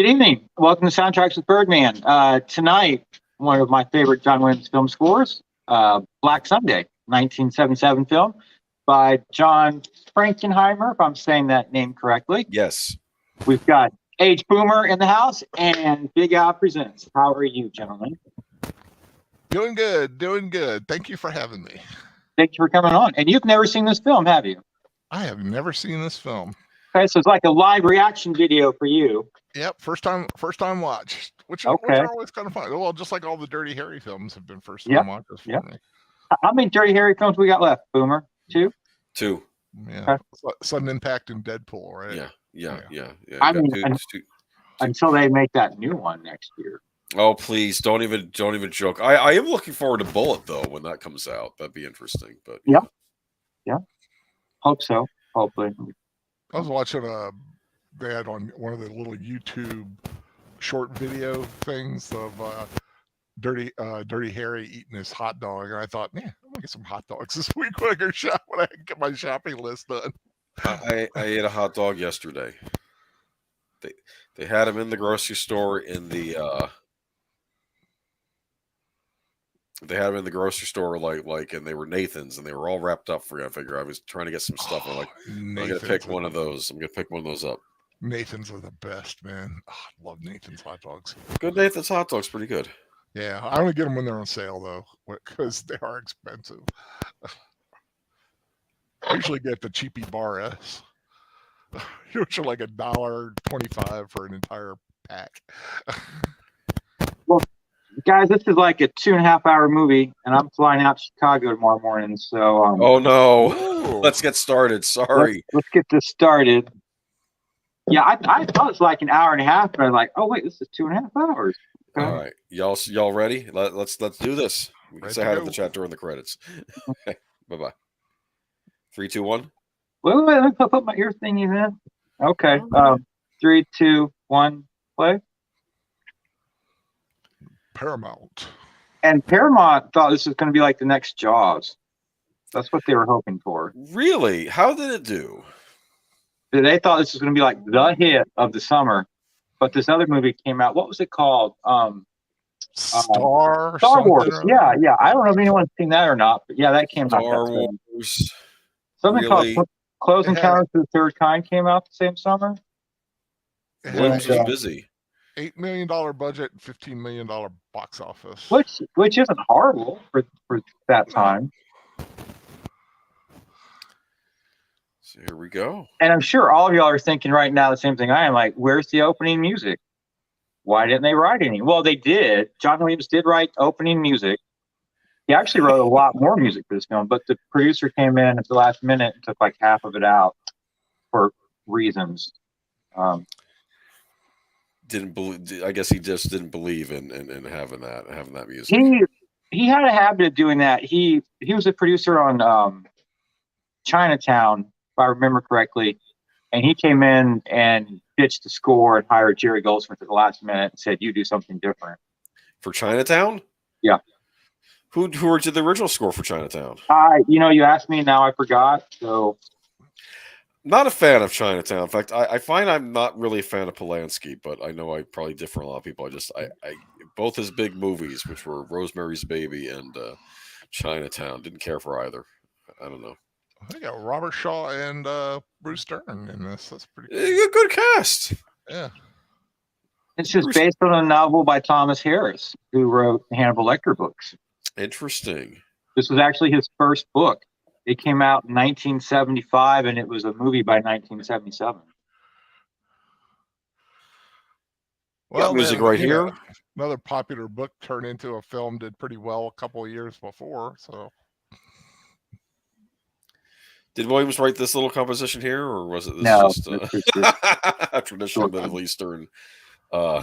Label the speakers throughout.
Speaker 1: Good evening. Welcome to Soundtracks with Birdman. Tonight, one of my favorite John Williams film scores, Black Sunday, 1977 film by John Frankenheimer, if I'm saying that name correctly.
Speaker 2: Yes.
Speaker 1: We've got Age Boomer in the house and Big Al Presents. How are you, gentlemen?
Speaker 3: Doing good, doing good. Thank you for having me.
Speaker 1: Thank you for coming on. And you've never seen this film, have you?
Speaker 3: I have never seen this film.
Speaker 1: Okay, so it's like a live reaction video for you.
Speaker 3: Yep, first time watch, which are always kind of fun. Well, just like all the Dirty Harry films have been first time watches for me.
Speaker 1: How many Dirty Harry films we got left, Boomer? Two?
Speaker 2: Two.
Speaker 3: Yeah. Okay. Sudden Impact and Deadpool, right?
Speaker 2: Yeah.
Speaker 1: I mean, until they make that new one next year.
Speaker 2: Oh, please don't even joke. I am looking forward to Bullet though when that comes out. That'd be interesting. But
Speaker 1: yeah. Hope so. Hopefully.
Speaker 3: I was watching they had on one of the little YouTube short video things of Dirty Harry eating his hot dog, and I thought, man, I'm gonna get some hot dogs this week when I get my shopping list done.
Speaker 2: I ate a hot dog yesterday. They had them in the grocery store in the they had them in the grocery store like and they were Nathan's and they were all wrapped up for you. I figure I was trying to get some stuff. I'm like, I'm gonna pick one of those. I'm gonna pick one of those up.
Speaker 3: Nathan's are the best, man. Oh, I love Nathan's hot dogs.
Speaker 2: Good Nathan's hot dogs, pretty good.
Speaker 3: Yeah, I only get them when they're on sale though, because they are expensive. I usually get the cheapy bar S, which are like $1.25 for an entire pack.
Speaker 1: Well, guys, this is like a 2.5 hour movie, and I'm flying out to Chicago tomorrow morning. So,
Speaker 2: oh no, let's get started. Sorry,
Speaker 1: let's get this started. Yeah, I thought it was like an hour and a half, but I'm like, oh wait, this is 2.5 hours.
Speaker 2: Okay. All right, y'all ready? Let's do this. We can say hi to the chat during the credits. Okay, bye. 3, 2, 1.
Speaker 1: Wait, let me put my ear thingies in. Okay. 3, 2, 1, play.
Speaker 3: Paramount.
Speaker 1: And Paramount thought this was going to be like the next Jaws. That's what they were hoping for.
Speaker 2: Really? How did it do?
Speaker 1: They thought this was going to be like the hit of the summer, but this other movie came out. What was it called?
Speaker 3: Star
Speaker 1: Wars. Yeah. I don't know if anyone's seen that or not, but yeah, that came out.
Speaker 2: Star Wars.
Speaker 1: Something
Speaker 2: really?
Speaker 1: called Close Encounters of the Third Kind came out the same summer.
Speaker 2: Williams was busy.
Speaker 3: $8 million budget, $15 million box office.
Speaker 1: Which isn't horrible for that time.
Speaker 2: So here we go.
Speaker 1: And I'm sure all of y'all are thinking right now the same thing I am. Like, where's the opening music? Why didn't they write any? Well, they did. John Williams did write opening music. He actually wrote a lot more music for this film, but the producer came in at the last minute and took like half of it out for reasons.
Speaker 2: Didn't believe. I guess he just didn't believe in having that music.
Speaker 1: He had a habit of doing that. He was a producer on Chinatown, if I remember correctly, and he came in and pitched the score and hired Jerry Goldsmith at the last minute and said, "You do something different."
Speaker 2: For Chinatown?
Speaker 1: Yeah.
Speaker 2: Who did the original score for Chinatown?
Speaker 1: You asked me, now I forgot. So,
Speaker 2: not a fan of Chinatown. In fact, I find I'm not really a fan of Polanski, but I know I probably differ from a lot of people. I both his big movies, which were Rosemary's Baby and Chinatown, didn't care for either. I don't know.
Speaker 3: I think Robert Shaw and Bruce Dern in this. That's pretty cool.
Speaker 2: A good cast.
Speaker 3: Yeah.
Speaker 1: It's just based on a novel by Thomas Harris, who wrote the Hannibal Lecter books.
Speaker 2: Interesting.
Speaker 1: This was actually his first book. It came out in 1975, and it was a movie by 1977.
Speaker 3: Well,
Speaker 2: music right here.
Speaker 3: Another popular book turned into a film, did pretty well a couple of years before. So,
Speaker 2: did Williams write this little composition here, or was it just a traditional Middle Eastern?
Speaker 3: I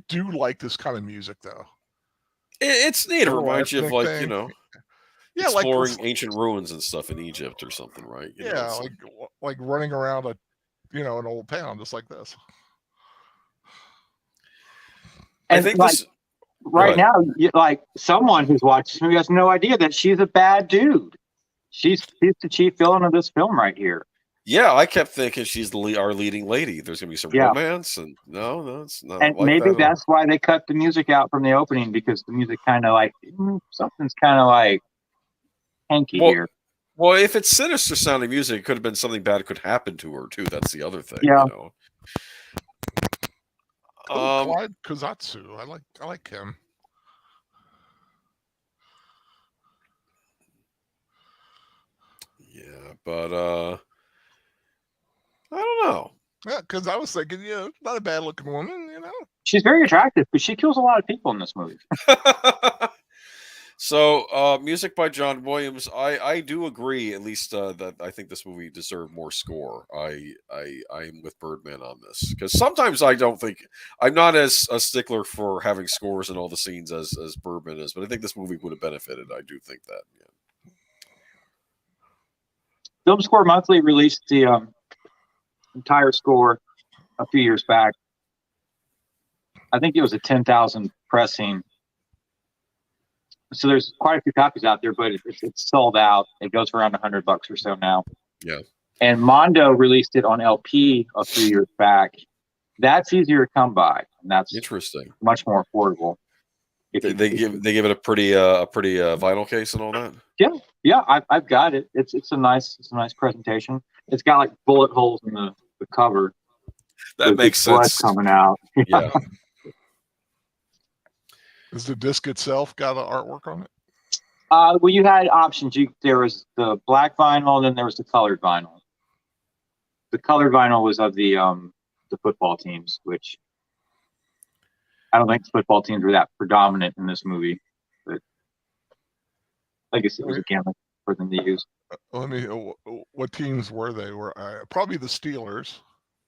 Speaker 3: do like this kind of music though.
Speaker 2: It's neat. It reminds you of exploring
Speaker 3: like
Speaker 2: ancient ruins and stuff in Egypt or something, right?
Speaker 3: Like running around an old town just like this.
Speaker 1: And
Speaker 2: I think
Speaker 1: right now, like someone who's watched this movie has no idea that she's a bad dude. She's the chief villain of this film right here.
Speaker 2: Yeah, I kept thinking she's our leading lady. There's gonna be some
Speaker 1: Yeah.
Speaker 2: romance, and no, it's not
Speaker 1: And
Speaker 2: like
Speaker 1: maybe
Speaker 2: that at all.
Speaker 1: that's why they cut the music out from the opening, because the music kind of like something's kind of like hanky
Speaker 2: Well,
Speaker 1: here.
Speaker 2: well, if it's sinister sounding music, it could have been something bad could happen to her too. That's the other thing,
Speaker 1: Yeah.
Speaker 2: you know.
Speaker 3: Clyde Kozatsu. I like him.
Speaker 2: Yeah, but I don't know.
Speaker 3: Yeah, because I was thinking, not a bad looking woman,
Speaker 1: She's very attractive, but she kills a lot of people in this movie.
Speaker 2: So, music by John Williams. I do agree, at least that I think this movie deserved more score. I'm with Birdman on this, because sometimes I don't think I'm not as a stickler for having scores in all the scenes as Birdman is, but I think this movie would have benefited. I do think that. Yeah.
Speaker 1: Film Score Monthly released the entire score a few years back. I think it was a 10,000 pressing. So there's quite a few copies out there, but it's sold out. It goes for around $100 or so now.
Speaker 2: Yeah.
Speaker 1: And Mondo released it on LP a few years back. That's easier to come by, and that's
Speaker 2: Interesting.
Speaker 1: much more affordable.
Speaker 2: They give it a pretty vinyl case and all that.
Speaker 1: Yeah, I've got it. It's a nice presentation. It's got like bullet holes in the cover.
Speaker 2: That makes sense.
Speaker 1: Coming out.
Speaker 2: Yeah.
Speaker 3: Does the disc itself got the artwork on it?
Speaker 1: Well, you had options. There was the black vinyl, and then there was the colored vinyl. The colored vinyl was of the football teams, which I don't think the football teams were that predominant in this movie, but I guess it was a gimmick for them to use.
Speaker 3: What teams were they? Probably the Steelers.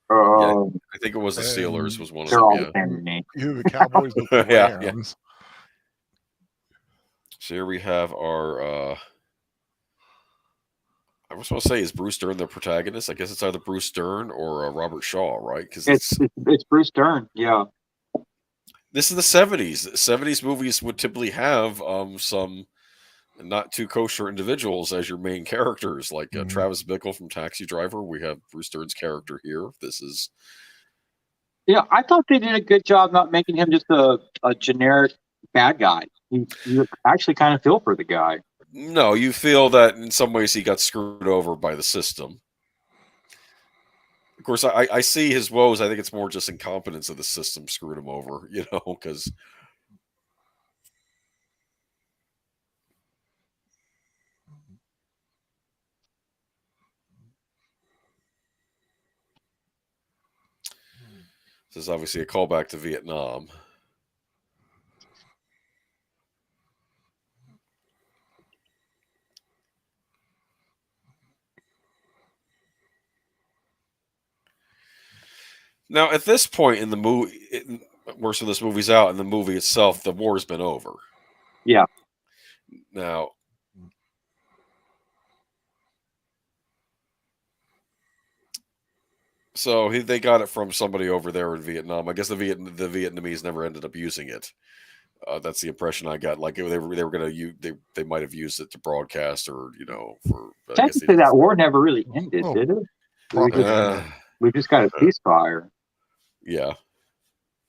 Speaker 2: Yeah, I think it was the Steelers. Was one of them.
Speaker 1: They're all the same to me.
Speaker 3: Either the Cowboys or the Rams.
Speaker 2: So here we have our. I was supposed to say, is Bruce Dern the protagonist? I guess it's either Bruce Dern or Robert Shaw, right? Because
Speaker 1: it's Bruce Dern. Yeah.
Speaker 2: This is the 70s. 70s movies would typically have some not too kosher individuals as your main characters, like Travis Bickle from Taxi Driver. We have Bruce Dern's character here. This is.
Speaker 1: Yeah, I thought they did a good job not making him just a generic bad guy. You actually kind of feel for the guy.
Speaker 2: No, you feel that in some ways he got screwed over by the system. Of course, I see his woes. I think it's more just incompetence of the system screwed him over, because. This is obviously a callback to Vietnam. Now, at this point in the movie, most of this movie's out, and the movie itself, the war's been over.
Speaker 1: Yeah.
Speaker 2: Now, so they got it from somebody over there in Vietnam. I guess the Vietnamese never ended up using it. That's the impression I got. Like they were going to use, they might have used it to broadcast, or for.
Speaker 1: Technically, that war never really ended, did it? We just got a ceasefire.
Speaker 2: Yeah.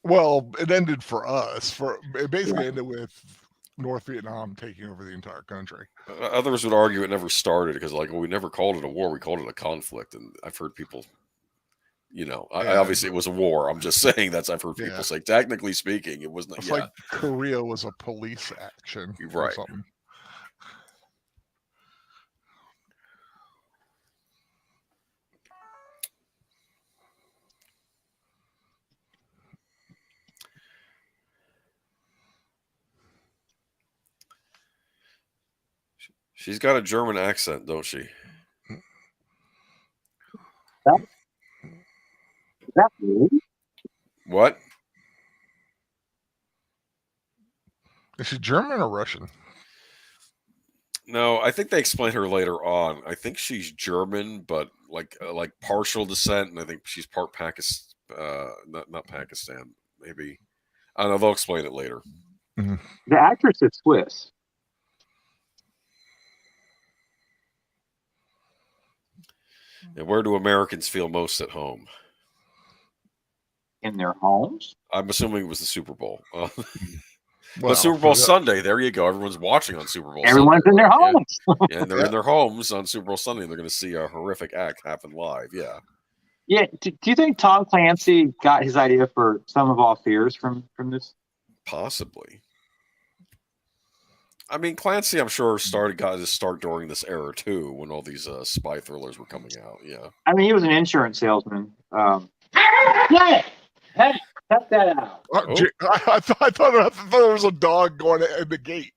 Speaker 3: Well, it ended for us. It basically ended with North Vietnam taking over the entire country.
Speaker 2: Others would argue it never started because, we never called it a war; we called it a conflict. And I've heard people, obviously it was a war. I'm just saying I've heard people say, technically speaking, it wasn't.
Speaker 3: It's like Korea was a police action,
Speaker 2: right?
Speaker 3: Or something.
Speaker 2: She's got a German accent, don't she?
Speaker 1: That really?
Speaker 2: What?
Speaker 3: Is she German or Russian?
Speaker 2: No, I think they explain her later on. I think she's German, but like partial descent, and I think she's part Pakistan. Not Pakistan, maybe. I don't know. They'll explain it later.
Speaker 3: Mm-hmm.
Speaker 1: The actress is Swiss.
Speaker 2: And where do Americans feel most at home?
Speaker 1: In their homes.
Speaker 2: I'm assuming it was the Super Bowl.
Speaker 3: Well,
Speaker 2: But Super Bowl Sunday, there you go. Everyone's watching on Super Bowl
Speaker 1: Everyone's
Speaker 2: Sunday.
Speaker 1: in their
Speaker 2: right?
Speaker 1: homes.
Speaker 2: Yeah, and they're in their homes on Super Bowl Sunday. And they're going to see a horrific act happen live. Yeah.
Speaker 1: Yeah. Do you think Tom Clancy got his idea for Sum of All Fears from this?
Speaker 2: Possibly. I mean, Clancy, I'm sure, got his start during this era too, when all these spy thrillers were coming out. Yeah.
Speaker 1: I mean, he was an insurance salesman. Yeah. Hey, cut that out.
Speaker 2: Oh.
Speaker 3: I thought there was a dog going in the gate.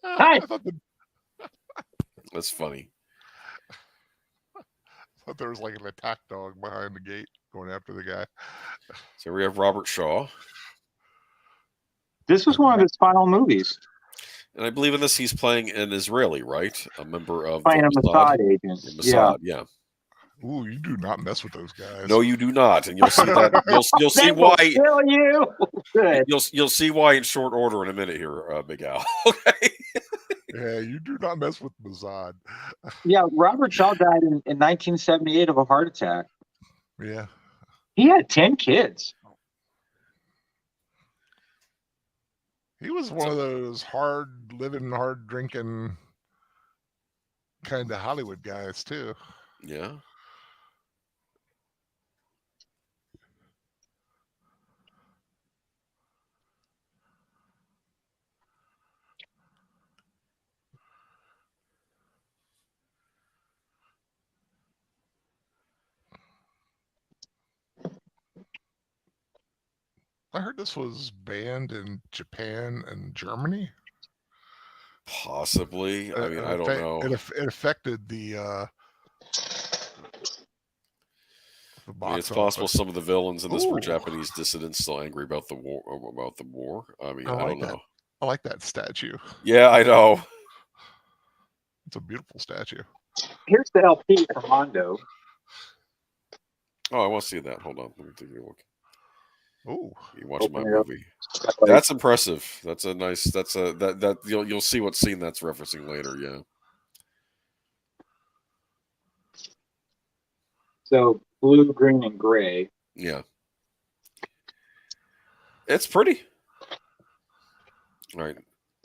Speaker 1: Hi.
Speaker 2: That's funny.
Speaker 3: I thought there was like an attack dog behind the gate going after the guy.
Speaker 2: So we have Robert Shaw.
Speaker 1: This was one of his final movies.
Speaker 2: And I believe in this, he's playing an Israeli, right? A member of
Speaker 1: Playing a Mossad agent.
Speaker 2: Mossad, yeah.
Speaker 3: Ooh, you do not mess with those guys.
Speaker 2: No, you do not, and you'll see that. You'll see
Speaker 1: They will
Speaker 2: why.
Speaker 1: kill you. Good.
Speaker 2: You'll see why in short order in a minute here, Big Al. Okay.
Speaker 3: Yeah, you do not mess with Mossad.
Speaker 1: Yeah, Robert Shaw died in 1978 of a heart attack.
Speaker 3: Yeah.
Speaker 1: He had 10 kids.
Speaker 3: He was one of those hard living, hard drinking kind of Hollywood guys too.
Speaker 2: Yeah.
Speaker 3: I heard this was banned in Japan and Germany.
Speaker 2: Possibly. I mean, I don't know.
Speaker 3: It affected the
Speaker 2: I mean, it's possible some of the villains in this were Japanese dissidents still angry about the war. I mean, I don't know.
Speaker 3: I like that statue.
Speaker 2: Yeah, I know.
Speaker 3: It's a beautiful statue.
Speaker 1: Here's the LP from Mondo.
Speaker 2: Oh, I want to see that. Hold on. Let me take a look.
Speaker 3: Oh,
Speaker 2: You watch my movie. That's impressive. That's a nice. That you'll see what scene that's referencing later. Yeah.
Speaker 1: So blue, green, and gray.
Speaker 2: Yeah. It's pretty. All right.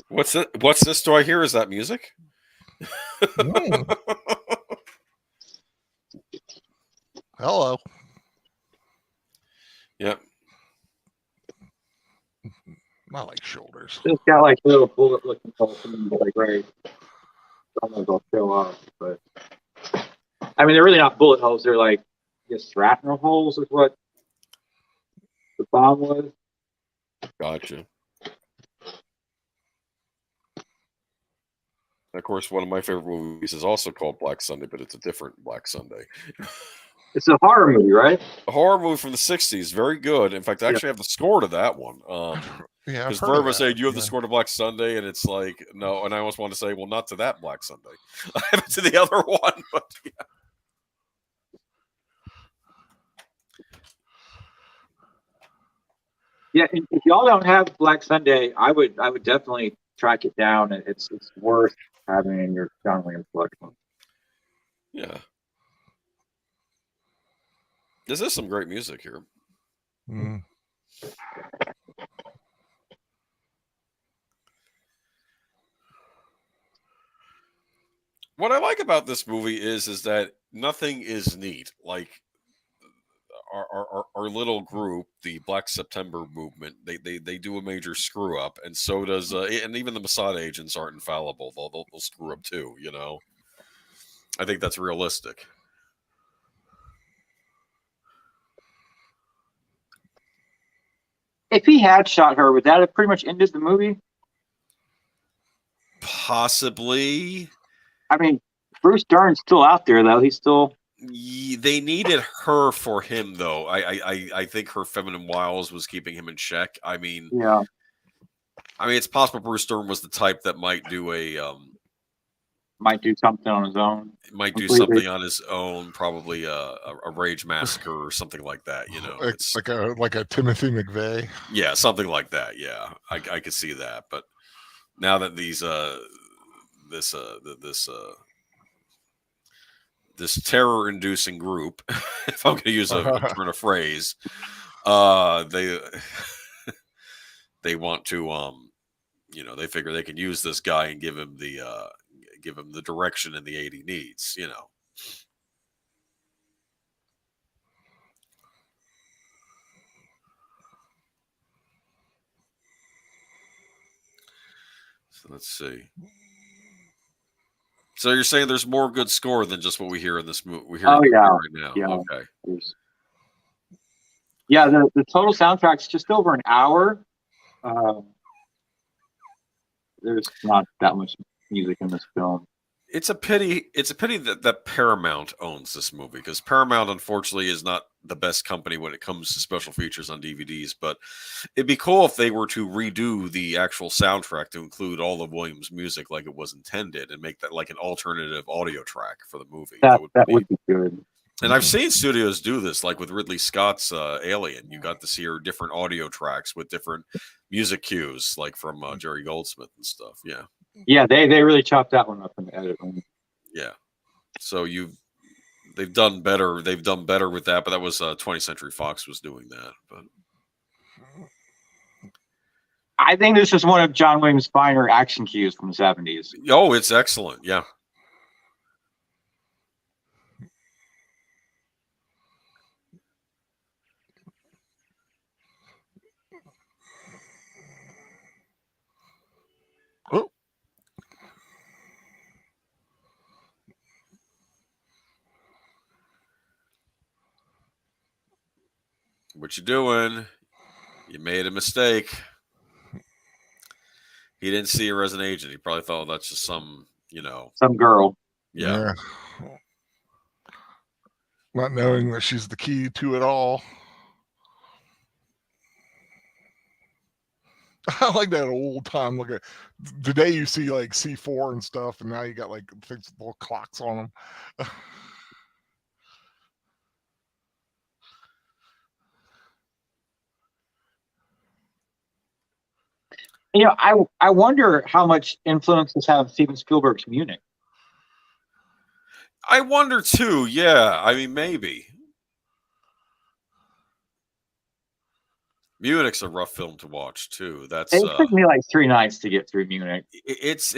Speaker 2: What's it? What's this? Do I hear? Is that music?
Speaker 3: Hello.
Speaker 2: Yep.
Speaker 3: Not like shoulders.
Speaker 1: It's got like little bullet-looking holes in them, like right. Some of those will show up, but I mean they're really not bullet holes. They're like just shrapnel holes, is what the bomb was.
Speaker 2: Gotcha. Of course, one of my favorite movies is also called Black Sunday, but it's a different Black Sunday.
Speaker 1: It's a horror movie, right?
Speaker 2: A horror movie from the 60s. Very good. In fact, I actually have the score to that one.
Speaker 3: Yeah,
Speaker 2: because Verva said, you have the score to Black Sunday, and it's like, no. And I almost want to say, well, not to that Black Sunday. I have it to the other one, but yeah.
Speaker 1: Yeah, and if y'all don't have Black Sunday, I would definitely track it down. It's worth having in your John Williams collection.
Speaker 2: Yeah. This is some great music here.
Speaker 3: Mm.
Speaker 2: What I like about this movie is that nothing is neat. Like our little group, the Black September movement, they do a major screw up, and so does and even the Mossad agents aren't infallible. They'll screw up too. You know, I think that's realistic.
Speaker 1: If he had shot her, would that have pretty much ended the movie?
Speaker 2: Possibly.
Speaker 1: I mean, Bruce Dern's still out there, though. He's still.
Speaker 2: They needed her for him, though. I think her feminine wiles was keeping him in check. I mean,
Speaker 1: yeah.
Speaker 2: I mean, it's possible Bruce Dern was the type that might do
Speaker 1: might do something on his own.
Speaker 2: Might do something on his own, probably a rage massacre or something like that. You know,
Speaker 3: it's like a Timothy McVeigh.
Speaker 2: Yeah, something like that. Yeah, I could see that. But now that these this this terror-inducing group, if I'm going to use a turn of phrase, they they want to they figure they can use this guy and give him the direction and the aid he needs. So let's see. So you're saying there's more good score than just what we hear in this movie? We hear right now.
Speaker 1: Yeah.
Speaker 2: Okay.
Speaker 1: Yeah, the total soundtrack's just over an hour. There's not that much music in this film.
Speaker 2: It's a pity. It's a pity that Paramount owns this movie, because Paramount, unfortunately, is not the best company when it comes to special features on DVDs. But it'd be cool if they were to redo the actual soundtrack to include all of Williams' music like it was intended, and make that like an alternative audio track for the movie.
Speaker 1: That would be good.
Speaker 2: And I've seen studios do this, like with Ridley Scott's Alien. You got to hear different audio tracks with different music cues, like from Jerry Goldsmith and stuff. Yeah.
Speaker 1: Yeah, they really chopped that one up in the edit room.
Speaker 2: Yeah. So they've done better. They've done better with that, but that was 20th Century Fox was doing that. But
Speaker 1: I think this is one of John Williams' finer action cues from the 70s.
Speaker 2: Oh, it's excellent. Yeah.
Speaker 3: Oh.
Speaker 2: What you doing? You made a mistake. He didn't see her as an agent. He probably thought that's just some
Speaker 1: girl.
Speaker 2: Yeah.
Speaker 3: Not knowing that she's the key to it all. I like that old time look at today. You see like C4 and stuff, and now you got like things with little clocks on them.
Speaker 1: I wonder how much influence this had on Steven Spielberg's Munich.
Speaker 2: I wonder too. Yeah, I mean, maybe. Munich's a rough film to watch too. It
Speaker 1: took me like 3 nights to get through Munich.
Speaker 2: It's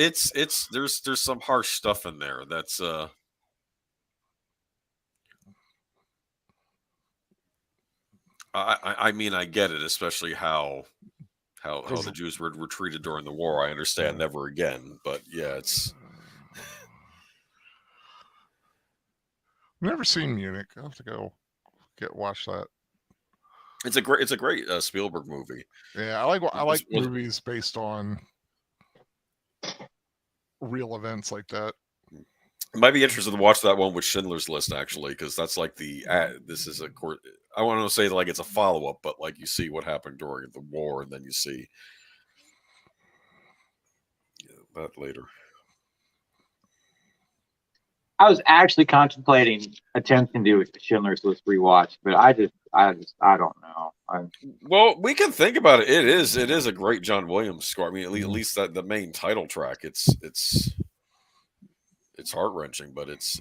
Speaker 2: there's some harsh stuff in there. That's I mean, I get it, especially how the Jews were treated during the war. I understand never again, but yeah, it's.
Speaker 3: I've never seen Munich. I'll have to go watch that.
Speaker 2: It's a great Spielberg movie.
Speaker 3: Yeah, I like movies based on real events like that.
Speaker 2: It might be interesting to watch that one with Schindler's List, actually, because that's like this is I want to say like it's a follow up, but like you see what happened during the war, and then you see that later.
Speaker 1: I was actually contemplating attempting to do a Schindler's List rewatch, but I don't know.
Speaker 2: Well, we can think about it. It is a great John Williams score. I mean, at least that the main title track. It's heart wrenching, but it's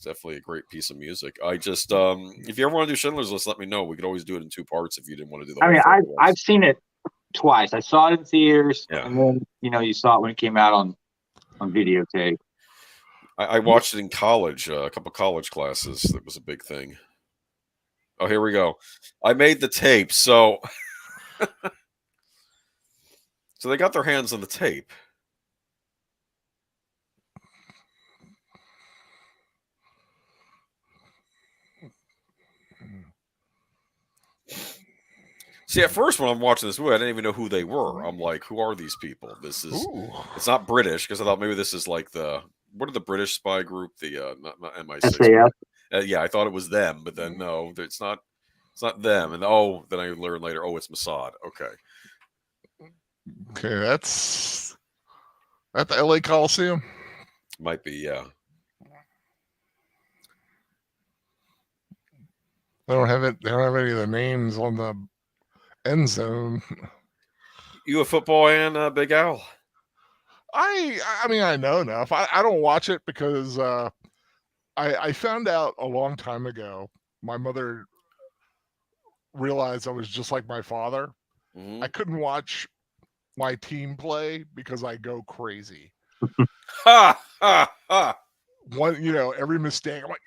Speaker 2: definitely a great piece of music. I just if you ever want to do Schindler's List, let me know. We could always do it in 2 parts if you didn't want to do the.
Speaker 1: I mean, I've seen it twice. I saw it in theaters, and then you saw it when it came out on videotape.
Speaker 2: I watched it in college, a couple college classes. That was a big thing. Oh, here we go. I made the tape, so they got their hands on the tape. See, at first when I'm watching this movie, I didn't even know who they were. I'm like, who are these people? It's not British, because I thought maybe this is like what are the British spy group? The not MI6.
Speaker 1: SAS.
Speaker 2: Yeah, I thought it was them, but then no, it's not. It's not them. And then I learned later, it's Mossad. Okay.
Speaker 3: Okay, that's at the LA Coliseum.
Speaker 2: Might be, yeah.
Speaker 3: They don't have it. They don't have any of the names on the end zone.
Speaker 2: You a football and Big Al?
Speaker 3: I mean, I know enough. I don't watch it because I found out a long time ago. My mother realized I was just like my father.
Speaker 2: Mhm.
Speaker 3: I couldn't watch my team play because I go crazy.
Speaker 2: Ha ha ha!
Speaker 3: Every mistake, I'm like,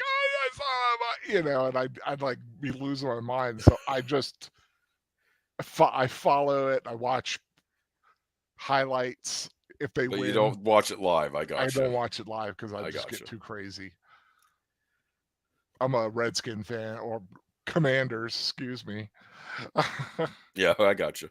Speaker 3: and I'd like be losing my mind. So I follow it. I watch highlights if they
Speaker 2: But you
Speaker 3: win.
Speaker 2: don't watch it live. I
Speaker 3: I
Speaker 2: gotcha.
Speaker 3: don't watch it live because I just
Speaker 2: gotcha.
Speaker 3: get too crazy. I'm a Redskin fan or Commanders, excuse me.
Speaker 2: Yeah, I gotcha.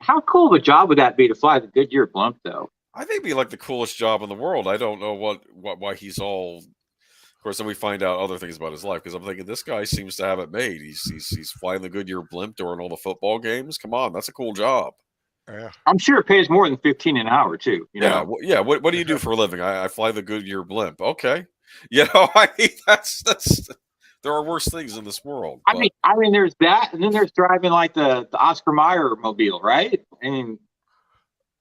Speaker 1: How cool of a job would that be to fly the Goodyear blimp, though?
Speaker 2: I think it'd be like the coolest job in the world. I don't know why he's all. Of course, then we find out other things about his life because I'm thinking this guy seems to have it made. He's flying the Goodyear blimp during all the football games. Come on, that's a cool job.
Speaker 3: Yeah.
Speaker 1: I'm sure it pays more than 15 an hour too.
Speaker 2: Yeah, What do you do for a living? I fly the Goodyear blimp. Okay, I mean that's there are worse things in this world.
Speaker 1: I mean, there's that, and then there's driving like the Oscar Mayer mobile, right? I mean,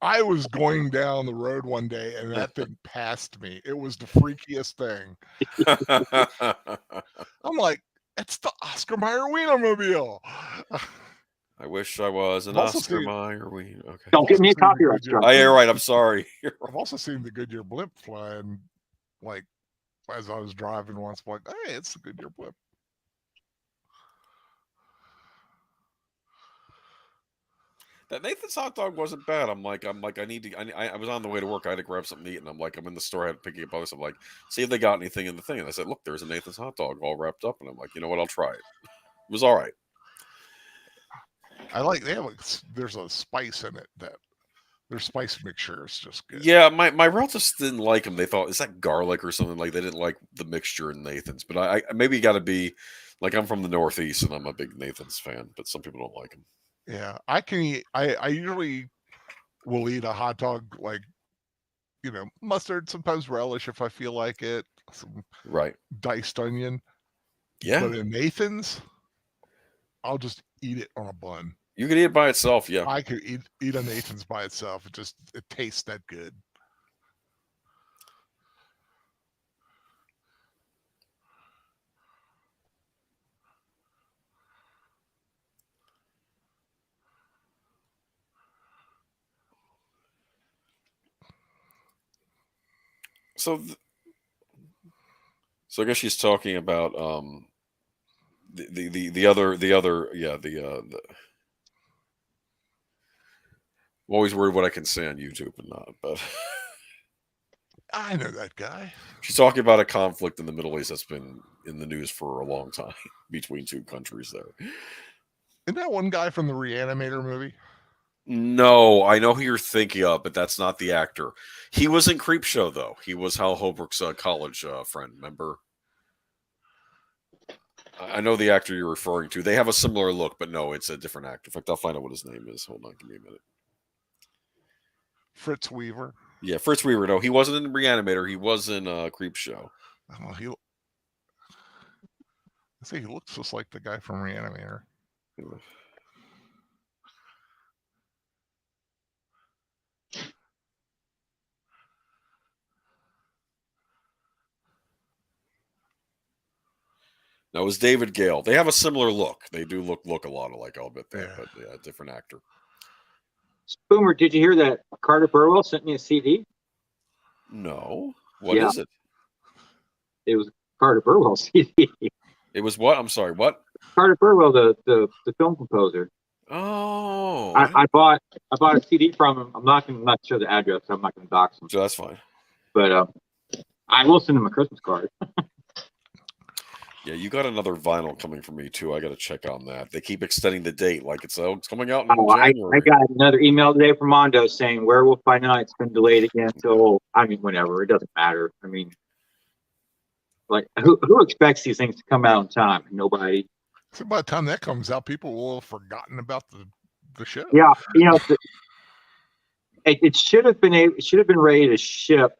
Speaker 3: I was going down the road one day and that thing passed me. It was the freakiest thing. I'm like, it's the Oscar Mayer Wienermobile.
Speaker 2: I wish I was an
Speaker 3: I've also
Speaker 2: Oscar
Speaker 3: seen-
Speaker 2: Mayer. Okay.
Speaker 1: don't get me a
Speaker 3: also seen the
Speaker 1: copyright
Speaker 3: Goodyear
Speaker 1: strike.
Speaker 2: You're right. I'm sorry.
Speaker 3: I've also seen the Goodyear blimp flying, like as I was driving once. I'm like, hey, it's the Goodyear blimp.
Speaker 2: That Nathan's hot dog wasn't bad. I'm like, I need to. I was on the way to work. I had to grab something to eat, and I'm in the store. I had to pick up others. I'm like, see if they got anything in the thing. And I said, look, there's a Nathan's hot dog all wrapped up. And I'm like, you know what? I'll try it. It was all right.
Speaker 3: I like there's a spice in it that their spice mixture is just good.
Speaker 2: Yeah, my relatives didn't like them. They thought, is that garlic or something? Like they didn't like the mixture in Nathan's. But I maybe got to be like I'm from the Northeast and I'm a big Nathan's fan. But some people don't like them.
Speaker 3: Yeah, I can eat. I usually will eat a hot dog like mustard, sometimes relish if I feel like it, some
Speaker 2: Right.
Speaker 3: diced onion.
Speaker 2: Yeah.
Speaker 3: But in Nathan's, I'll just eat it on a bun.
Speaker 2: You can eat it by itself. Yeah.
Speaker 3: I could eat a Nathan's by itself. It tastes that good.
Speaker 2: So I guess she's talking about the other I'm always worried what I can say on YouTube and not, but
Speaker 3: I know that guy.
Speaker 2: she's talking about a conflict in the Middle East that's been in the news for a long time between two countries there.
Speaker 3: Isn't that one guy from the Reanimator movie?
Speaker 2: No, I know who you're thinking of, but that's not the actor. He was in Creepshow, though. He was Hal Holbrook's college friend, remember? I know the actor you're referring to. They have a similar look, but no, it's a different actor. In fact, I'll find out what his name is. Hold on, give me a minute.
Speaker 3: Fritz Weaver.
Speaker 2: Yeah, Fritz Weaver. No, he wasn't in Reanimator. He was in Creepshow.
Speaker 3: Oh, I say he looks just like the guy from Reanimator.
Speaker 2: No, it was David Gale. They have a similar look. They do look a lot alike. I'll admit that,
Speaker 3: Yeah.
Speaker 2: but yeah, different actor.
Speaker 1: Boomer, did you hear that Carter Burwell sent me a CD?
Speaker 2: No, what is it?
Speaker 1: It was Carter Burwell CD.
Speaker 2: It was what? I'm sorry, what?
Speaker 1: Carter Burwell, the film composer.
Speaker 2: Oh,
Speaker 1: I bought a CD from him. I'm not sure the address. So I'm not gonna dox him.
Speaker 2: so that's fine.
Speaker 1: But I will send him a Christmas card.
Speaker 2: Yeah, you got another vinyl coming from me too. I got to check on that. They keep extending the date, like it's coming out in
Speaker 1: I
Speaker 2: January.
Speaker 1: got another email today from Mondo saying Werewolf by Night's been delayed again till whenever. It doesn't matter. I mean, like who expects these things to come out on time? Nobody.
Speaker 3: So by the time that comes out, people will have forgotten about the show.
Speaker 1: Yeah, it should have been ready to ship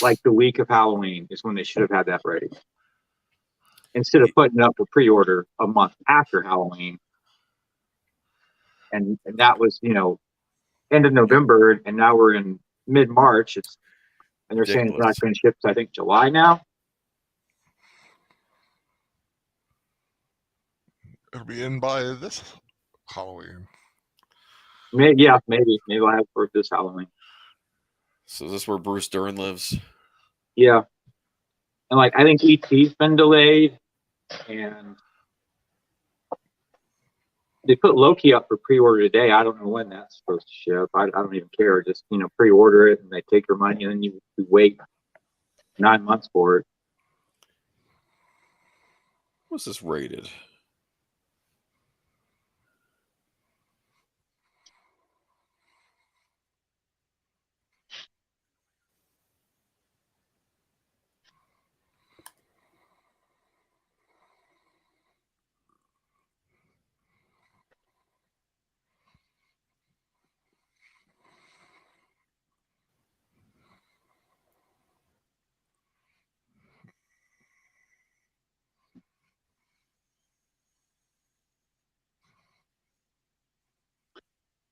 Speaker 1: like the week of Halloween is when they should have had that ready. Instead of putting it up for pre-order a month after Halloween. And that was, end of November, and now we're in mid-March. It's And they're saying it's not
Speaker 2: Ridiculous.
Speaker 1: going to ship to, I think, July now.
Speaker 3: It'll be in by this Halloween.
Speaker 1: Maybe I'll have it for this Halloween.
Speaker 2: So is this where Bruce Dern lives?
Speaker 1: Yeah, and like I think ET's been delayed, and they put Loki up for pre-order today. I don't know when that's supposed to ship. I don't even care. Just pre-order it, and they take your money, and then you wait 9 months for it.
Speaker 2: What's this rated?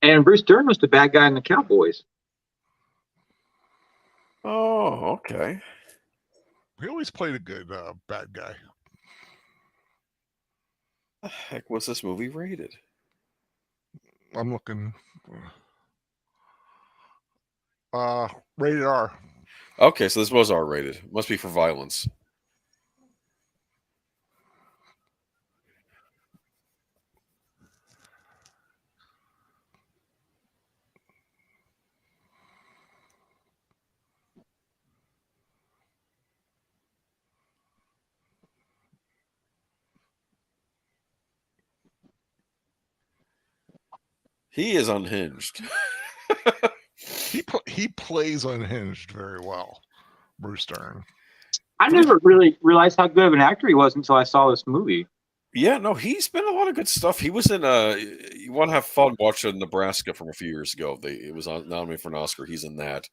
Speaker 1: And Bruce Dern was the bad guy in the Cowboys.
Speaker 2: Oh, okay.
Speaker 3: He always played a good bad guy.
Speaker 2: The heck was this movie rated?
Speaker 3: I'm looking. Rated R.
Speaker 2: Okay, so this was R rated. Must be for violence. He is unhinged.
Speaker 3: He plays unhinged very well, Bruce Dern.
Speaker 1: I never really realized how good of an actor he was until I saw this movie.
Speaker 2: Yeah, no, he's been in a lot of good stuff. He was in you want to have fun, watch Nebraska from a few years ago. It was nominated for an Oscar. He's in that.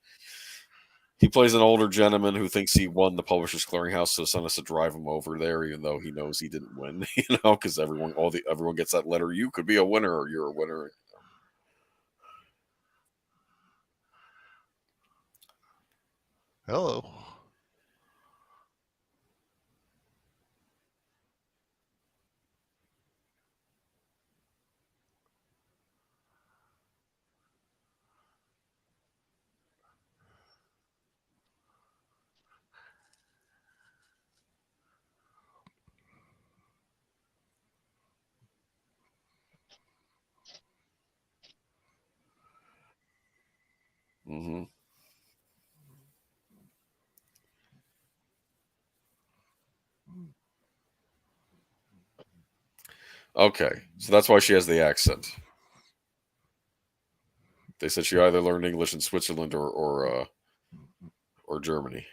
Speaker 2: He plays an older gentleman who thinks he won the Publishers Clearinghouse, so son has to drive him over there, even though he knows he didn't win. Because everyone gets that letter. You could be a winner, or you're a winner.
Speaker 3: Hello.
Speaker 2: Mm-hmm. Okay, so that's why she has the accent. They said she either learned English in Switzerland or Germany.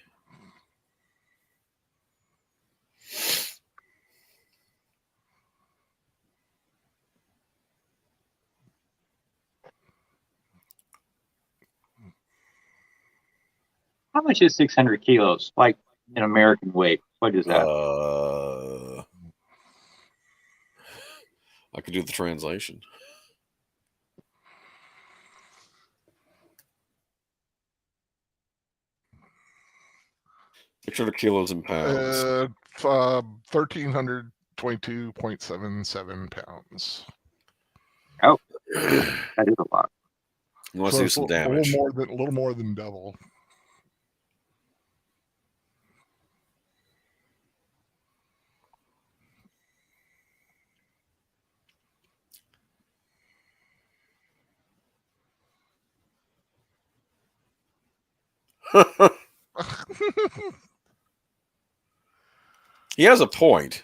Speaker 1: How much is 600 kilos? Like in American weight? What is that?
Speaker 2: I could do the translation. 600 kilos in pounds.
Speaker 3: 1,322.77 pounds.
Speaker 1: Oh, that is a lot.
Speaker 2: You want to do some damage.
Speaker 3: A little more than double.
Speaker 2: He has a point.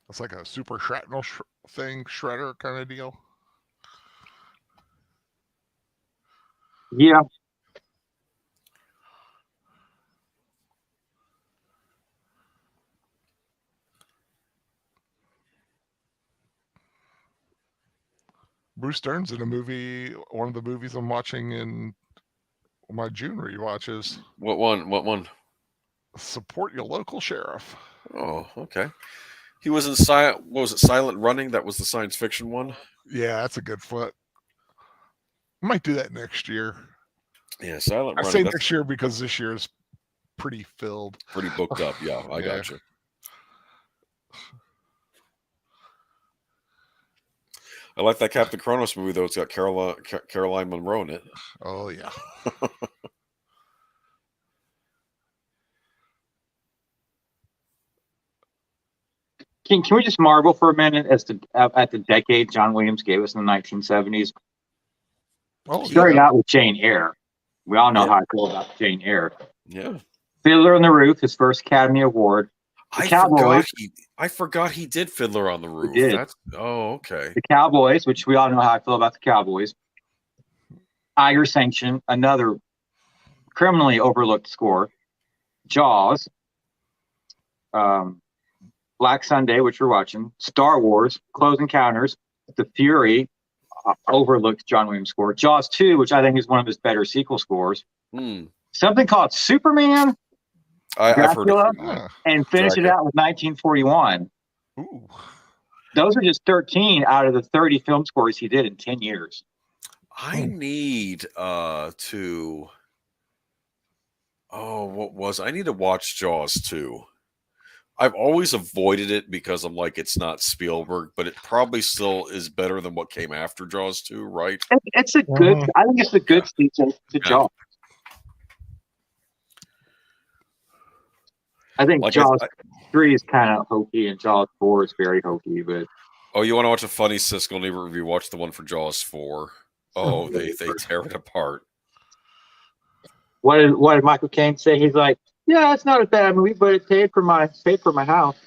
Speaker 3: It's like a super shrapnel shredder kind of deal.
Speaker 1: Yeah.
Speaker 3: Bruce Dern's in a movie, one of the movies I'm watching in my June rewatches.
Speaker 2: What one?
Speaker 3: Support your local sheriff.
Speaker 2: Oh, okay. He was in Silent Running. That was the science fiction one.
Speaker 3: Yeah, that's a good flick. I might do that next year.
Speaker 2: Yeah, Silent
Speaker 3: I
Speaker 2: Running.
Speaker 3: say
Speaker 2: That's
Speaker 3: next year because this year is pretty filled.
Speaker 2: pretty booked up. Yeah, I got you. I like that Captain Kronos movie though. It's got Caroline Munro in it.
Speaker 3: Oh yeah.
Speaker 1: Can we just marvel for a minute as to at the decade John Williams gave us in the 1970s?
Speaker 3: Oh,
Speaker 1: Starting
Speaker 3: yeah.
Speaker 1: out with Jane Eyre. We all know
Speaker 2: Yeah.
Speaker 1: how I feel about Jane Eyre.
Speaker 2: Yeah.
Speaker 1: Fiddler on the Roof, his first Academy Award. The Cowboys.
Speaker 2: I forgot he did Fiddler on the Roof.
Speaker 1: did.
Speaker 2: Okay.
Speaker 1: The Cowboys, which we all know how I feel about the Cowboys. Iger Sanction, another criminally overlooked score. Jaws. Black Sunday, which we're watching. Star Wars, Close Encounters. The Fury, overlooked John Williams score. Jaws 2, which I think is one of his better sequel scores. Something called Superman.
Speaker 2: I've heard of
Speaker 3: Ah,
Speaker 1: and finish it out with 1941.
Speaker 3: ooh.
Speaker 2: Oh,
Speaker 1: Those are just 13 out of the 30 film scores he did in 10 years.
Speaker 2: I need to. Oh, what was I need to watch Jaws 2. I've always avoided it because I'm like, it's not Spielberg, but it probably still is better than what came after Jaws 2, right?
Speaker 1: It's a good. I think it's a good sequel to Jaws. I think
Speaker 2: Like
Speaker 1: Jaws 3 is kind of hokey, and Jaws 4 is very hokey. But
Speaker 2: oh, you want to watch a funny Siskel and Ebert review? Watch the one for Jaws 4. Oh, they tear it apart.
Speaker 1: what did Michael Caine say? He's like, yeah, it's not a bad movie, but it paid for my house.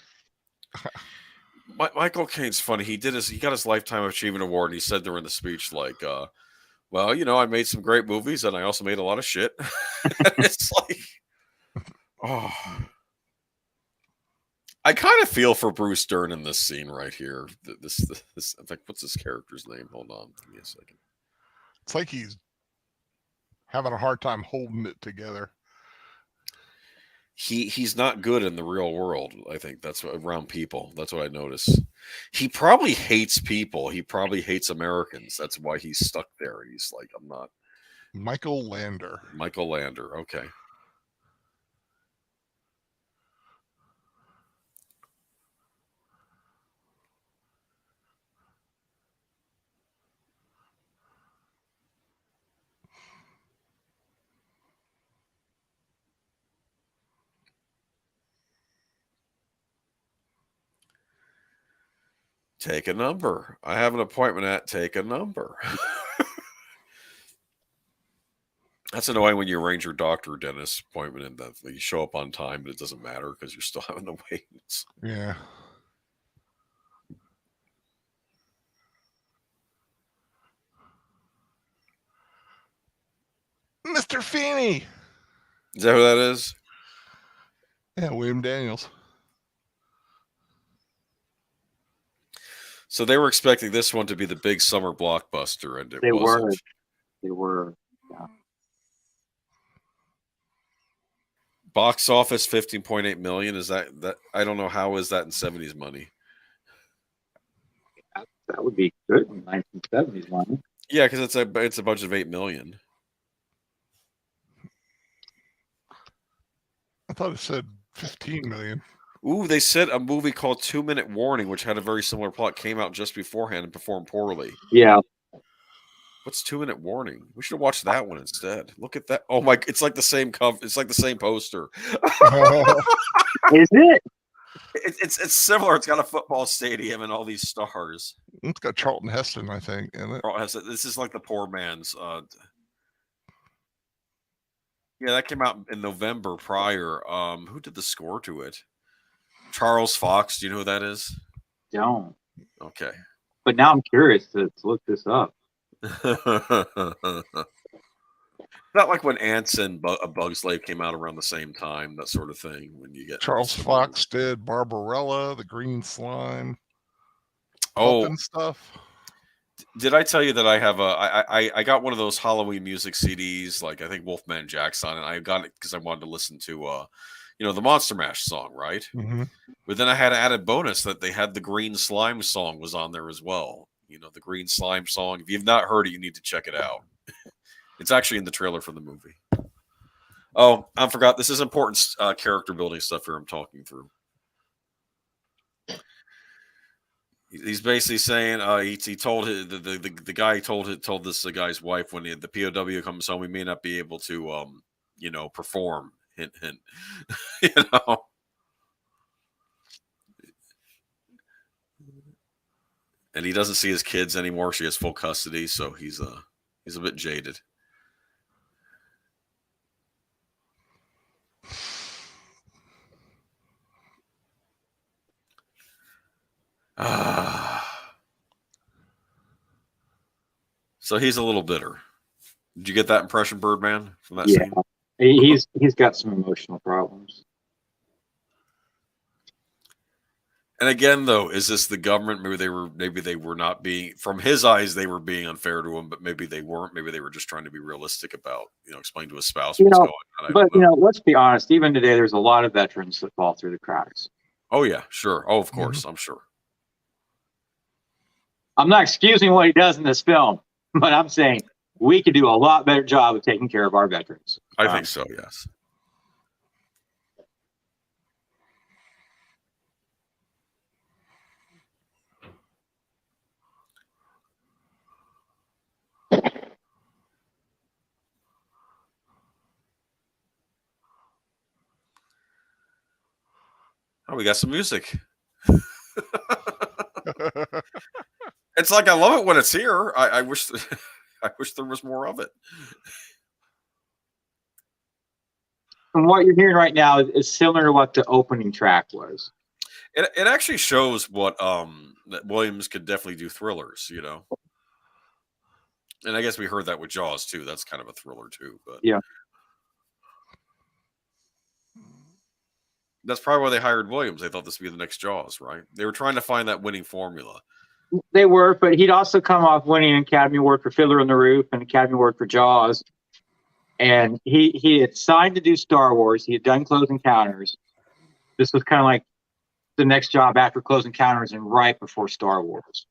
Speaker 2: Michael Caine's funny. He got his Lifetime Achievement Award, and he said during the speech, like, well, you know, I made some great movies, and I also made a lot of shit. It's like, oh. I kind of feel for Bruce Dern in this scene right here. This in fact, what's this character's name? Hold on, give me a second.
Speaker 3: It's like he's having a hard time holding it together.
Speaker 2: He's not good in the real world. I think that's what, around people. That's what I notice. He probably hates people. He probably hates Americans. That's why he's stuck there. He's like, I'm not.
Speaker 3: Michael Lander.
Speaker 2: Michael Lander. Okay. Take a number. I have an appointment at take a number. That's annoying when you arrange your doctor or dentist appointment and that you show up on time, but it doesn't matter because you're still having to wait.
Speaker 3: Yeah. Mr. Feeney.
Speaker 2: Is that who that is?
Speaker 3: Yeah, William Daniels.
Speaker 2: So they were expecting this one to be the big summer blockbuster, and
Speaker 1: They
Speaker 2: wasn't.
Speaker 1: were. Yeah.
Speaker 2: Box office 15.8 million. Is that I don't know how is that in 70s money.
Speaker 1: That would be good in 1970s money.
Speaker 2: Yeah, because it's a budget of 8 million.
Speaker 3: I thought it said 15 million.
Speaker 2: Ooh, they said a movie called 2 Minute Warning, which had a very similar plot, came out just beforehand and performed poorly.
Speaker 1: Yeah.
Speaker 2: What's 2 Minute Warning? We should have watched that one instead. Look at that. Oh my! It's like the same cover. It's like the same poster.
Speaker 1: Is it?
Speaker 2: It's similar. It's got a football stadium and all these stars.
Speaker 3: It's got Charlton Heston, I think, in it.
Speaker 2: This is like the poor man's. Yeah, that came out in November prior. Who did the score to it? Charles Fox. Do you know who that is?
Speaker 1: Don't.
Speaker 2: Okay.
Speaker 1: But now I'm curious to look this up.
Speaker 2: Not like when Ants and A Bug's Life came out around the same time, that sort of thing. When you get
Speaker 3: Charles Fox did Barbarella, The Green Slime.
Speaker 2: Oh,
Speaker 3: stuff.
Speaker 2: Did I tell you that I have I got one of those Halloween music CDs, like I think Wolfman Jack's on it. I got it because I wanted to listen to the Monster Mash song, right?
Speaker 3: Mm-hmm.
Speaker 2: But then I had an added bonus that they had the Green Slime song was on there as well. You know, the Green Slime song. If you've not heard it, you need to check it out. It's actually in the trailer for the movie. Oh, I forgot. This is important character building stuff here I'm talking through. He's basically saying he told the guy told this guy's wife when the POW comes home, we may not be able to perform. Hint hint. you know. And he doesn't see his kids anymore. She has full custody, so he's a bit jaded. So he's a little bitter. Did you get that impression, Birdman, from that scene?
Speaker 1: He's got some emotional problems.
Speaker 2: And again, though, is this the government? Maybe they were not being, from his eyes, they were being unfair to him, but maybe they weren't. Maybe they were just trying to be realistic about, explain to his spouse what's going on.
Speaker 1: But let's be honest. Even today, there's a lot of veterans that fall through the cracks.
Speaker 2: Oh yeah, sure. Oh, of course, I'm sure.
Speaker 1: I'm not excusing what he does in this film, but I'm saying we could do a lot better job of taking care of our veterans.
Speaker 2: I think so, yes. Oh, we got some music. It's like I love it when it's here. I wish I wish there was more of it.
Speaker 1: And what you're hearing right now is similar to what the opening track was.
Speaker 2: It actually shows what that Williams could definitely do thrillers, And I guess we heard that with Jaws too. That's kind of a thriller too, but
Speaker 1: yeah.
Speaker 2: That's probably why they hired Williams. They thought this would be the next Jaws, right? They were trying to find that winning formula.
Speaker 1: They were, but he'd also come off winning an Academy Award for Fiddler on the Roof and Academy Award for Jaws. And he had signed to do Star Wars. He had done Close Encounters. This was kind of like the next job after Close Encounters and right before Star Wars.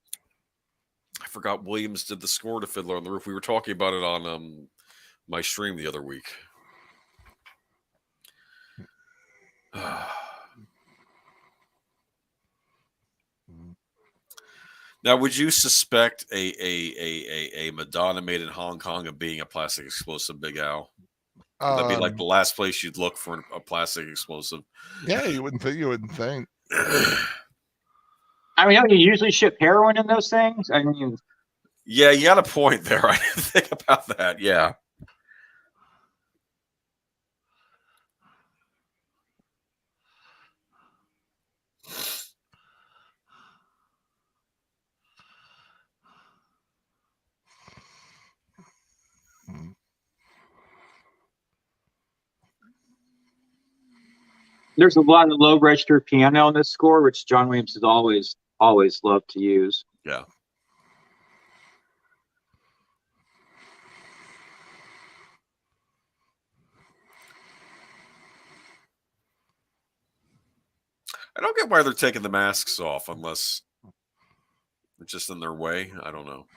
Speaker 2: I forgot Williams did the score to Fiddler on the Roof. We were talking about it on my stream the other week. Now, would you suspect a Madonna made in Hong Kong of being a plastic explosive, Big Al? Would that be like the last place you'd look for a plastic explosive?
Speaker 3: Yeah, you wouldn't think.
Speaker 1: I mean, don't you usually ship heroin in those things? I mean,
Speaker 2: yeah, you got a point there. I didn't think about that. Yeah.
Speaker 1: There's a lot of low register piano on this score, which John Williams has always loved to use.
Speaker 2: Yeah. I don't get why they're taking the masks off unless it's just in their way. I don't know.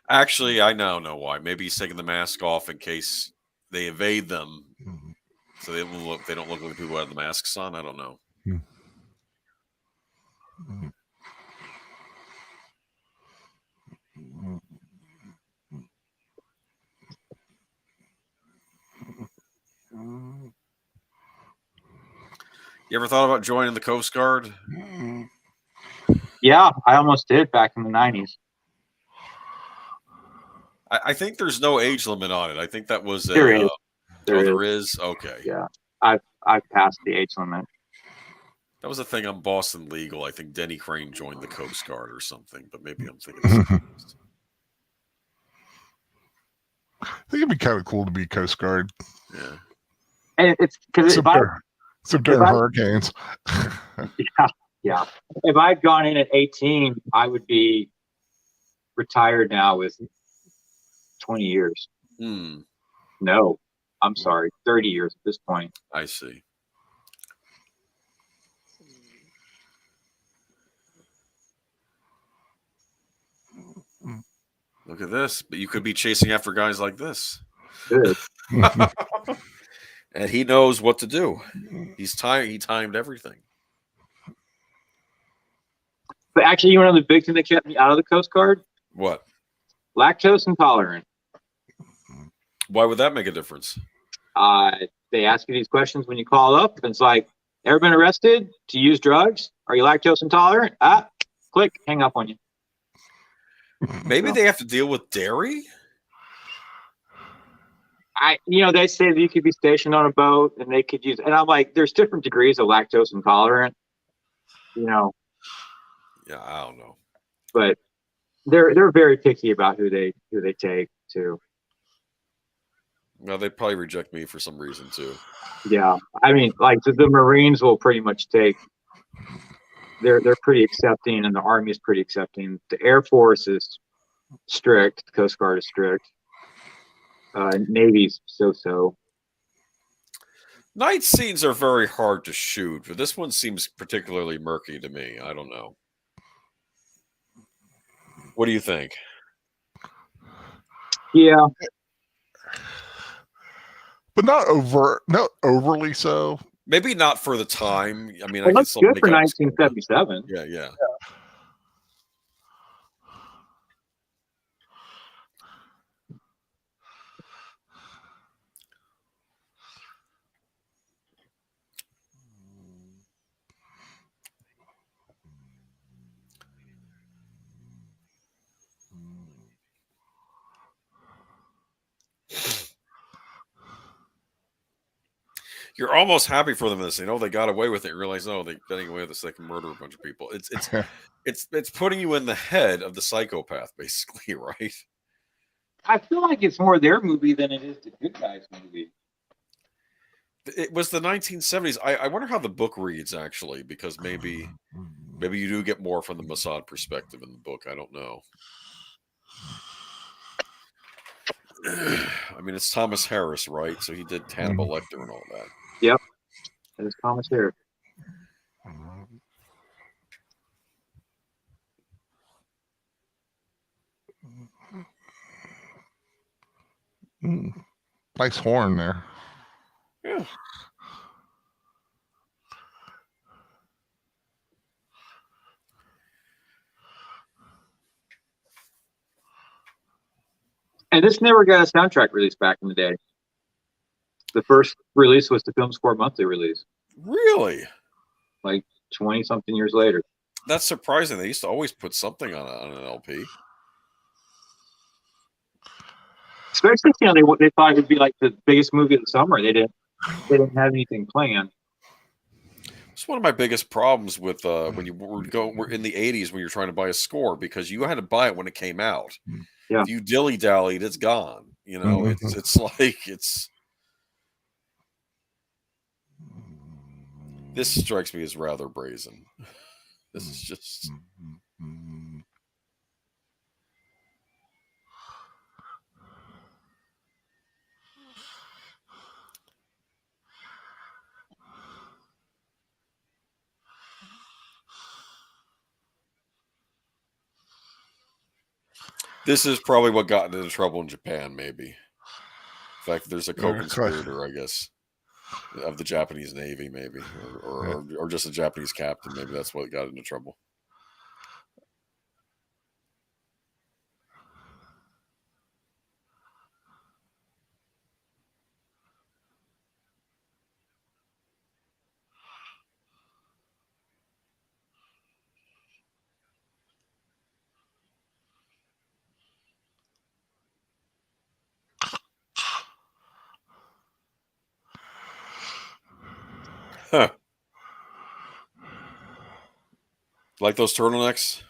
Speaker 2: Actually, I now know why. Maybe he's taking the mask off in case they evade them, so they don't look like the people who have the masks on. I don't know. You ever thought about joining the Coast Guard?
Speaker 1: Yeah, I almost did back in the 90s.
Speaker 2: I think there's no age limit on it. I think that was
Speaker 1: there is.
Speaker 2: There is. Okay.
Speaker 1: Yeah, I've passed the age limit.
Speaker 2: That was a thing on Boston Legal. I think Denny Crane joined the Coast Guard or something, but maybe I'm thinking of something else.
Speaker 3: I think it'd be kind of cool to be Coast Guard.
Speaker 2: Yeah.
Speaker 1: And it's because
Speaker 3: some during hurricanes.
Speaker 1: Yeah. If I'd gone in at 18, I would be retired now with 20 years. No, I'm sorry, 30 years at this point.
Speaker 2: I see. Look at this. But you could be chasing after guys like this.
Speaker 1: Good.
Speaker 2: And he knows what to do. He timed everything.
Speaker 1: But actually, you know the big thing that kept me out of the Coast Guard?
Speaker 2: What?
Speaker 1: Lactose intolerant.
Speaker 2: Why would that make a difference?
Speaker 1: They ask you these questions when you call up. And it's like, ever been arrested to use drugs? Are you lactose intolerant? Click, hang up on you.
Speaker 2: Maybe they have to deal with dairy?
Speaker 1: They say that you could be stationed on a boat and they could use, and I'm like, there's different degrees of lactose intolerant,
Speaker 2: Yeah, I don't know.
Speaker 1: but they're very picky about who they take too.
Speaker 2: No, they'd probably reject me for some reason too.
Speaker 1: Yeah, I mean, like the Marines will pretty much take. They're pretty accepting, and the Army is pretty accepting. The Air Force is strict. The Coast Guard is strict. Navy's so.
Speaker 2: Night scenes are very hard to shoot, but this one seems particularly murky to me. I don't know. What do you think?
Speaker 1: Yeah,
Speaker 3: but not overly so.
Speaker 2: Maybe not for the time. I mean,
Speaker 1: well,
Speaker 2: I
Speaker 1: that's
Speaker 2: still
Speaker 1: good
Speaker 2: make
Speaker 1: for
Speaker 2: out
Speaker 1: 1977.
Speaker 2: Yeah. You're almost happy for them this. They got away with it. You realize, no, they're getting away with this. They can murder a bunch of people. It's putting you in the head of the psychopath, basically, right?
Speaker 1: I feel like it's more their movie than it is the good guys movie.
Speaker 2: It was the 1970s. I wonder how the book reads actually, because maybe you do get more from the Mossad perspective in the book. I don't know. I mean, it's Thomas Harris, right? So he did Hannibal Lecter and all that.
Speaker 1: Yep, that is Thomas Harris.
Speaker 3: Nice horn there.
Speaker 2: Yeah.
Speaker 1: And this never got a soundtrack release back in the day. The first release was the Film Score monthly release.
Speaker 2: Really?
Speaker 1: Like 20-something years later.
Speaker 2: That's surprising. They used to always put something on an LP.
Speaker 1: Especially, they thought it would be like the biggest movie of the summer. They didn't have anything planned.
Speaker 2: It's one of my biggest problems with when you were in the 80s when you're trying to buy a score, because you had to buy it when it came out.
Speaker 1: Yeah.
Speaker 2: If you dilly-dallied, it's gone. It's like this strikes me as rather brazen. This is just this is probably what got into trouble in Japan, maybe. In fact, there's a co-conspirator, I guess, of the Japanese Navy, maybe, or just a Japanese captain. Maybe that's what got into trouble. Huh. Like those turtlenecks?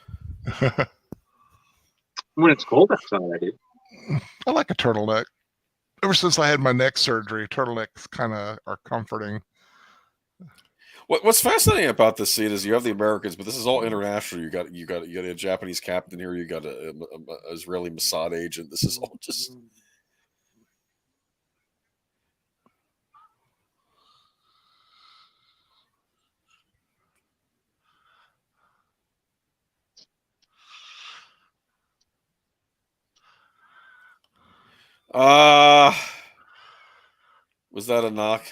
Speaker 1: When it's cold outside, I do.
Speaker 3: I like a turtleneck. Ever since I had my neck surgery, turtlenecks kind of are comforting.
Speaker 2: What's fascinating about this scene is you have the Americans, but this is all international. You got a Japanese captain here. You got a Israeli Mossad agent. This is all just. Uh, was that a knock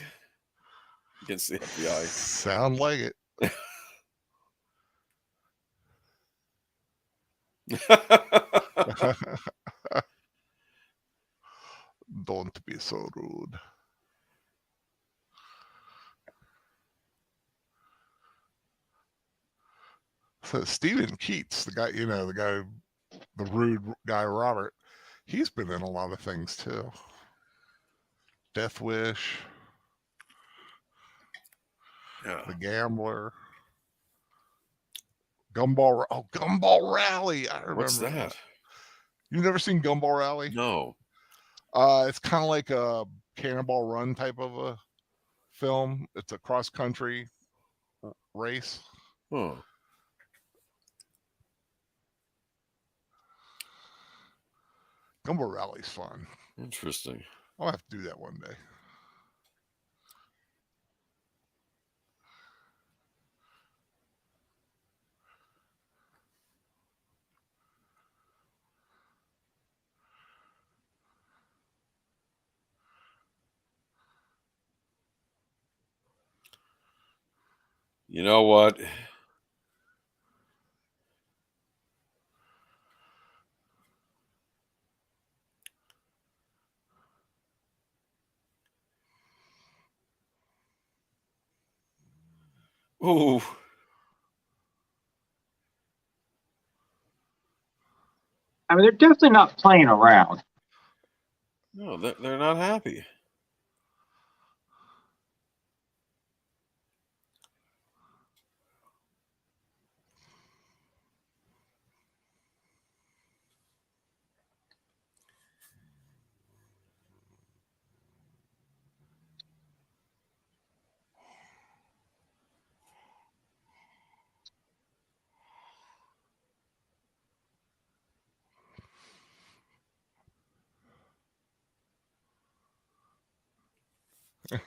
Speaker 2: against the FBI?
Speaker 3: Sound like it. Don't be so rude. So Stephen Keats, the guy, the rude guy, Robert, he's been in a lot of things too. Death Wish,
Speaker 2: Yeah.
Speaker 3: The Gambler, Gumball. Oh, Gumball Rally! I remember
Speaker 2: What's that?
Speaker 3: You've never seen Gumball Rally?
Speaker 2: No.
Speaker 3: It's kind of like a Cannonball Run type of a film. It's a cross country race.
Speaker 2: Huh.
Speaker 3: Gumball Rally's fun.
Speaker 2: Interesting.
Speaker 3: I'll have to do that one day.
Speaker 2: You know what? Ooh.
Speaker 1: I mean, they're definitely not playing around.
Speaker 2: No, they're not happy.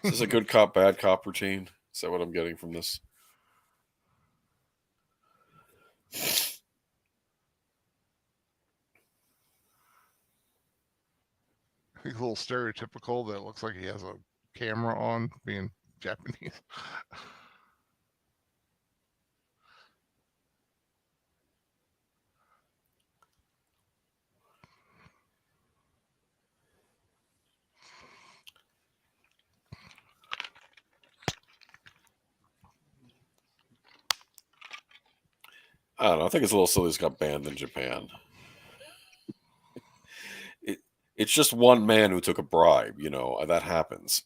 Speaker 2: Is this a good cop, bad cop routine? Is that what I'm getting from this?
Speaker 3: He's a little stereotypical. That looks like he has a camera on, being Japanese.
Speaker 2: I don't know. I think it's a little silly. It's got banned in Japan. It's just one man who took a bribe. That happens.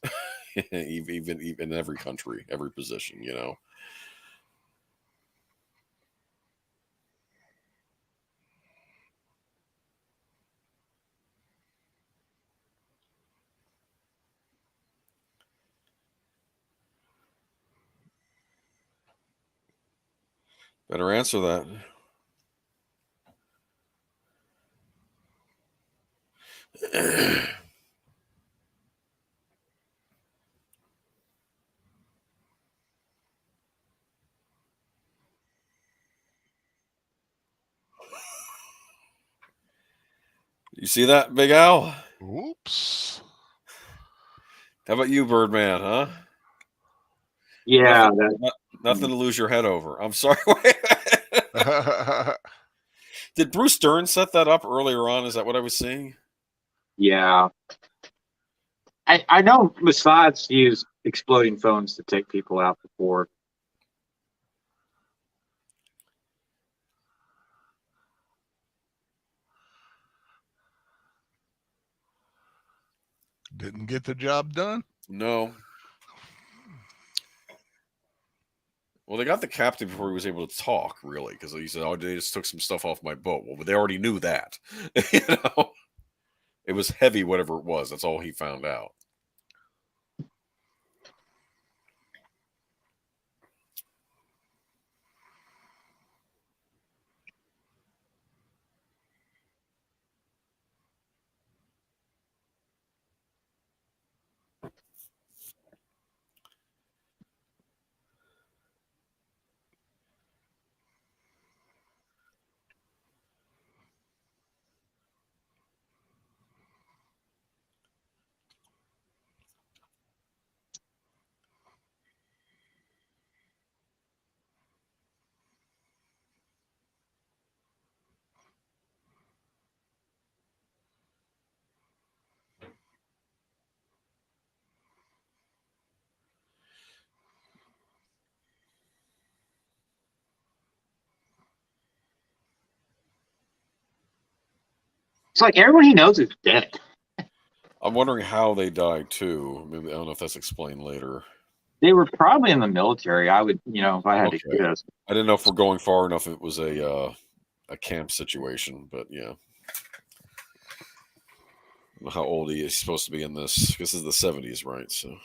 Speaker 2: even in every country, every position. Better answer that. You see that, Big Al?
Speaker 3: Oops.
Speaker 2: How about you, Birdman? Huh?
Speaker 1: Yeah,
Speaker 2: Nothing to lose your head over. I'm sorry.
Speaker 3: Yeah,
Speaker 2: Did Bruce Dern set that up earlier on? Is that what I was seeing?
Speaker 1: yeah. I know Mossad's used exploding phones to take people out before.
Speaker 3: didn't get the job done.
Speaker 2: No. Well, they got the captain before he was able to talk, really, because he said, "Oh, they just took some stuff off my boat." Well, but they already knew that. It was heavy, whatever it was. That's all he found out.
Speaker 1: It's like everyone he knows is dead.
Speaker 2: I'm wondering how they died too. Maybe I don't know if that's explained later.
Speaker 1: They were probably in the military. I would, if I had to
Speaker 2: Okay.
Speaker 1: guess.
Speaker 2: I didn't know if we're going far enough. If it was a camp situation, but yeah. I don't know how old he is supposed to be in this. This is the 70s, right? So.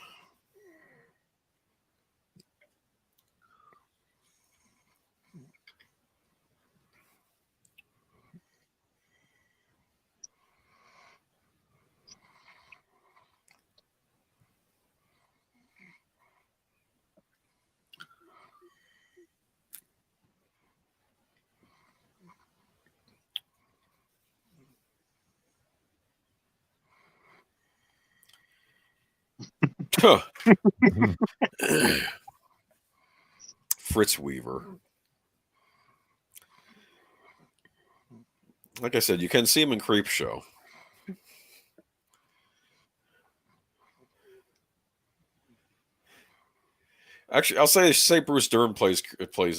Speaker 2: Fritz Weaver. Like I said, you can see him in Creep Show. Actually, I'll say Bruce Dern plays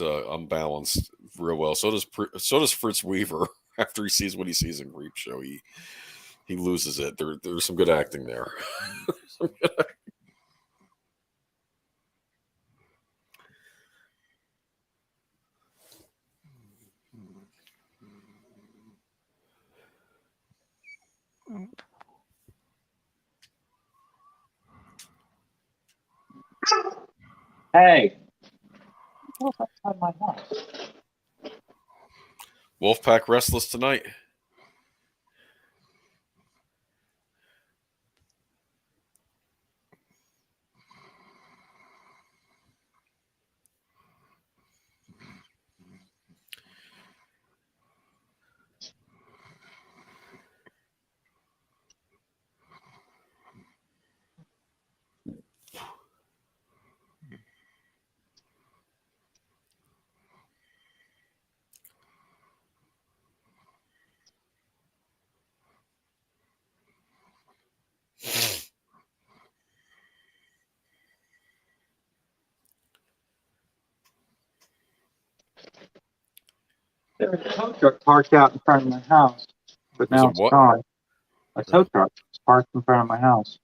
Speaker 2: unbalanced real well. So does Fritz Weaver. After he sees what he sees in Creep Show, he loses it. There's some good acting there.
Speaker 1: Hey. What's outside my house?
Speaker 2: Wolfpack restless tonight.
Speaker 1: There was a tow truck parked out in front of my house, but
Speaker 2: There's
Speaker 1: now
Speaker 2: a
Speaker 1: it's
Speaker 2: what?
Speaker 1: gone. A tow truck is parked in front of my house.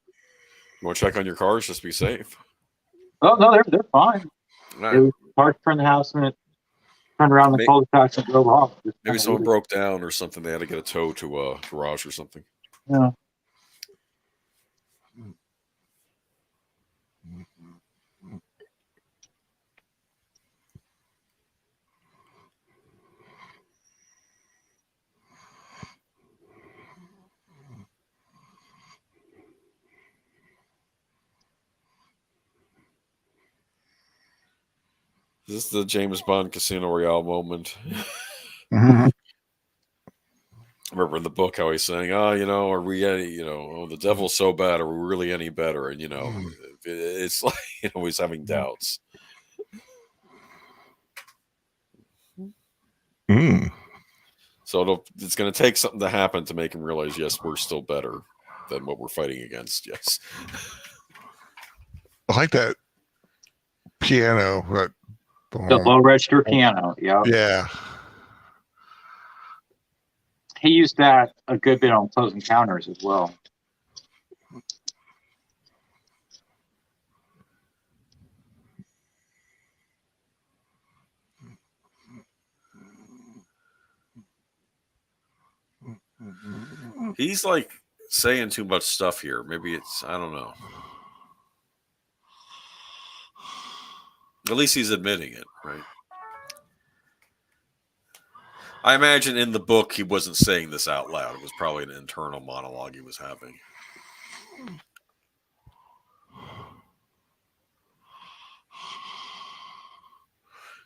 Speaker 2: You want to check on your cars just to be safe?
Speaker 1: Oh no, they're fine.
Speaker 2: Right.
Speaker 1: It was parked in front of the house and it turned around the cul-de-sac and drove off.
Speaker 2: Maybe someone broke down or something. They had to get a tow to a garage or something.
Speaker 1: Yeah.
Speaker 2: Is this the James Bond Casino Royale moment?
Speaker 3: Mhm.
Speaker 2: I remember in the book how he's saying, are we any, the devil's so bad, are we really any better? And, it's like, he's having doubts.
Speaker 3: Mm.
Speaker 2: So it's going to take something to happen to make him realize, yes, we're still better than what we're fighting against. Yes.
Speaker 3: I like that piano.
Speaker 1: The low register piano. Yeah.
Speaker 3: Yeah.
Speaker 1: He used that a good bit on Close Encounters as well.
Speaker 2: He's like saying too much stuff here. Maybe I don't know. At least he's admitting it, right? I imagine in the book he wasn't saying this out loud. It was probably an internal monologue he was having.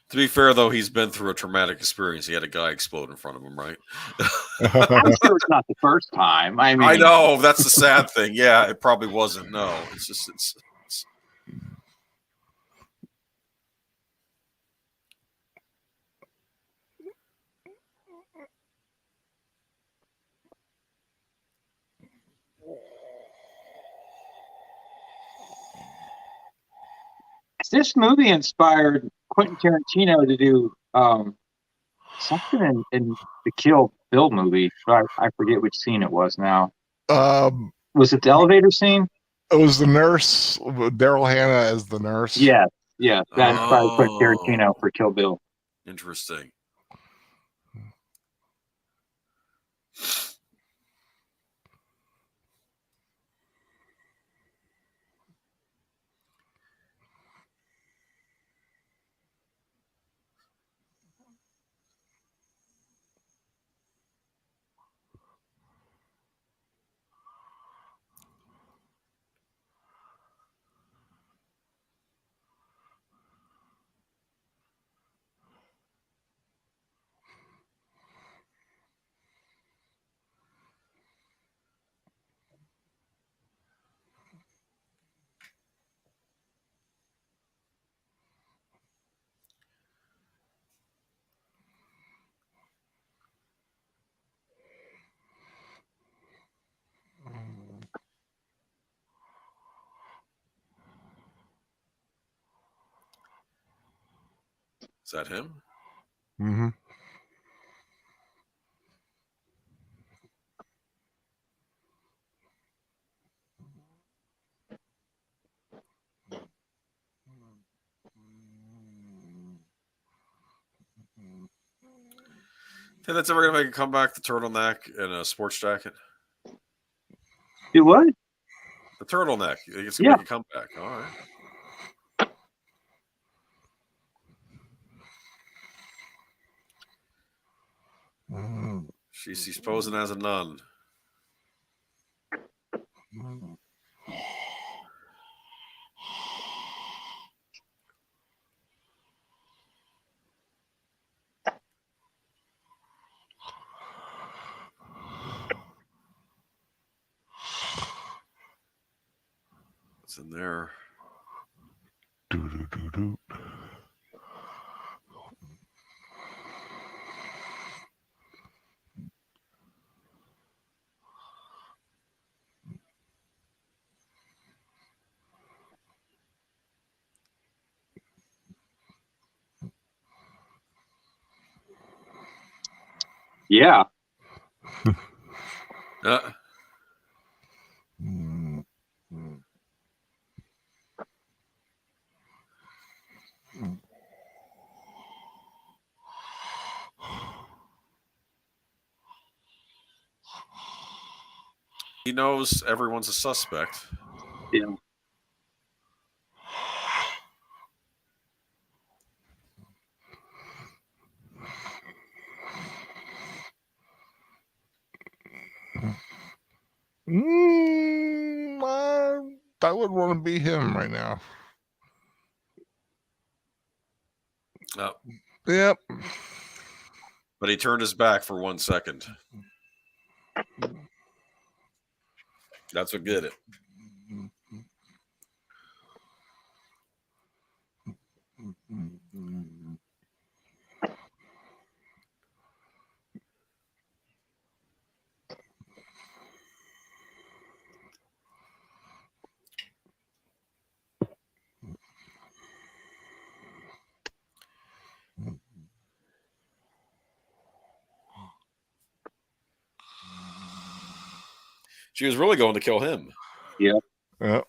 Speaker 2: To be fair, though, he's been through a traumatic experience. He had a guy explode in front of him, right?
Speaker 1: I'm sure it's not the first time. I mean,
Speaker 2: I know. That's the sad thing. Yeah, it probably wasn't. No, it's just, it's
Speaker 1: this movie inspired Quentin Tarantino to do something in To Kill Bill movie. I forget which scene it was now.
Speaker 3: Um,
Speaker 1: Was it the elevator scene?
Speaker 3: it was the nurse, Daryl Hannah as the nurse.
Speaker 1: Yeah. That's probably Quentin
Speaker 2: Oh.
Speaker 1: Tarantino for Kill Bill.
Speaker 2: Interesting. Is that him?
Speaker 3: Mm-hmm.
Speaker 2: Think that's ever gonna make a comeback? The turtleneck and a sports jacket.
Speaker 1: Do what?
Speaker 2: The turtleneck. It's gonna
Speaker 1: Yeah.
Speaker 2: make a comeback. All right. She's posing as a nun. What's in there?
Speaker 1: Yeah.
Speaker 2: He knows everyone's a suspect.
Speaker 1: Yeah.
Speaker 3: I would want to be him right now.
Speaker 2: Oh,
Speaker 3: Yep.
Speaker 2: but he turned his back for 1 second. That's what did it. She was really going to kill him.
Speaker 1: Yeah.
Speaker 3: Yep.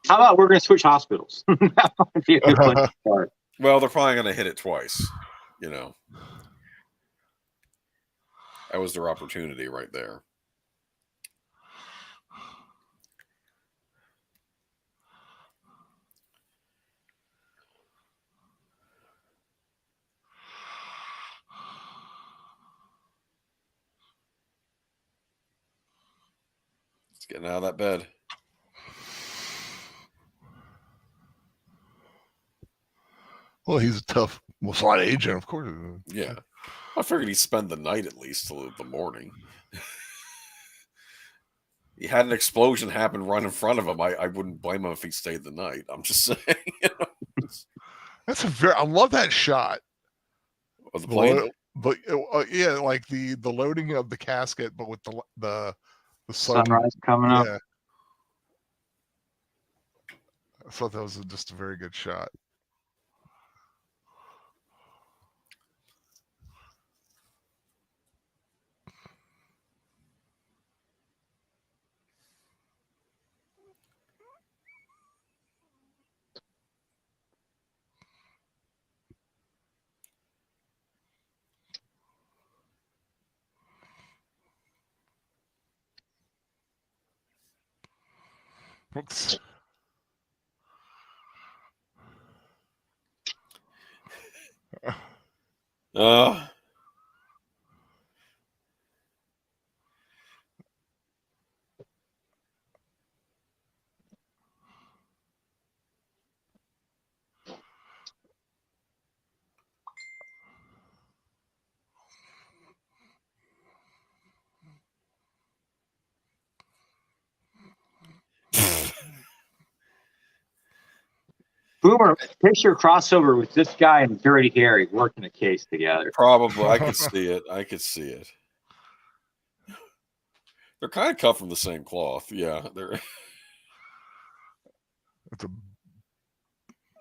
Speaker 1: How about we're going to switch hospitals? That might be a good place to start.
Speaker 2: Well, they're probably going to hit it twice. You know, that was their opportunity right there. It's getting out of that bed.
Speaker 3: Well, he's a tough SWAT agent, of course.
Speaker 2: Yeah. I figured he'd spend the night at least till the morning. He had an explosion happen right in front of him. I wouldn't blame him if he stayed the night. I'm just saying.
Speaker 3: That's I love that shot.
Speaker 2: Of the plane?
Speaker 3: but yeah, like the loading of the casket, but with the sun.
Speaker 1: Sunrise coming up.
Speaker 3: Yeah, I thought that was just a very good shot. Whoops.
Speaker 2: Uh,
Speaker 1: Boomer, picture crossover with this guy and Dirty Harry working a case together.
Speaker 2: probably. I could see it. I could see it. They're kind of cut from the same cloth. Yeah, they're.
Speaker 3: It's a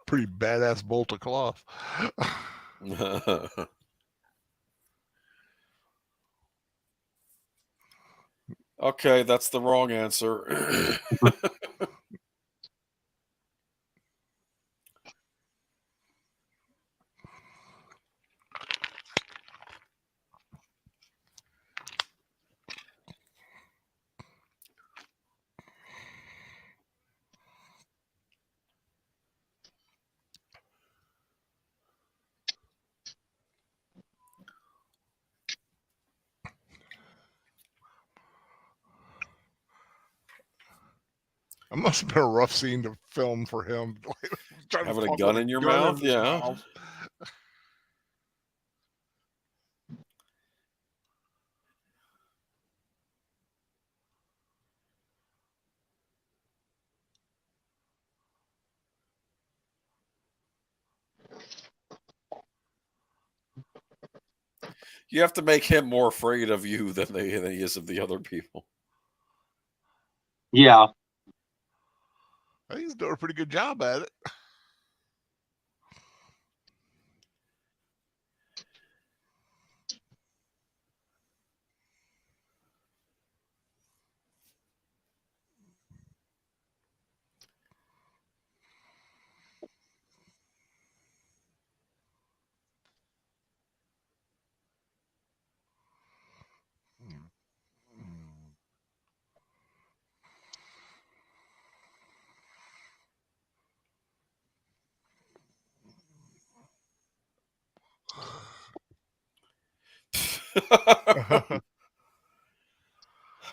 Speaker 3: pretty badass bolt of cloth.
Speaker 2: Okay, that's the wrong answer.
Speaker 3: It must have been a rough scene to film for him. Trying to
Speaker 2: Having a
Speaker 3: talk
Speaker 2: gun
Speaker 3: with
Speaker 2: in your
Speaker 3: gun
Speaker 2: mouth?
Speaker 3: his
Speaker 2: Yeah.
Speaker 3: mouth.
Speaker 2: You have to make him more afraid of you than he is of the other people.
Speaker 1: Yeah.
Speaker 3: I think he's doing a pretty good job at it.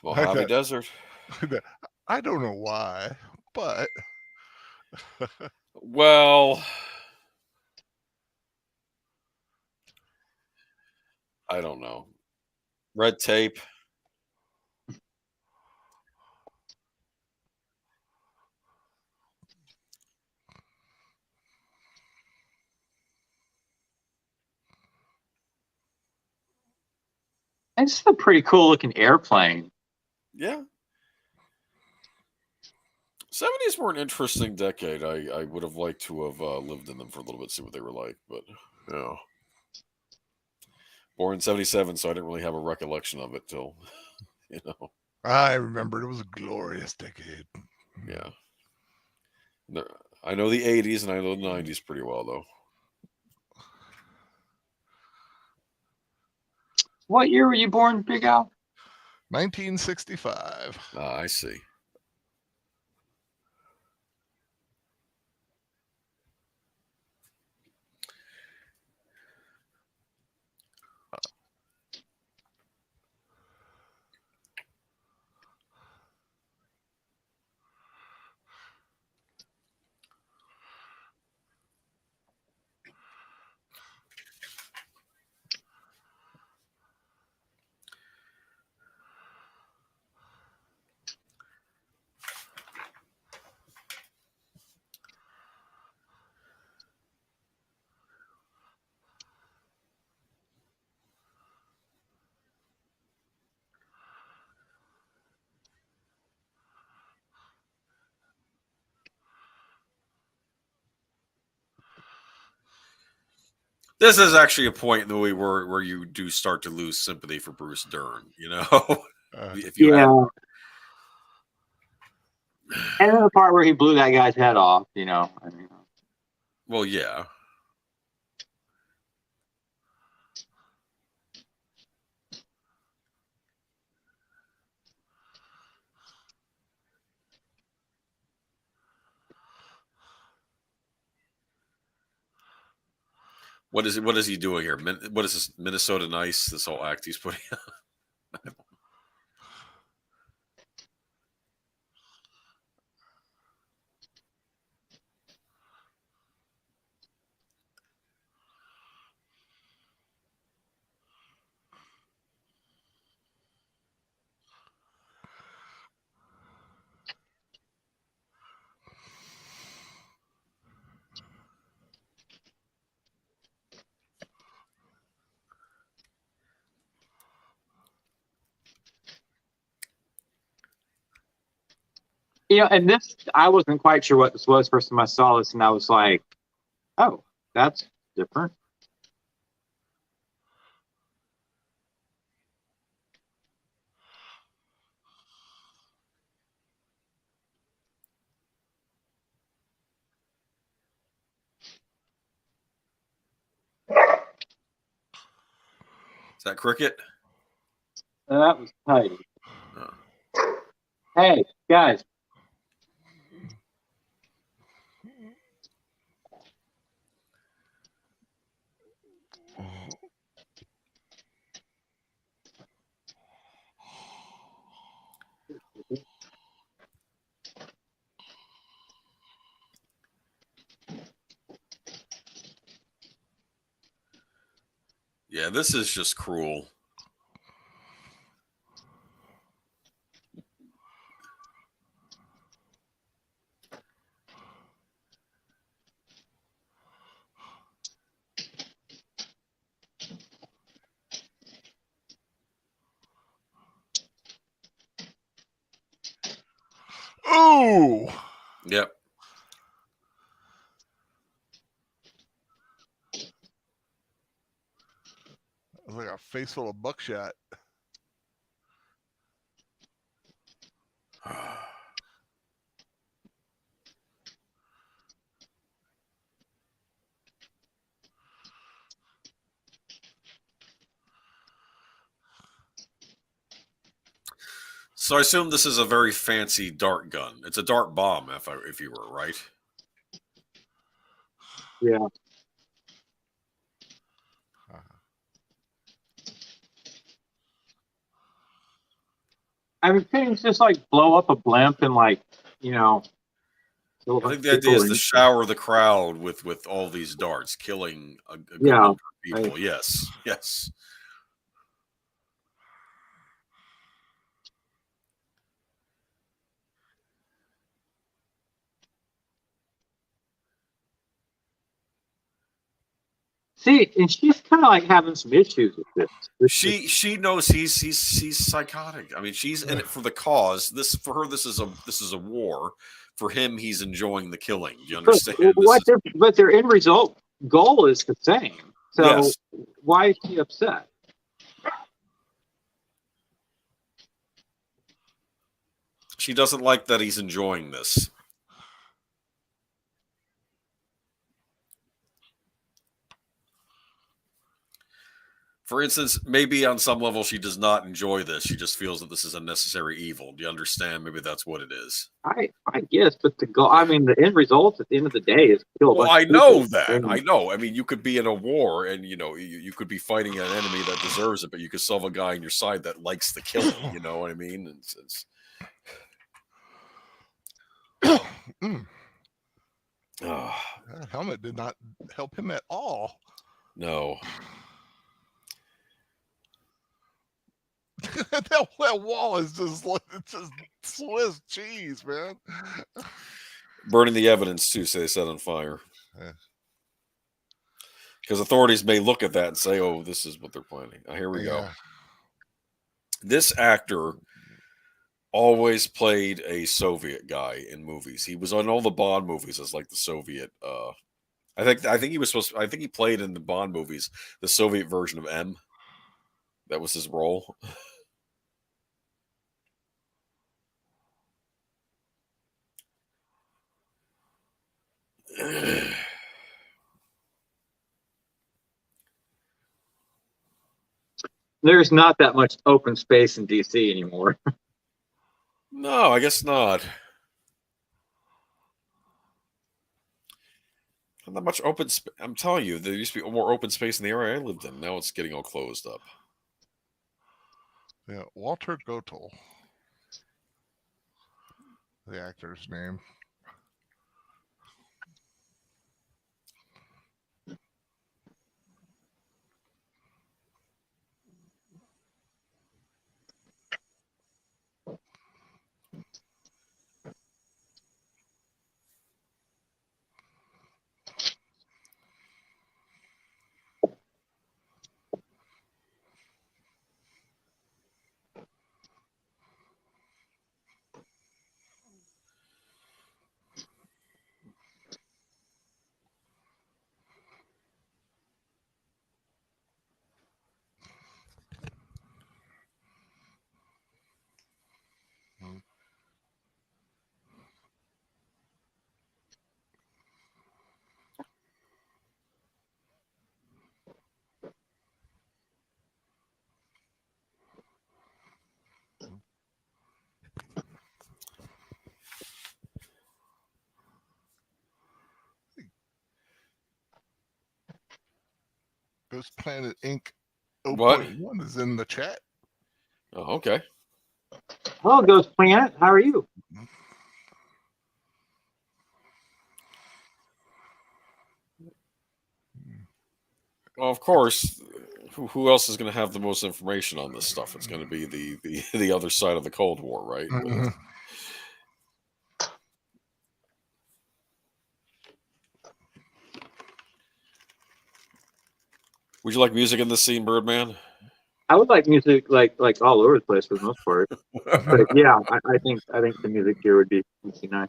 Speaker 2: Mojave Desert.
Speaker 3: I don't know why, but
Speaker 2: Well, I don't know. Red tape.
Speaker 1: It's a pretty cool looking airplane.
Speaker 2: Yeah. 70s were an interesting decade. I would have liked to have lived in them for a little bit, see what they were like. But, yeah. Born in 77, so I didn't really have a recollection of it till, you know.
Speaker 3: I remember it was a glorious decade.
Speaker 2: Yeah. I know the 80s and I know the 90s pretty well, though.
Speaker 1: What year were you born, Big Al?
Speaker 3: 1965.
Speaker 2: Ah, I see. This is actually a point in the movie where you do start to lose sympathy for Bruce Dern. You know, if you had,
Speaker 1: Yeah. And then the part where he blew that guy's head off, I mean,
Speaker 2: well, yeah. What is it? What is he doing here? What is this Minnesota Nice? This whole act he's putting.
Speaker 1: and this, I wasn't quite sure what this was first time I saw this, and I was like, oh, that's different.
Speaker 2: Is that cricket?
Speaker 1: That was tight.
Speaker 2: Oh.
Speaker 1: Hey, guys.
Speaker 2: Yeah, this is just cruel.
Speaker 3: Ooh.
Speaker 2: Yep.
Speaker 3: It's like a face full of buckshot.
Speaker 2: So I assume this is a very fancy dart gun. It's a dart bomb, if you were right.
Speaker 1: Yeah. I mean, things just like blow up a blimp and kill a
Speaker 2: I
Speaker 1: bunch
Speaker 2: think
Speaker 1: of
Speaker 2: the idea is
Speaker 1: people.
Speaker 2: to shower the crowd with all these darts, killing a good
Speaker 1: Yeah,
Speaker 2: number of people.
Speaker 1: right.
Speaker 2: Yes, yes.
Speaker 1: See, and she's kind of like having some issues with this.
Speaker 2: She knows he's psychotic. I mean, she's in it for the cause. This for her, this is a war. For him, he's enjoying the killing. Do you understand?
Speaker 1: But their end result goal is the same. So
Speaker 2: Yes.
Speaker 1: why is she upset?
Speaker 2: She doesn't like that he's enjoying this. For instance, maybe on some level she does not enjoy this. She just feels that this is a necessary evil. Do you understand? Maybe that's what it is.
Speaker 1: I guess, but the goal. I mean, the end result at the end of the day is to kill a
Speaker 2: Well,
Speaker 1: bunch
Speaker 2: I
Speaker 1: of people.
Speaker 2: know that. I know. I mean, you could be in a war and, you could be fighting an enemy that deserves it, but you could still have a guy on your side that likes the killing. You know what I mean?
Speaker 3: That helmet did not help him at all.
Speaker 2: No.
Speaker 3: that wall is just Swiss cheese, man.
Speaker 2: Burning the evidence, too, say they set on fire.
Speaker 3: Yeah.
Speaker 2: Because authorities may look at that and say, oh, this is what they're planning. Here we go. This actor always played a Soviet guy in movies. He was on all the Bond movies as like the Soviet I think he was supposed to, I think he played in the Bond movies, the Soviet version of M. That was his role.
Speaker 1: There's not that much open space in DC anymore.
Speaker 2: No, I guess not. Not that much open space. I'm telling you, there used to be more open space in the area I lived in. Now it's getting all closed up.
Speaker 3: Yeah, Walter Gottel, the actor's name. Ghost Planet Inc.
Speaker 2: What?
Speaker 3: 0.1 is in the chat.
Speaker 2: Oh, okay.
Speaker 1: Hello, Ghost Planet. How are you?
Speaker 2: Well, of course, who else is going to have the most information on this stuff? It's going to be the other side of the Cold War, right?
Speaker 3: Mm-hmm.
Speaker 2: Would you like music in this scene, Birdman?
Speaker 1: I would like music like all over the place for the most part. But yeah, I think the music here would be nice.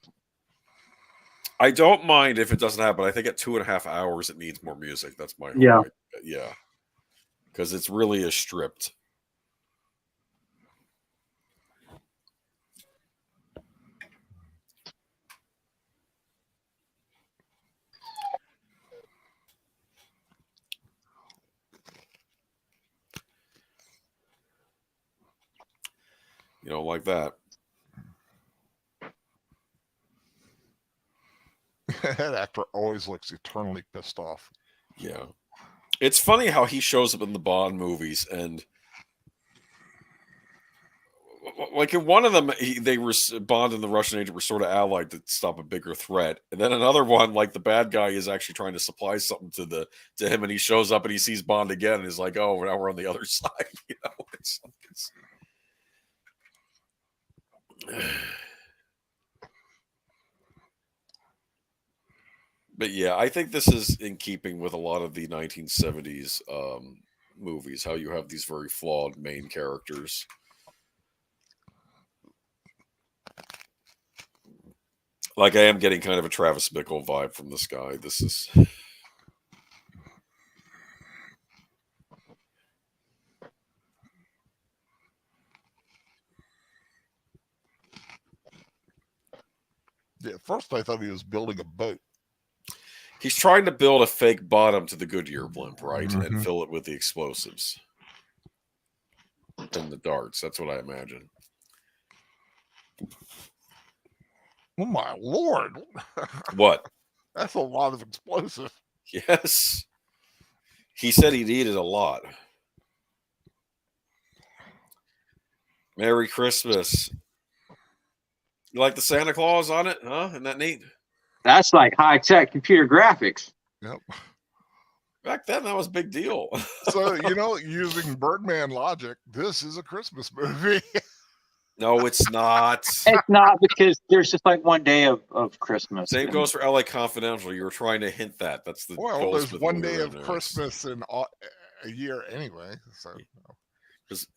Speaker 2: I don't mind if it doesn't happen. I think at 2.5 hours it needs more music. That's my whole
Speaker 1: Yeah.
Speaker 2: idea. Yeah, because it's really a stripped. You know, like that.
Speaker 3: That actor always looks eternally pissed off.
Speaker 2: Yeah. It's funny how he shows up in the Bond movies, and like in one of them, Bond and the Russian agent were sort of allied to stop a bigger threat, and then another one, like the bad guy is actually trying to supply something to him, and he shows up and he sees Bond again, and he's like, "Oh, now we're on the other side." You know, it's But yeah, I think this is in keeping with a lot of the 1970s movies, how you have these very flawed main characters. Like I am getting kind of a Travis Bickle vibe from this guy. This is
Speaker 3: Yeah, at first I thought he was building a boat.
Speaker 2: he's trying to build a fake bottom to the Goodyear blimp, right?
Speaker 3: Mhm.
Speaker 2: And fill it with the explosives and the darts. That's what I imagine.
Speaker 3: Oh my lord.
Speaker 2: What?
Speaker 3: That's a lot of explosive.
Speaker 2: Yes. He said he needed a lot. Merry Christmas. You like the Santa Claus on it, huh? Isn't that neat?
Speaker 1: That's like high tech computer graphics.
Speaker 3: Yep.
Speaker 2: Back then, that was a big deal.
Speaker 3: So, using Birdman logic, this is a Christmas movie.
Speaker 2: No, it's not.
Speaker 1: It's not, because there's just like one day of Christmas.
Speaker 2: Same goes for LA Confidential. You were trying to hint that. That's the
Speaker 3: Well,
Speaker 2: Goldsmith
Speaker 3: there's one
Speaker 2: movie
Speaker 3: day
Speaker 2: right
Speaker 3: of
Speaker 2: there.
Speaker 3: Christmas in a year anyway. So,
Speaker 2: Because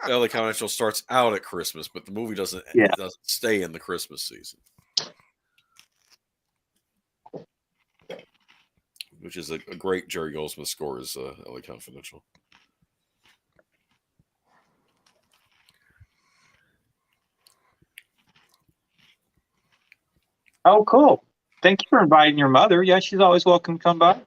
Speaker 2: LA Confidential starts out at Christmas, but the movie doesn't stay in the Christmas season. which is a great Jerry Goldsmith score, is LA Confidential.
Speaker 1: Oh, cool. Thank you for inviting your mother. Yeah, she's always welcome to come by.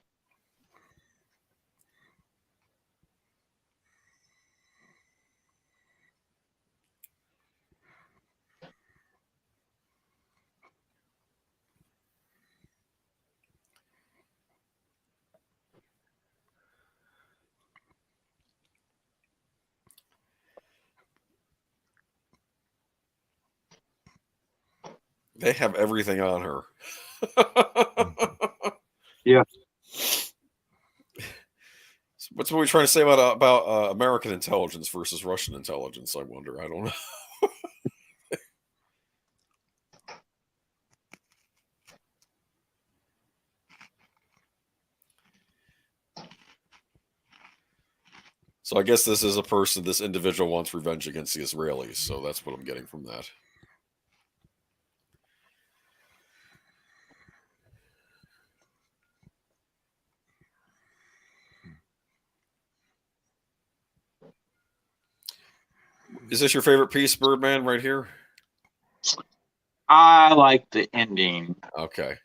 Speaker 2: They have everything on her.
Speaker 1: Yeah.
Speaker 2: What's what we're trying to say about American intelligence versus Russian intelligence? I wonder. I don't know. So I guess this is a person. This individual wants revenge against the Israelis. So that's what I'm getting from that. Is this your favorite piece, Birdman, right here?
Speaker 1: I like the ending.
Speaker 2: Okay.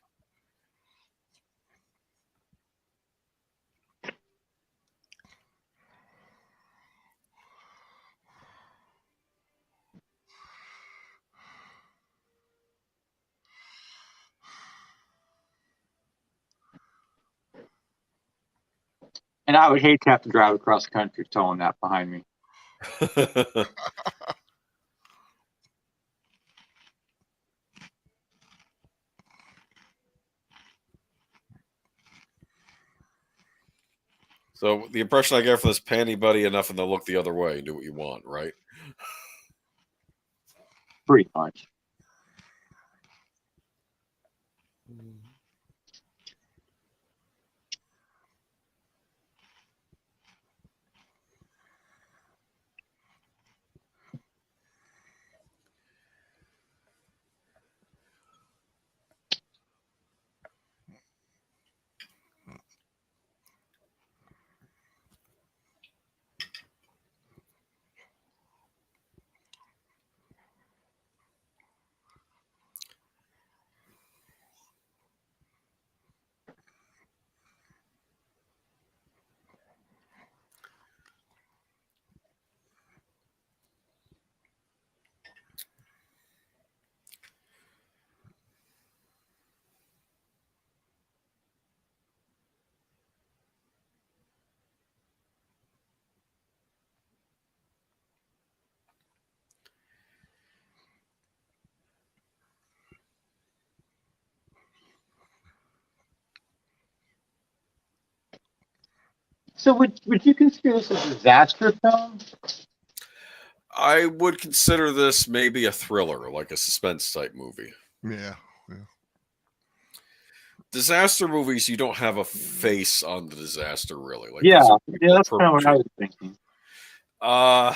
Speaker 1: And I would hate to have to drive across the country towing that behind me.
Speaker 2: So the impression I get from this panty buddy, enough and they'll look the other way and do what you want, right?
Speaker 1: Pretty much. So would you consider this a disaster film?
Speaker 2: I would consider this maybe a thriller, like a suspense type movie.
Speaker 3: Yeah.
Speaker 2: Disaster movies, you don't have a face on the disaster, really. Like,
Speaker 1: Yeah,
Speaker 2: these are
Speaker 1: yeah,
Speaker 2: people
Speaker 1: that's kind of what I was
Speaker 2: perpetrating-
Speaker 1: thinking.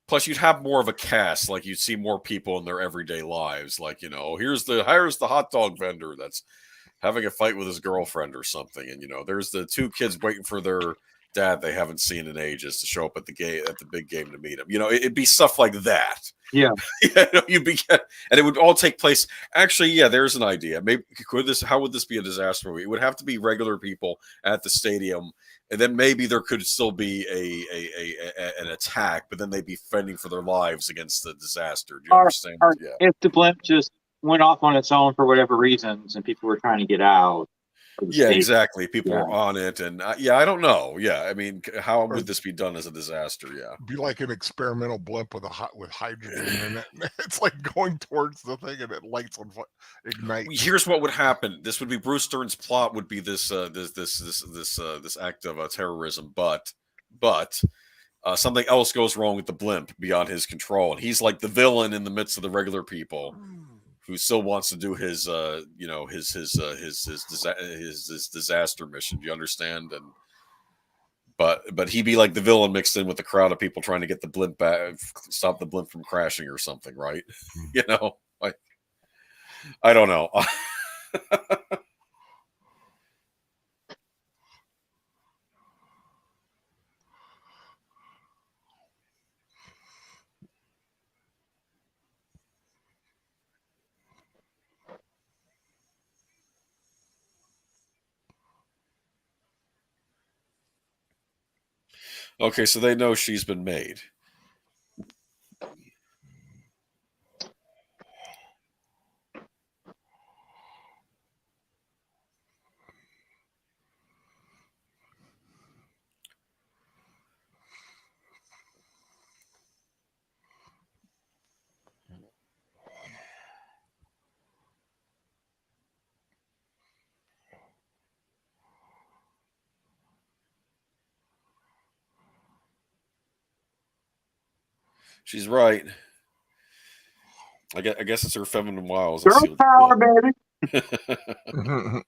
Speaker 2: Plus, you'd have more of a cast. Like, you'd see more people in their everyday lives. Like, here's the hot dog vendor that's having a fight with his girlfriend or something, and there's the two kids waiting for their dad they haven't seen in ages to show up at the big game to meet him. It'd be stuff like that.
Speaker 1: Yeah.
Speaker 2: You'd be, and it would all take place. Actually, yeah, there's an idea. Maybe how would this be a disaster movie? It would have to be regular people at the stadium, and then maybe there could still be an attack, but then they'd be fending for their lives against the disaster. Do you understand? Yeah.
Speaker 1: If the blimp just went off on its own for whatever reasons, and people were trying to get out.
Speaker 2: Yeah, exactly. People were on it, and I don't know. Yeah, I mean, how would this be done as a disaster? Yeah,
Speaker 3: Be like an experimental blimp with hydrogen in it. It's like going towards the thing, and it lights on ignite.
Speaker 2: Here's what would happen. This would be Bruce Stern's plot. Would be this act of terrorism, but something else goes wrong with the blimp beyond his control, and he's like the villain in the midst of the regular people who still wants to do his disaster mission. Do you understand? And but he'd be like the villain mixed in with the crowd of people trying to get the blimp back, stop the blimp from crashing or something, right? Like, I don't know. Okay, so they know she's been made. She's right. I guess it's her feminine wiles that
Speaker 1: Girl
Speaker 2: sealed
Speaker 1: power,
Speaker 2: the
Speaker 1: baby.
Speaker 2: deal.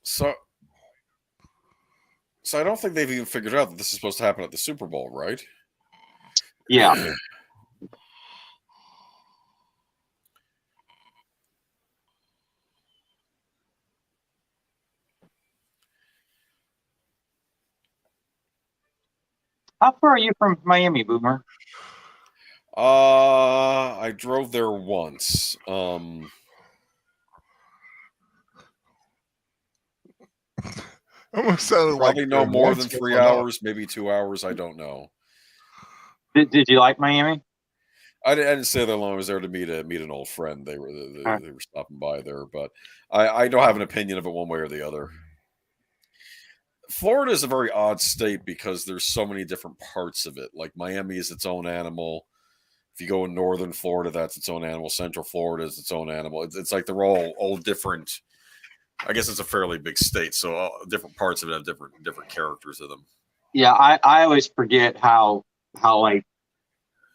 Speaker 2: So, so I don't think they've even figured out that this is supposed to happen at the Super Bowl, right?
Speaker 1: Yeah. How far are you from Miami, Boomer?
Speaker 2: I drove there once.
Speaker 3: Almost sounded like
Speaker 2: Probably no more
Speaker 3: once
Speaker 2: than
Speaker 3: was
Speaker 2: 3
Speaker 3: enough.
Speaker 2: hours, maybe 2 hours. I don't know.
Speaker 1: Did you like Miami?
Speaker 2: I didn't stay there long. I was there to meet an old friend. They were stopping by there, but I don't have an opinion of it one way or the other. Florida is a very odd state because there's so many different parts of it. Like Miami is its own animal. If you go in northern Florida, that's its own animal. Central Florida is its own animal. It's like they're all different. I guess it's a fairly big state, so all, different parts of it have different characters to them.
Speaker 1: Yeah, I always forget how like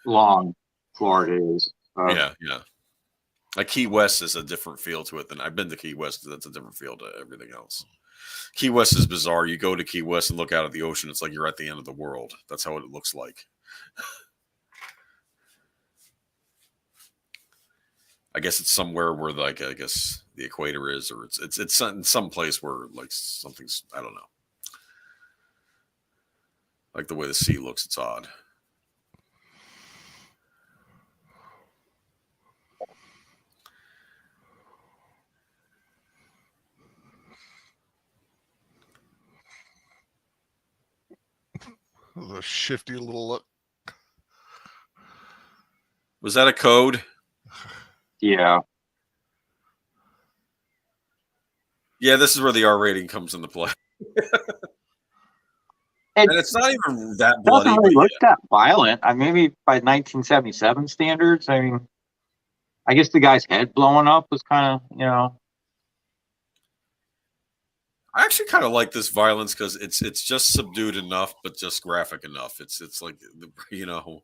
Speaker 1: long Florida is.
Speaker 2: Yeah. Like Key West is a different feel to it than I've been to Key West. That's a different feel to everything else. Key West is bizarre. You go to Key West and look out at the ocean. It's like you're at the end of the world. That's how it looks like. I guess it's somewhere where, like, I guess the equator is, or it's in some place where, like, something's, I don't know. Like the way the sea looks, it's odd.
Speaker 3: It was a shifty little look.
Speaker 2: Was that a code?
Speaker 1: Yeah.
Speaker 2: Yeah, this is where the R rating comes into play. And it's not even that bloody.
Speaker 1: Doesn't really look that violent. Maybe by 1977 standards. I mean, I guess the guy's head blowing up was kind of,
Speaker 2: I actually kind of like this violence because it's just subdued enough, but just graphic enough. It's like, you know.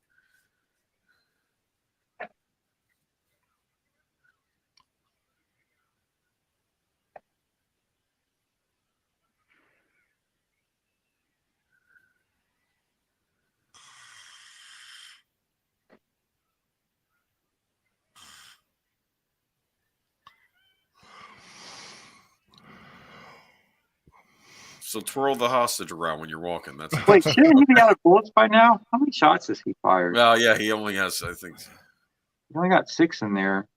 Speaker 2: So twirl the hostage around when you're walking. That's
Speaker 1: Wait, shouldn't he be out of bullets by now? How many shots has he fired?
Speaker 2: well, yeah, he only has, I think.
Speaker 1: He only got 6 in there.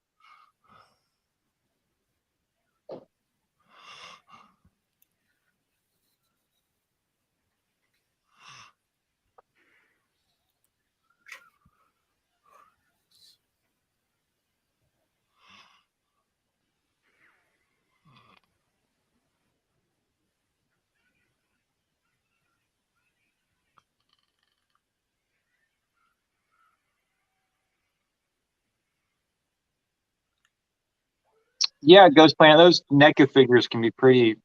Speaker 1: Yeah, Ghost Planet. Those NECA figures can be pretty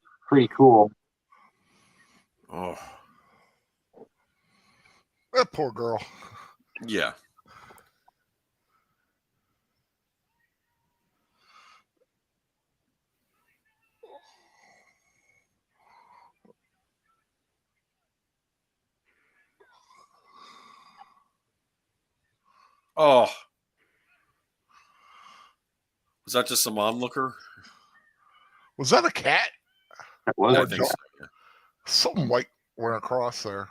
Speaker 1: cool.
Speaker 2: Oh,
Speaker 3: That poor girl.
Speaker 2: yeah. Oh, was that just some onlooker?
Speaker 3: Was that a cat?
Speaker 1: That was
Speaker 2: I
Speaker 1: a
Speaker 2: think so. Yeah.
Speaker 3: Something white went across there.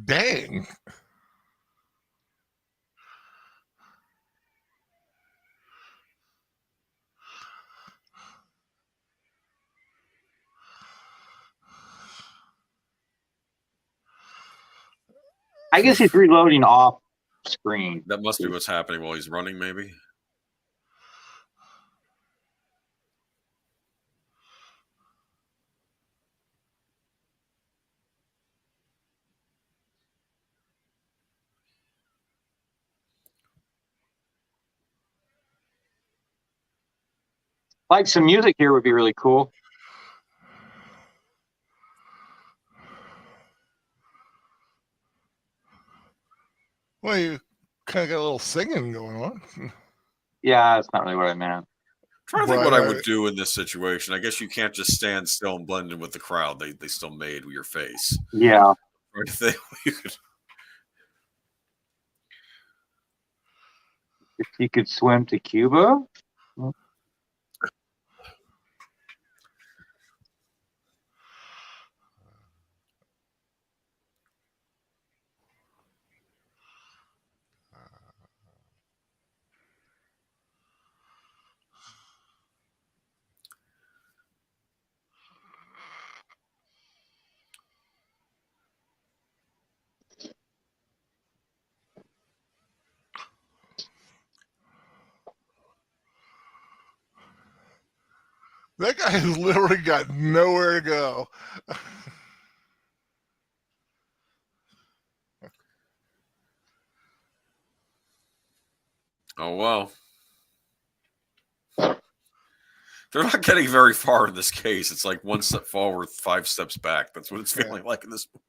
Speaker 3: Dang.
Speaker 1: I guess he's reloading off screen.
Speaker 2: That must be what's happening while he's running, maybe.
Speaker 1: Like some music here would be really cool.
Speaker 3: Well, you kind of got a little singing going on.
Speaker 1: Yeah, that's not really what I meant.
Speaker 2: Trying to think what I would do in this situation. I guess you can't just stand still and blend in with the crowd. They still made your face.
Speaker 1: Yeah.
Speaker 2: Trying to think what you could.
Speaker 1: If you could swim to Cuba.
Speaker 3: That guy has literally got nowhere to go.
Speaker 2: Oh, well. They're not getting very far in this case. It's like 1 step forward, 5 steps back. That's what it's feeling like in this movie.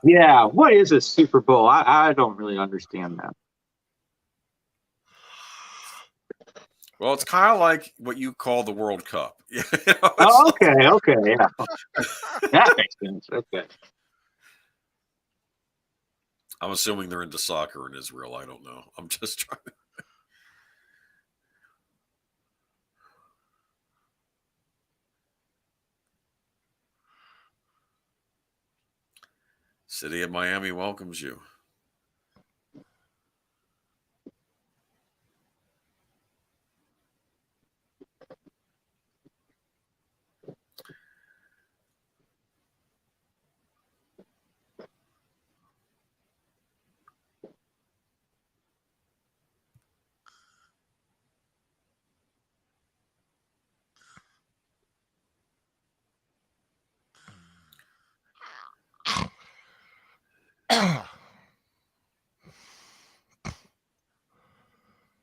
Speaker 1: Yeah, what is a Super Bowl? I don't really understand that.
Speaker 2: Well, it's kind of like what you call the World Cup.
Speaker 1: Oh, okay, yeah. That makes sense. Okay.
Speaker 2: I'm assuming they're into soccer in Israel. I don't know. I'm just trying to. City of Miami welcomes you.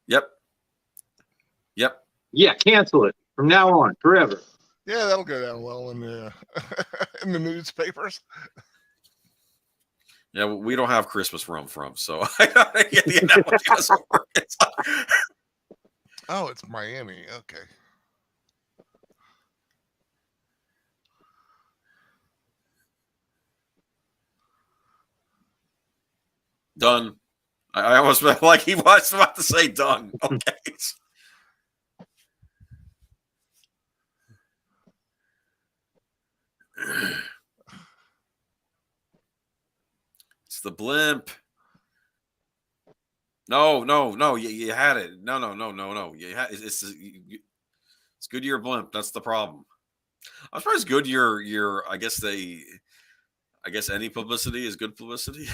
Speaker 2: Yep.
Speaker 1: Yeah, cancel it from now on, forever.
Speaker 3: Yeah, that'll go down well in the in the newspapers.
Speaker 2: Yeah, we don't have Christmas rum from, so I gotta get the analogy doesn't work.
Speaker 3: Oh, it's Miami. Okay.
Speaker 2: Done. I almost felt like he was about to say done. Okay. It's the blimp. No. You had it. No. It's Goodyear blimp. That's the problem. I'm surprised Goodyear. I guess any publicity is good publicity.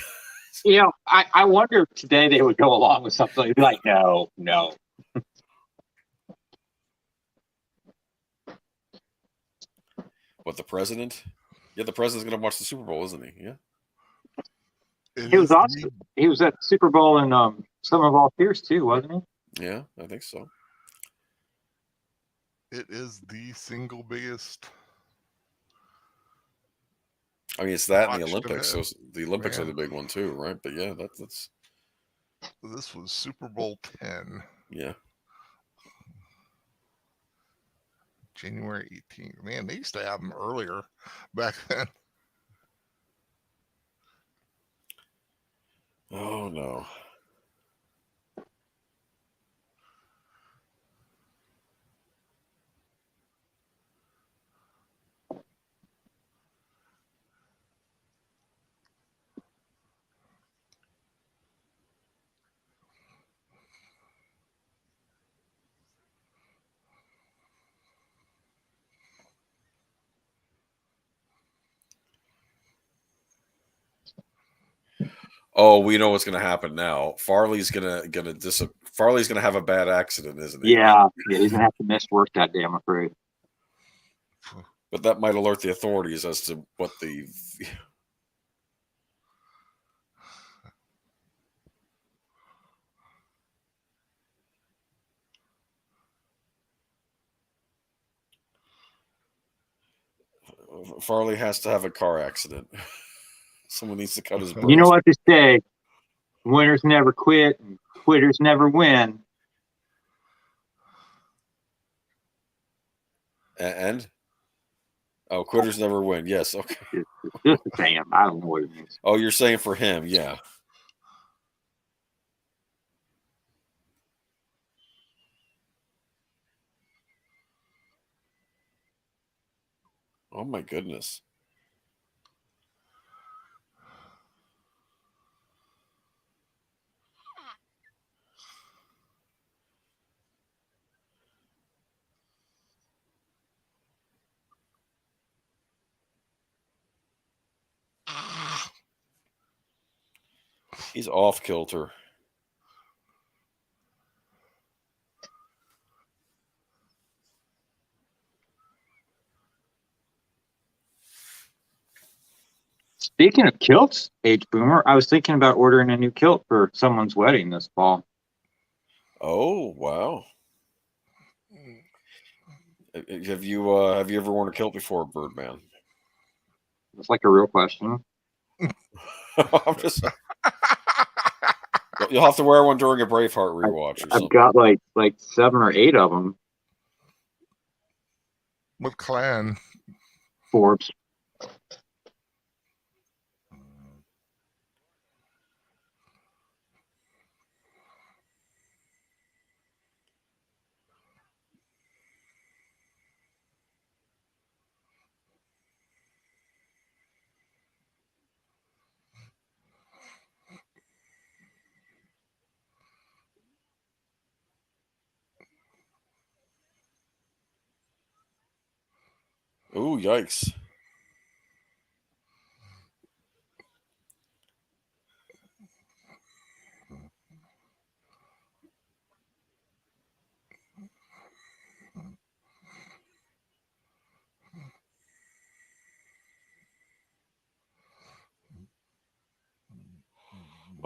Speaker 1: You know, I wonder if today they would go along with something. They'd be like, no.
Speaker 2: What, the president? Yeah, the president's going to watch the Super Bowl, isn't he? Yeah.
Speaker 1: He was awesome. He was at Super Bowl in Summer of All Fears too, wasn't he?
Speaker 2: Yeah, I think so.
Speaker 3: It is the single biggest.
Speaker 2: I mean, it's that and the
Speaker 3: Watched
Speaker 2: Olympics. So
Speaker 3: event.
Speaker 2: the Olympics are
Speaker 3: Yeah.
Speaker 2: the big one too, right? But yeah, that's
Speaker 3: This was Super Bowl 10,
Speaker 2: yeah.
Speaker 3: January 18th. Man, they used to have them earlier back then.
Speaker 2: Oh no. Oh, we know what's going to happen now. Farley's Farley's going to have a bad accident, isn't he?
Speaker 1: Yeah, he's gonna have to miss work that day, I'm afraid.
Speaker 2: But that might alert the authorities as to what the Farley has to have a car accident. Someone needs to cut his brakes.
Speaker 1: You know what they say: winners never quit, and quitters never win.
Speaker 2: And oh, quitters never win. Yes, okay.
Speaker 1: Just a saying. I don't know what it means.
Speaker 2: Oh, you're saying for him, yeah. Oh my goodness. He's off kilter.
Speaker 1: Speaking of kilts, H Boomer, I was thinking about ordering a new kilt for someone's wedding this fall.
Speaker 2: Oh wow. Have you ever worn a kilt before, Birdman?
Speaker 1: It's like a real question.
Speaker 2: I'm just you'll have to wear one during a Braveheart rewatch or
Speaker 1: I've
Speaker 2: something.
Speaker 1: got like 7 or 8 of them.
Speaker 3: What clan?
Speaker 1: Forbes.
Speaker 2: Ooh, yikes.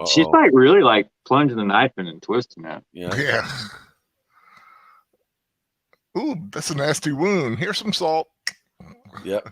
Speaker 1: She's
Speaker 2: Uh-oh.
Speaker 1: like really like plunging the knife in and twisting it.
Speaker 2: Yeah.
Speaker 3: Yeah. Ooh, that's a nasty wound. Here's some salt.
Speaker 2: Yep.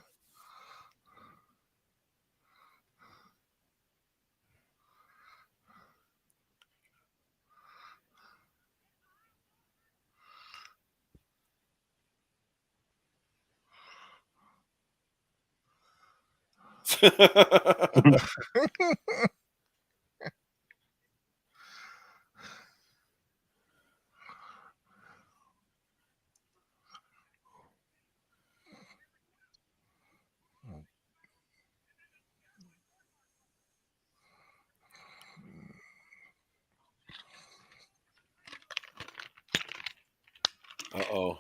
Speaker 2: Uh-oh.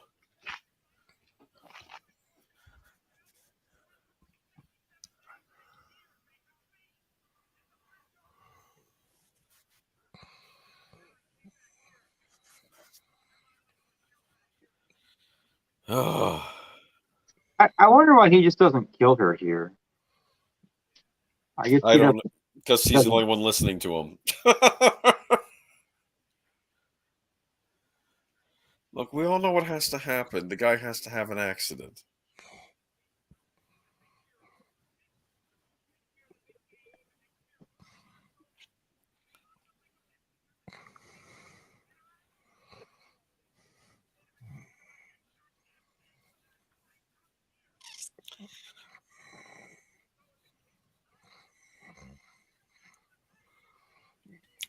Speaker 2: Oh.
Speaker 1: I wonder why he just doesn't kill her here. I guess
Speaker 2: I
Speaker 1: he
Speaker 2: don't
Speaker 1: doesn't.
Speaker 2: know. Because he's the only one listening to him. Look, we all know what has to happen. The guy has to have an accident.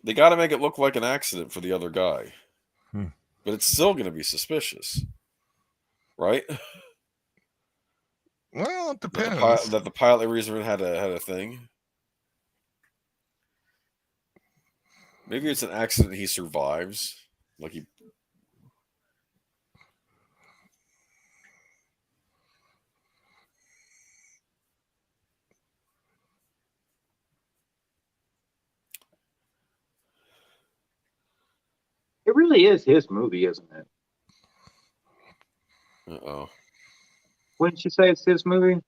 Speaker 2: They got to make it look like an accident for the other guy, but it's still going to be suspicious, right?
Speaker 3: Well, it
Speaker 2: That
Speaker 3: depends.
Speaker 2: the pilot reason had a thing. Maybe it's an accident he survives, like he.
Speaker 1: It really is his movie, isn't it?
Speaker 2: Uh-oh.
Speaker 1: Wouldn't you say it's his movie?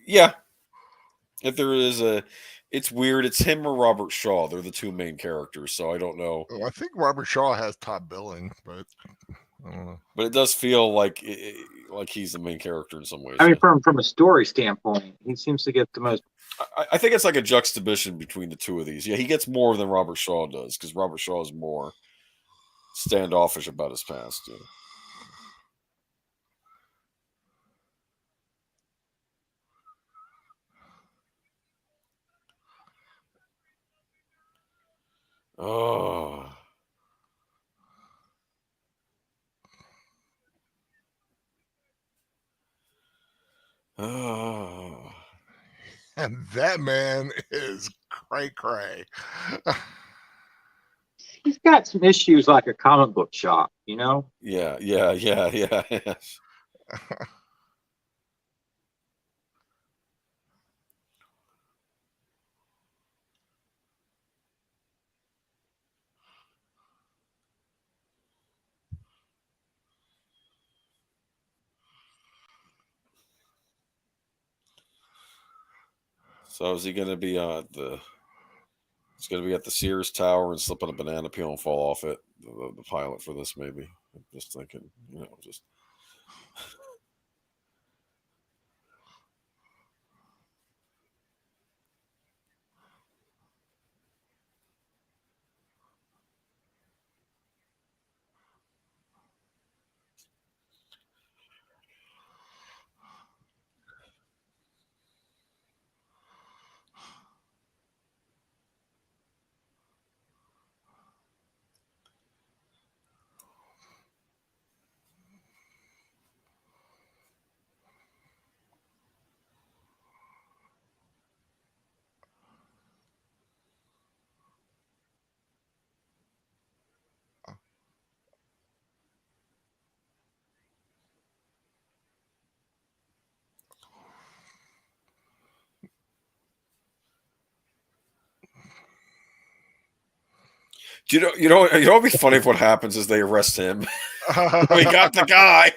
Speaker 2: Yeah. If there is a, it's weird. It's him or Robert Shaw. They're the two main characters, so I don't know.
Speaker 3: Oh, I think Robert Shaw has top billing, but I don't know.
Speaker 2: But it does feel like he's the main character in some ways.
Speaker 1: I mean,
Speaker 2: Yeah.
Speaker 1: from a story standpoint, he seems to get the most.
Speaker 2: I think it's like a juxtaposition between the two of these. Yeah, he gets more than Robert Shaw does because Robert Shaw is more standoffish about his past. Yeah. Oh. Oh.
Speaker 3: And that man is cray cray.
Speaker 1: He's got some issues like a comic book shop, you know.
Speaker 2: Yeah, yeah, yeah, yeah, yeah. So is he going to be the? He's going to be at the Sears Tower and slip on a banana peel and fall off it. The pilot for this, maybe. I'm just thinking, just. You know, what'd be funny if what happens is they arrest him. We got the guy.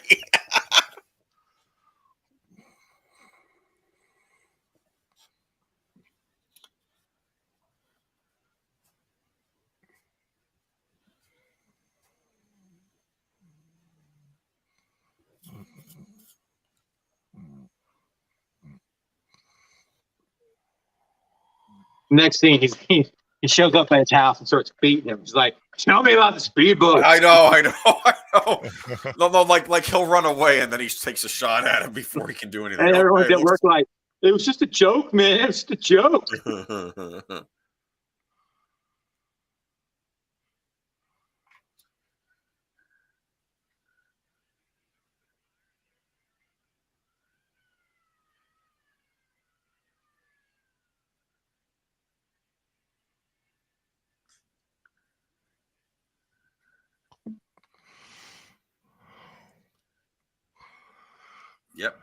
Speaker 1: Next thing he shows up at his house and starts beating him. He's like, "Tell me about the speedboat."
Speaker 2: I know. I know. No, like he'll run away and then he takes a shot at him before he can do anything.
Speaker 1: And everyone's
Speaker 2: Okay,
Speaker 1: at work like, "It was just a joke, man. It was just a joke."
Speaker 2: Yep.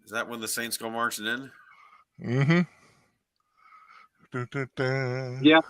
Speaker 2: Is that when the Saints go marching in?
Speaker 3: Mm-hmm.
Speaker 1: Yeah.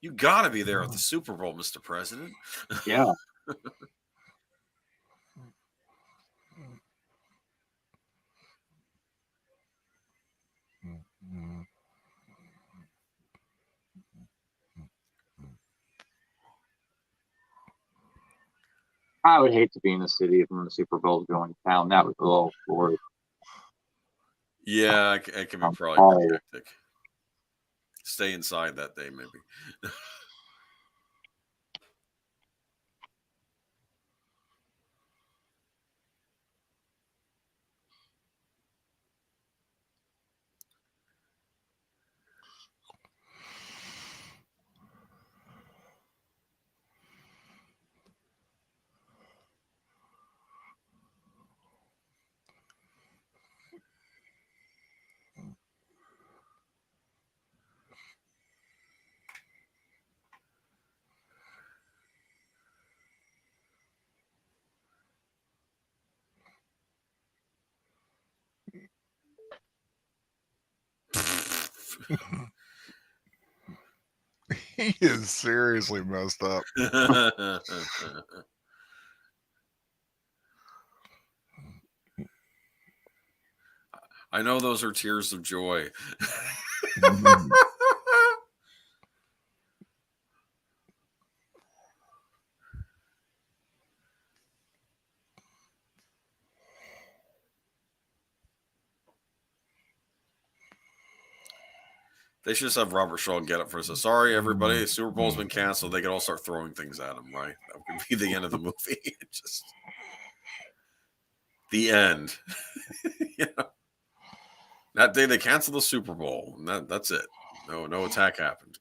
Speaker 2: You got to be there at the Super Bowl, Mr. President.
Speaker 1: Yeah. I would hate to be in the city when the Super Bowl is going to town. That was a little boring.
Speaker 2: Yeah, it can be probably pretty hectic. Stay inside that day, maybe.
Speaker 3: He is seriously messed up.
Speaker 2: I know those are tears of joy. They should just have Robert Shaw get up for us. Sorry, everybody. The Super Bowl's been canceled. They could all start throwing things at him, right? That could be the end of the movie. Just the end. That day they canceled the Super Bowl, and that's it. No attack happened.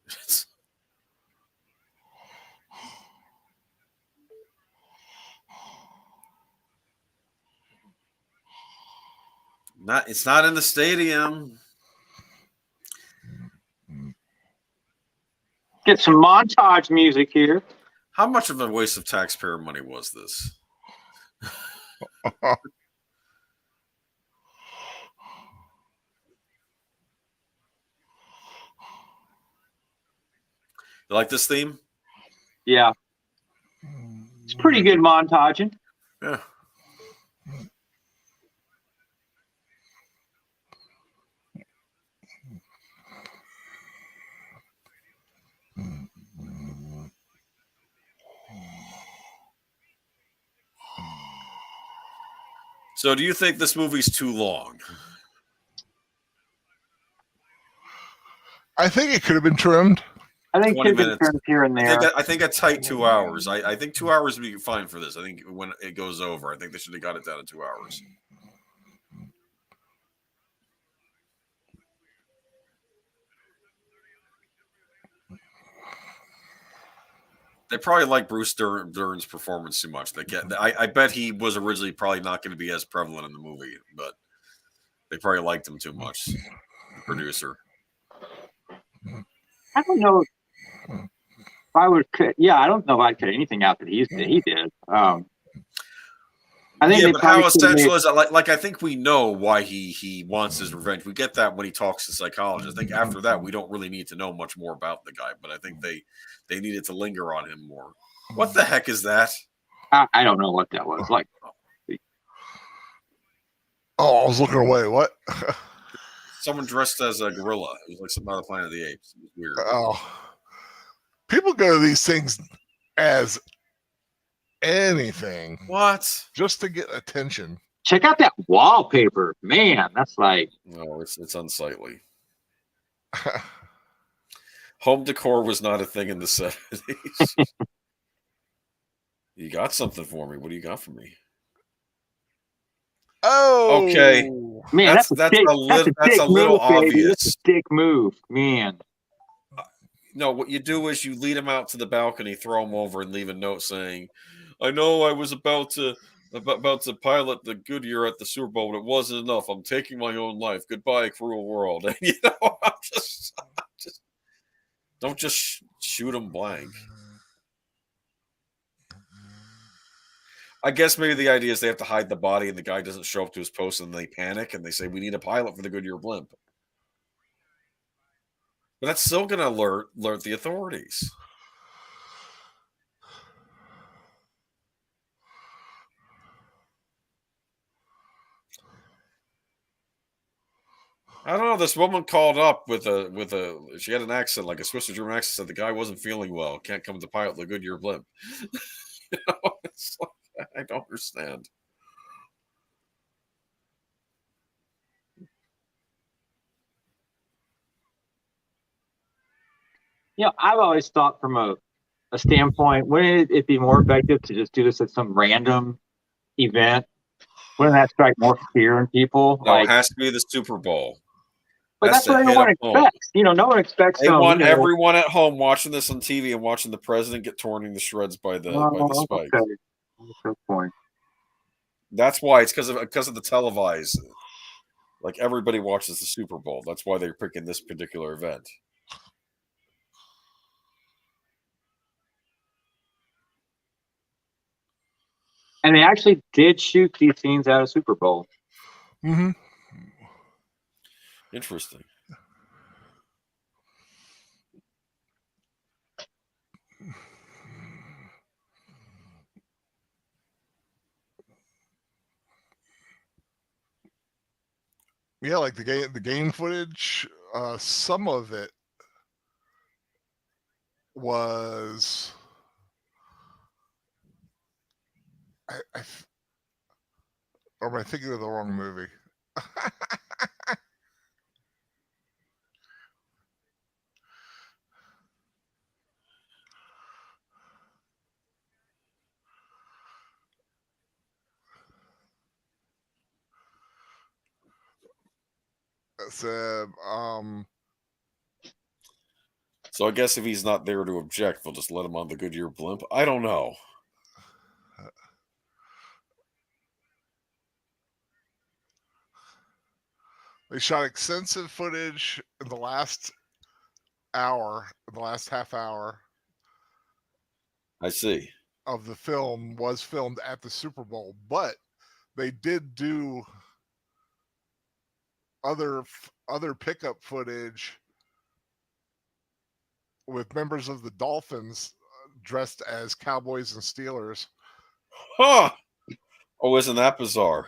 Speaker 2: It's not in the stadium.
Speaker 1: Get some montage music here.
Speaker 2: How much of a waste of taxpayer money was this? You like this theme?
Speaker 1: Yeah. It's pretty good montaging.
Speaker 2: Yeah. So do you think this movie's too long?
Speaker 3: I think it could have been trimmed.
Speaker 1: I think
Speaker 2: 20
Speaker 1: it could
Speaker 2: minutes.
Speaker 1: have been here and there.
Speaker 2: I think a tight 2 hours. I think 2 hours would be fine for this. I think when it goes over, I think they should have got it down to 2 hours. They probably like Bruce Dern's performance too much. I bet he was originally probably not going to be as prevalent in the movie, but they probably liked him too much. The producer.
Speaker 1: I don't know if I would cut. Yeah, I don't know if I'd cut anything out that he did. I think
Speaker 2: but how essential is that? Like I think we know why he wants his revenge. We get that when he talks to psychologists. I think after that we don't really need to know much more about the guy. But I think they needed to linger on him more. What the heck is that?
Speaker 1: I don't know what that was. Like,
Speaker 3: I was looking away. What?
Speaker 2: Someone dressed as a gorilla. It was like something out of Planet of the Apes. It was weird.
Speaker 3: Oh, people go to these things as anything.
Speaker 2: What?
Speaker 3: Just to get attention.
Speaker 1: check out that wallpaper, man. That's like,
Speaker 2: no, it's unsightly. Home decor was not a thing in the 70s. You got something for me. What do you got for me?
Speaker 3: Oh,
Speaker 2: okay.
Speaker 1: Man, that's a
Speaker 2: little obvious.
Speaker 1: That's a dick move, man.
Speaker 2: No, what you do is you lead him out to the balcony, throw him over, and leave a note saying, "I know I was about to pilot the Goodyear at the Super Bowl, but it wasn't enough. I'm taking my own life. Goodbye, cruel world." And I'm just don't just shoot him blank. I guess maybe the idea is they have to hide the body and the guy doesn't show up to his post and they panic and they say, "We need a pilot for the Goodyear blimp." But that's still going to alert the authorities. I don't know. This woman called up with a. She had an accent, like a Swiss or German accent. Said the guy wasn't feeling well. Can't come to pilot the Goodyear blimp. It's like, I don't understand.
Speaker 1: I've always thought from a standpoint, wouldn't it be more effective to just do this at some random event? Wouldn't that strike more fear in people?
Speaker 2: No, it
Speaker 1: Like,
Speaker 2: has to be the Super Bowl.
Speaker 1: but
Speaker 2: Has
Speaker 1: that's
Speaker 2: to
Speaker 1: what
Speaker 2: hit
Speaker 1: everyone
Speaker 2: them home.
Speaker 1: expects. No one expects
Speaker 2: They
Speaker 1: some.
Speaker 2: want everyone at home watching this on TV and watching the president get torn into shreds by the spikes.
Speaker 1: Okay. Good point.
Speaker 2: That's why it's because of the televised. Like everybody watches the Super Bowl. That's why they're picking this particular event.
Speaker 1: And they actually did shoot these scenes at a Super Bowl.
Speaker 3: Mm-hmm.
Speaker 2: Interesting.
Speaker 3: Yeah, like the game footage. Some of it was. Or am I thinking of the wrong movie? So,
Speaker 2: So I guess if he's not there to object, they'll just let him on the Goodyear blimp. I don't know.
Speaker 3: they shot extensive footage in the last half hour
Speaker 2: I see.
Speaker 3: of the film was filmed at the Super Bowl, but they did do other pickup footage with members of the Dolphins dressed as Cowboys and Steelers.
Speaker 2: Huh. Oh, isn't that bizarre?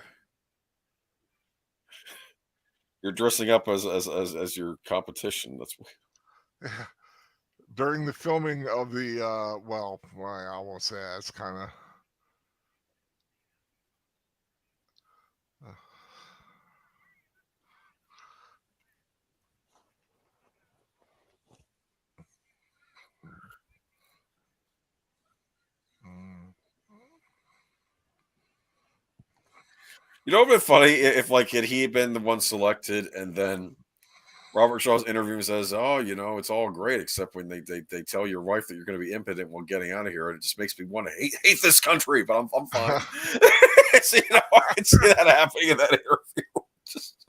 Speaker 2: You're dressing up as your competition. That's
Speaker 3: During the filming of the well, I won't say that. It's kind of
Speaker 2: You know, it'd been funny if like had he been the one selected, and then Robert Shaw's interview says, "Oh, it's all great, except when they tell your wife that you're going to be impotent while getting out of here, and it just makes me want to hate this country." But I'm fine. So, I can see that happening in that interview. Just.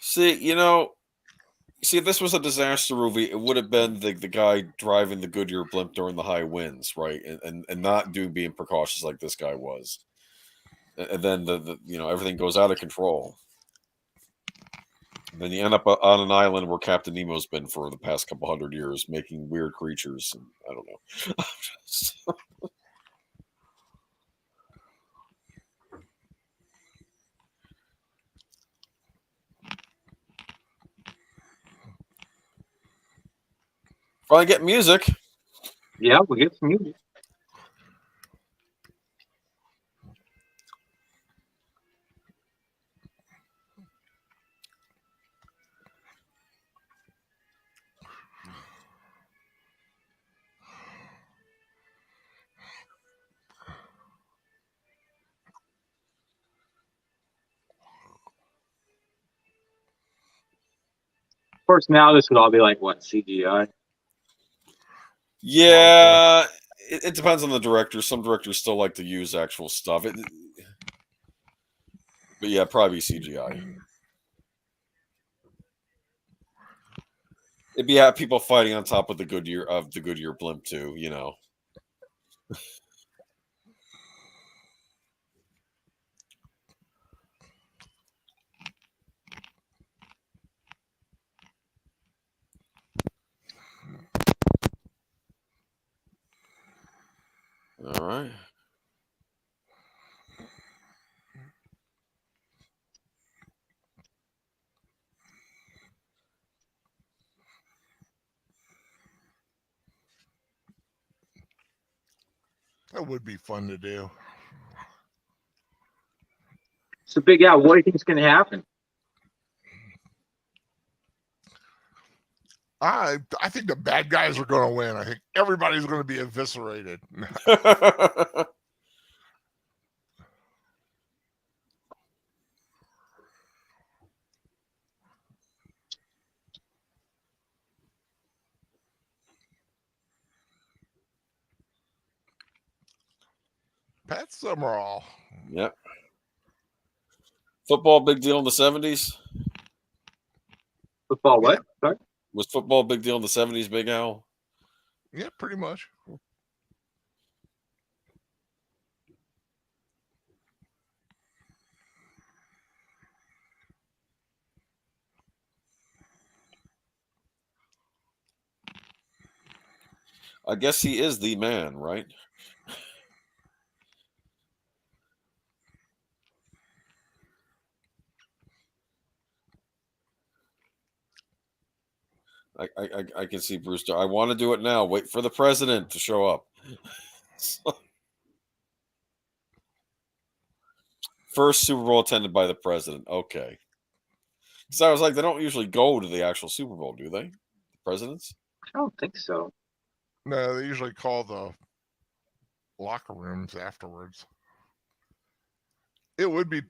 Speaker 2: See, if this was a disaster movie, it would have been the guy driving the Goodyear blimp during the high winds, right? And not being precautious like this guy was. And then the everything goes out of control. And then you end up on an island where Captain Nemo's been for the past couple hundred years, making weird creatures. And I don't know. Finally get music.
Speaker 1: Yeah, we'll get some music. course, now this would all be like what, CGI?
Speaker 2: Yeah, it depends on the director. Some directors still like to use actual stuff. But yeah, probably CGI. It'd be people fighting on top of the Goodyear blimp too. You know. All right.
Speaker 3: That would be fun to do.
Speaker 1: So, Big Al, what do you think is going to happen?
Speaker 3: I think the bad guys are going to win. I think everybody's going to be eviscerated. Pat Summerall.
Speaker 2: Yep. Football big deal in the 70s?
Speaker 1: Football what?
Speaker 3: Yeah.
Speaker 1: Sorry?
Speaker 2: Was football a big deal in the 70s, Big Al?
Speaker 3: Yeah, pretty much.
Speaker 2: I guess he is the man, right? I can see Brewster. I want to do it now. Wait for the president to show up. First Super Bowl attended by the president. Okay. Because I was like, they don't usually go to the actual Super Bowl, do they? The presidents?
Speaker 1: I don't think so.
Speaker 3: No, they usually call the locker rooms afterwards. It would be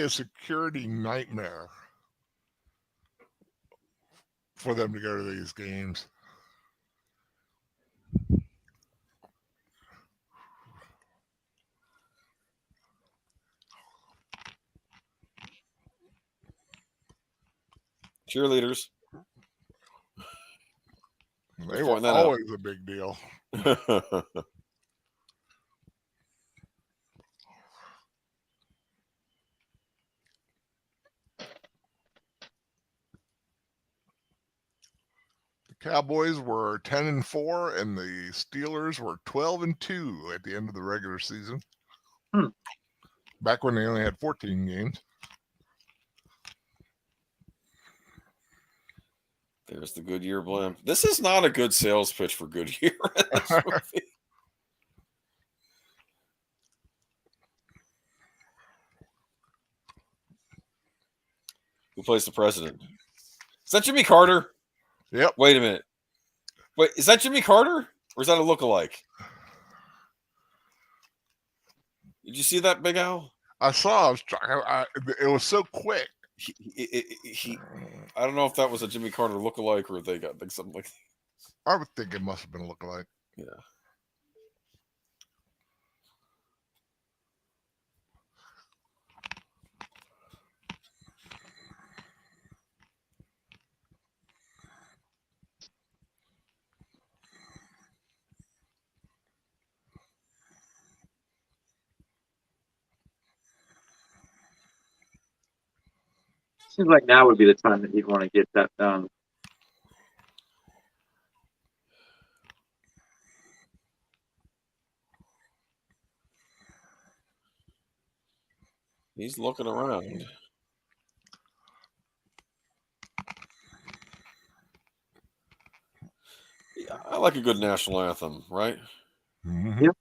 Speaker 3: a security nightmare for them to go to these games.
Speaker 2: Cheerleaders.
Speaker 3: They were
Speaker 2: that out.
Speaker 3: always a big deal. The Cowboys were 10-4, and the Steelers were 12-2 at the end of the regular season. Back when they only had 14 games.
Speaker 2: There's the Goodyear blimp. This is not a good sales pitch for Goodyear. Who plays the president? Is that Jimmy Carter?
Speaker 3: Yep.
Speaker 2: Wait a minute. Wait, is that Jimmy Carter? Or is that a lookalike? Did you see that, Big Al?
Speaker 3: I saw. It was so quick.
Speaker 2: I don't know if that was a Jimmy Carter lookalike or if they got something like that.
Speaker 3: I would think it must have been a lookalike.
Speaker 2: Yeah.
Speaker 1: Seems like now would be the time that you'd want to get that done.
Speaker 2: He's looking around. Yeah, I like a good national anthem, right?
Speaker 3: Mm-hmm.
Speaker 1: Yep.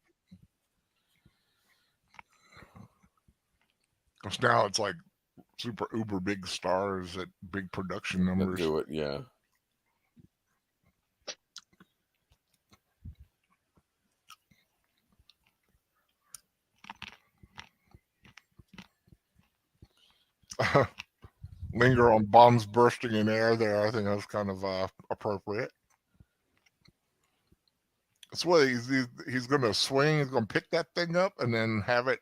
Speaker 3: Because now it's like super uber big stars at big production numbers.
Speaker 2: Do it, yeah.
Speaker 3: linger on bombs bursting in air there. I think that's kind of appropriate. That's what he's going to swing. He's going to pick that thing up and then have it.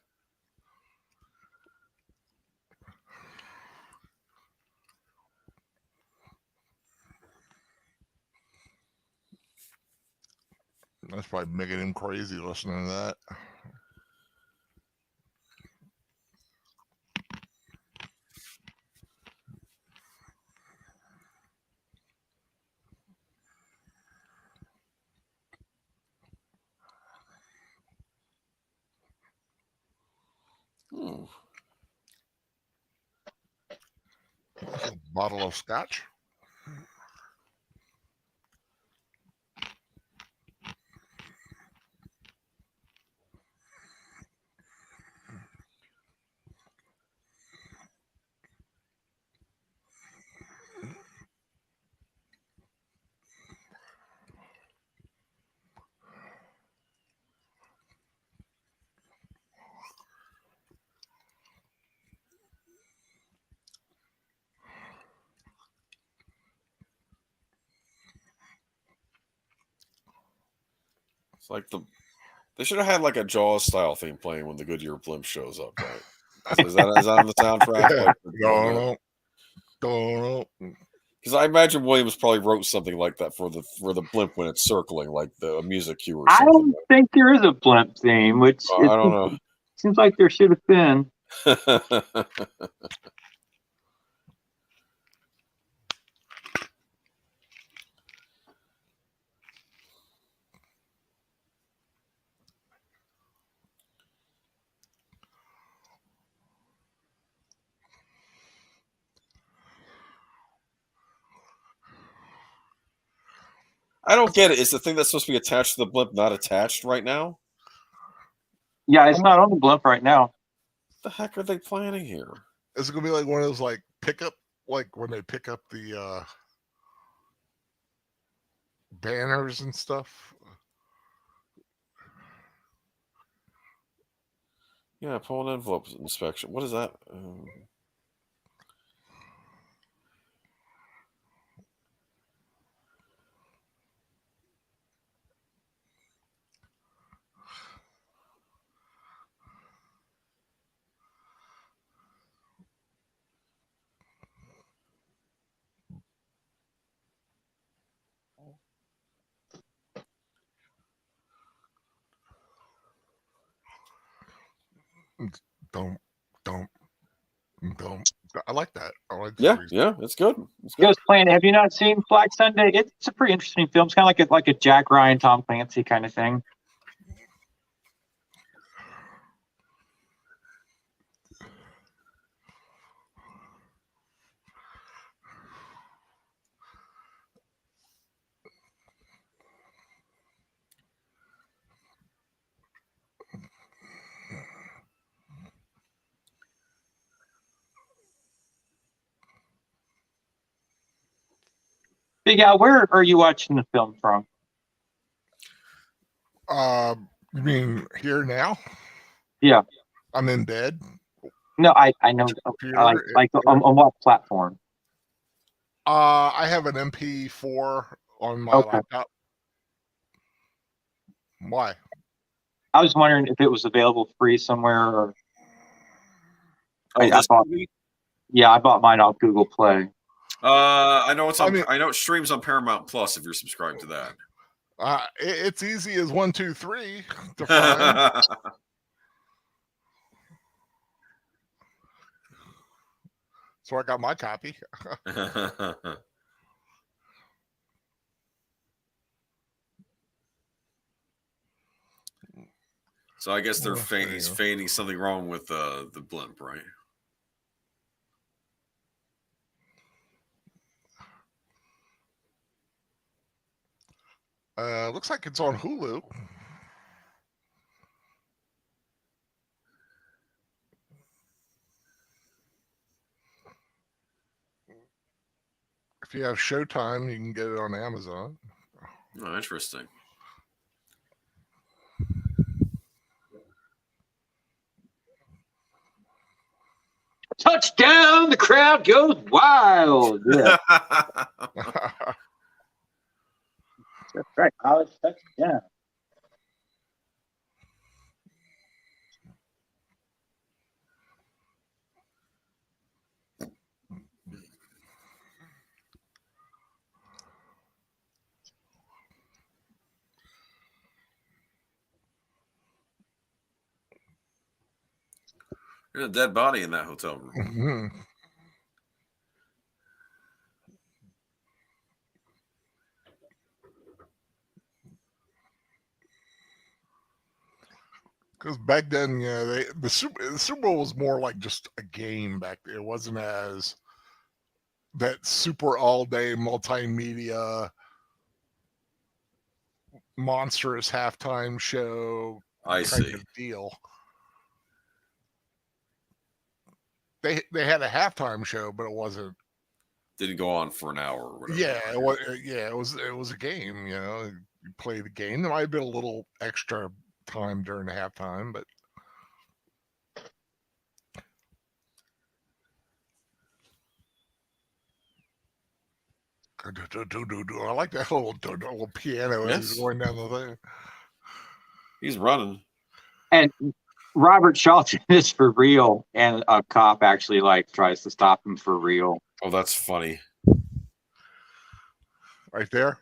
Speaker 3: That's probably making him crazy listening to that. That's a bottle of scotch.
Speaker 2: It's like they should have had like a Jaws style theme playing when the Goodyear blimp shows up, right? Is that on the soundtrack? Like,
Speaker 3: Don't know.
Speaker 2: Because I imagine Williams probably wrote something like that for the blimp when it's circling, like a music cue or
Speaker 1: I
Speaker 2: something.
Speaker 1: don't think there is a blimp theme, which
Speaker 2: I don't know.
Speaker 1: Seems like there should have been.
Speaker 2: I don't get it. Is the thing that's supposed to be attached to the blimp not attached right now?
Speaker 1: Yeah, it's not on the blimp right now.
Speaker 2: What the heck are they planning here?
Speaker 3: Is it gonna be like one of those like pickup, like when they pick up the banners and stuff?
Speaker 2: Yeah, pull an envelope inspection. What is that?
Speaker 3: Don't. I like that. I like that.
Speaker 2: Yeah, it's good. It's
Speaker 1: He
Speaker 2: good.
Speaker 1: was playing. Have you not seen Black Sunday? It's a pretty interesting film. It's kind of like a Jack Ryan, Tom Clancy kind of thing. Big Al, where are you watching the film from?
Speaker 3: You mean here now?
Speaker 1: Yeah.
Speaker 3: I'm in bed.
Speaker 1: No, I know. On what platform?
Speaker 3: I have an MP4 on my laptop. Why?
Speaker 1: I was wondering if it was available free somewhere. Or I bought mine off Google Play.
Speaker 2: I know I know it streams on Paramount Plus if you're subscribed to that.
Speaker 3: It's easy as 1, 2, 3 to find. So I got my copy.
Speaker 2: So I guess he's feigning something wrong with the blimp, right?
Speaker 3: Looks like it's on Hulu. If you have Showtime, you can get it on Amazon.
Speaker 2: Oh, interesting.
Speaker 1: touchdown! The crowd goes wild. Yeah, that's right. College touchdown.
Speaker 2: There's a dead body in that hotel room.
Speaker 3: Mhm. Because back then, the Super Bowl was more like just a game back then. It wasn't as that super all day multimedia monstrous halftime show
Speaker 2: I
Speaker 3: kind
Speaker 2: see.
Speaker 3: of deal. They had a halftime show, but it wasn't.
Speaker 2: Didn't go on for an hour or whatever.
Speaker 3: Yeah, it was. Yeah, it was a game. You play the game. There might have been a little extra time during the halftime, but I like that little piano as he's
Speaker 2: Yes.
Speaker 3: going down the thing.
Speaker 2: He's running.
Speaker 1: And Robert Shelton is for real, and a cop actually like tries to stop him for real.
Speaker 2: Oh, that's funny.
Speaker 3: Right there.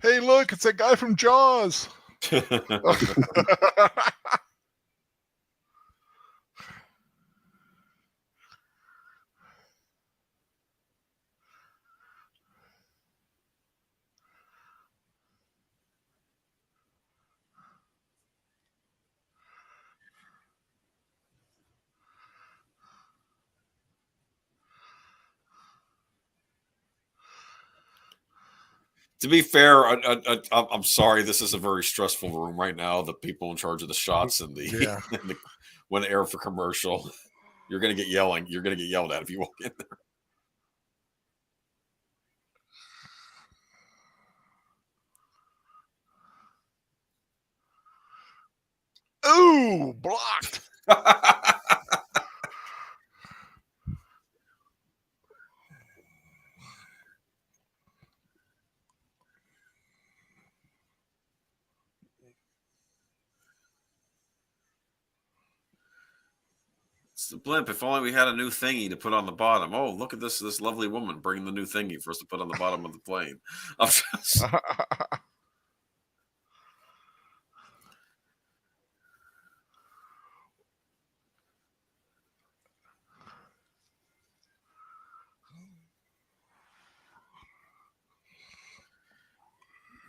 Speaker 3: Hey, look, it's that guy from Jaws.
Speaker 2: To be fair, I'm sorry. This is a very stressful room right now. The people in charge of the shots and
Speaker 3: Yeah.
Speaker 2: when air for commercial, you're gonna get yelling. You're gonna get yelled at if you walk in there.
Speaker 3: Ooh, blocked.
Speaker 2: It's the blimp. If only we had a new thingy to put on the bottom. Oh, look at this lovely woman bringing the new thingy for us to put on the bottom of the plane. I'm just,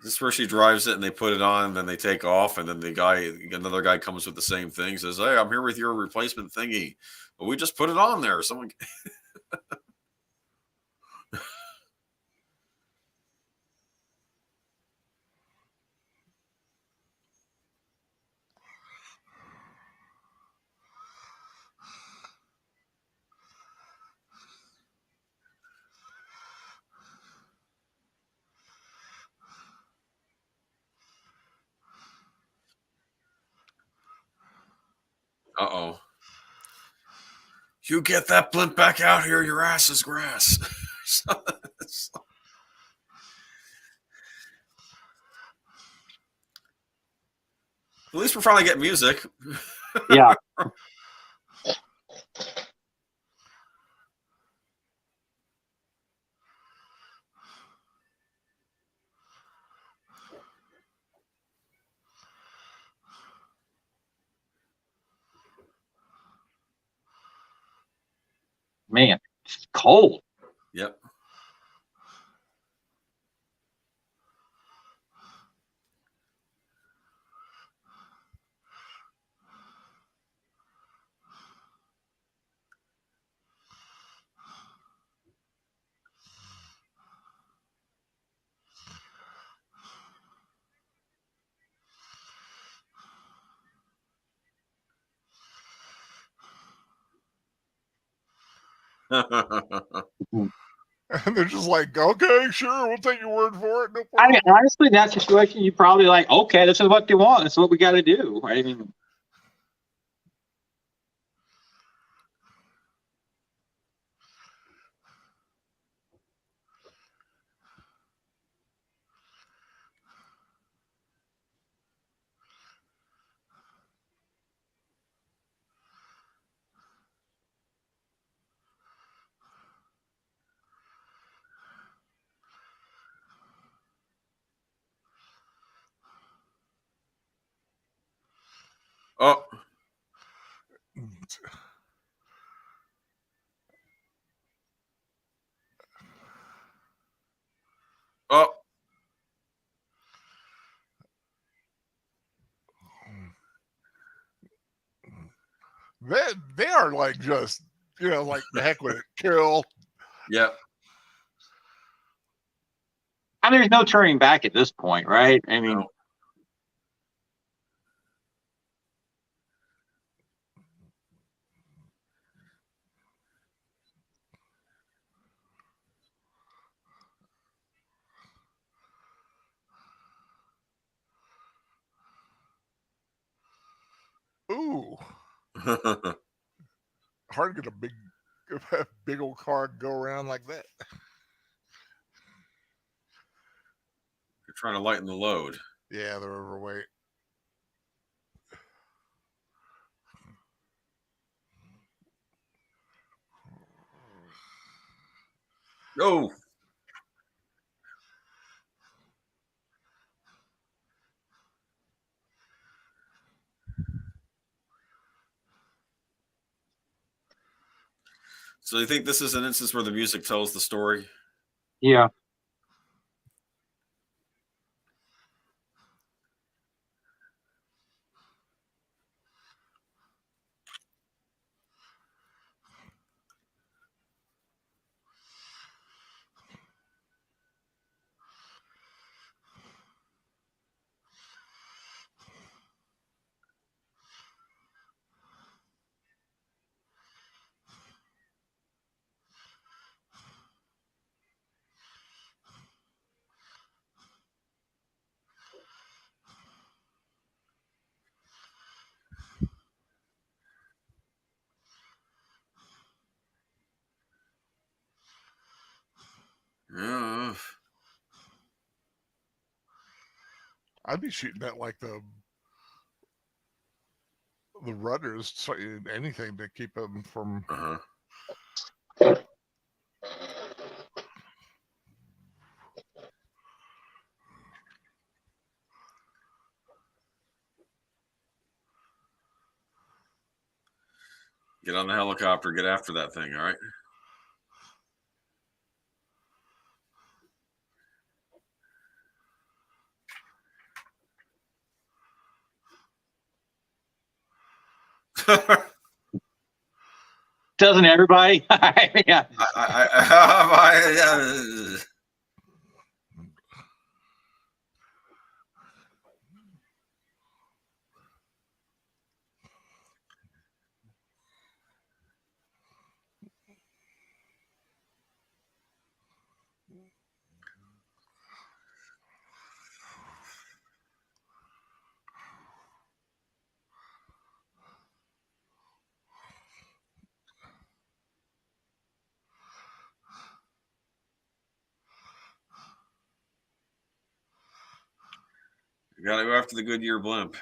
Speaker 2: this is where she drives it and they put it on, and then they take off, and then another guy comes with the same thing, says, "Hey, I'm here with your replacement thingy." But we just put it on there. Someone. Uh-oh. You get that blimp back out here, your ass is grass. At least we're finally getting music.
Speaker 1: Yeah. Man, it's cold.
Speaker 2: Yep.
Speaker 3: And they're just like, okay, sure, we'll take your word for it. No
Speaker 1: I
Speaker 3: problem.
Speaker 1: mean, honestly, in that situation, you probably like, okay, this is what they want. This is what we got to do. I mean,
Speaker 2: Oh, oh,
Speaker 3: They are like just, like the heck with it. Kill.
Speaker 2: yeah.
Speaker 1: I mean, there's no turning back at this point, right? I mean,
Speaker 2: No.
Speaker 3: Ooh. Hard to get a big old car go around like that.
Speaker 2: You're trying to lighten the load.
Speaker 3: Yeah, they're overweight.
Speaker 2: Oh, so you think this is an instance where the music tells the story?
Speaker 1: yeah.
Speaker 2: Yeah.
Speaker 3: I'd be shooting at like the rudders, so anything to keep them from.
Speaker 2: Uh-huh. Get on the helicopter. Get after that thing. All right.
Speaker 1: Doesn't everybody? Yeah.
Speaker 2: You gotta go after the Goodyear blimp.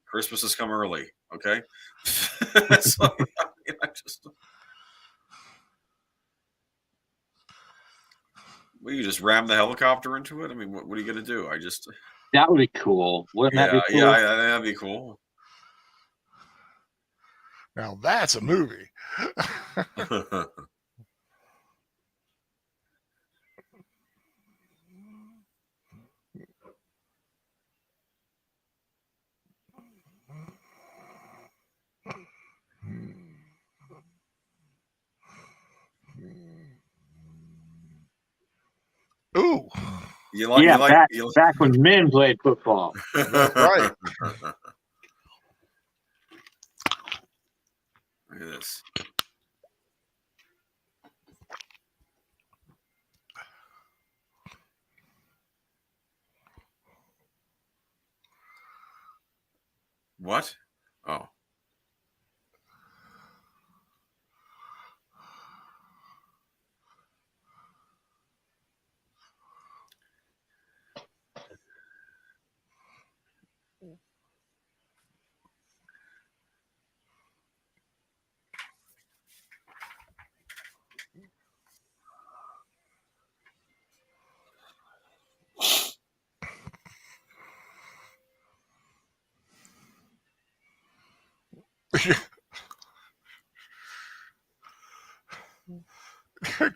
Speaker 2: Christmas has come early. Okay. So, I just. Well, you just ram the helicopter into it. I mean, what are you gonna do?
Speaker 1: That would be cool. Wouldn't that
Speaker 2: Yeah,
Speaker 1: be cool?
Speaker 2: yeah, that'd be cool.
Speaker 3: Now that's a movie. Ooh,
Speaker 2: You like?
Speaker 1: Yeah,
Speaker 2: You like? You
Speaker 1: back when men played football.
Speaker 3: that's right.
Speaker 2: Look at this. What? Oh.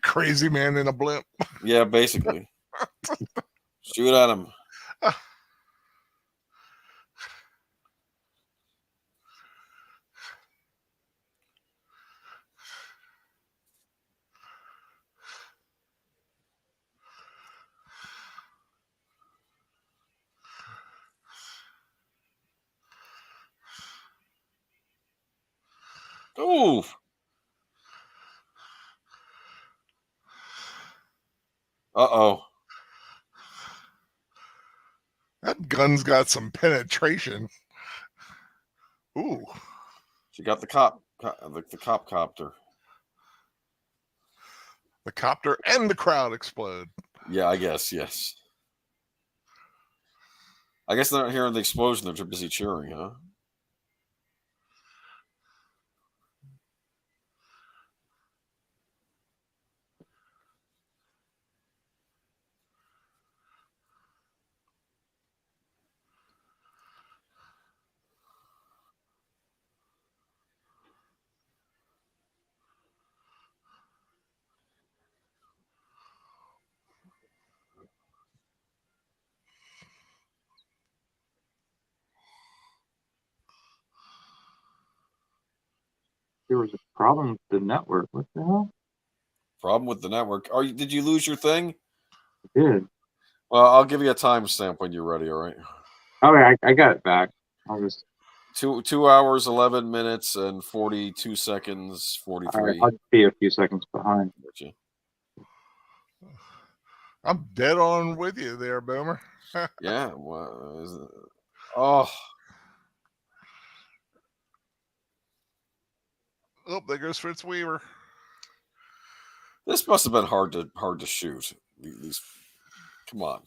Speaker 3: Crazy man in a blimp.
Speaker 2: Yeah, basically. Shoot at him. Ooh. Uh-oh.
Speaker 3: That gun's got some penetration. Ooh.
Speaker 2: She got the cop copter.
Speaker 3: The copter and the crowd explode.
Speaker 2: Yeah, I guess, yes. I guess they're not hearing the explosion. They're too busy cheering, huh?
Speaker 1: There was a problem with the network. What the hell?
Speaker 2: Problem with the network. Did you lose your thing?
Speaker 1: I did.
Speaker 2: Well, I'll give you a timestamp when you're ready, all right?
Speaker 1: Oh, yeah, I got it back. I'll just.
Speaker 2: 2 hours, 11 minutes, and 42 seconds, 43.
Speaker 1: I'll be a few seconds behind.
Speaker 2: Gotcha.
Speaker 3: I'm dead on with you there, Boomer.
Speaker 2: Yeah. Well, oh,
Speaker 3: Oh, there goes Fritz Weaver.
Speaker 2: this must have been hard to shoot. These, come on.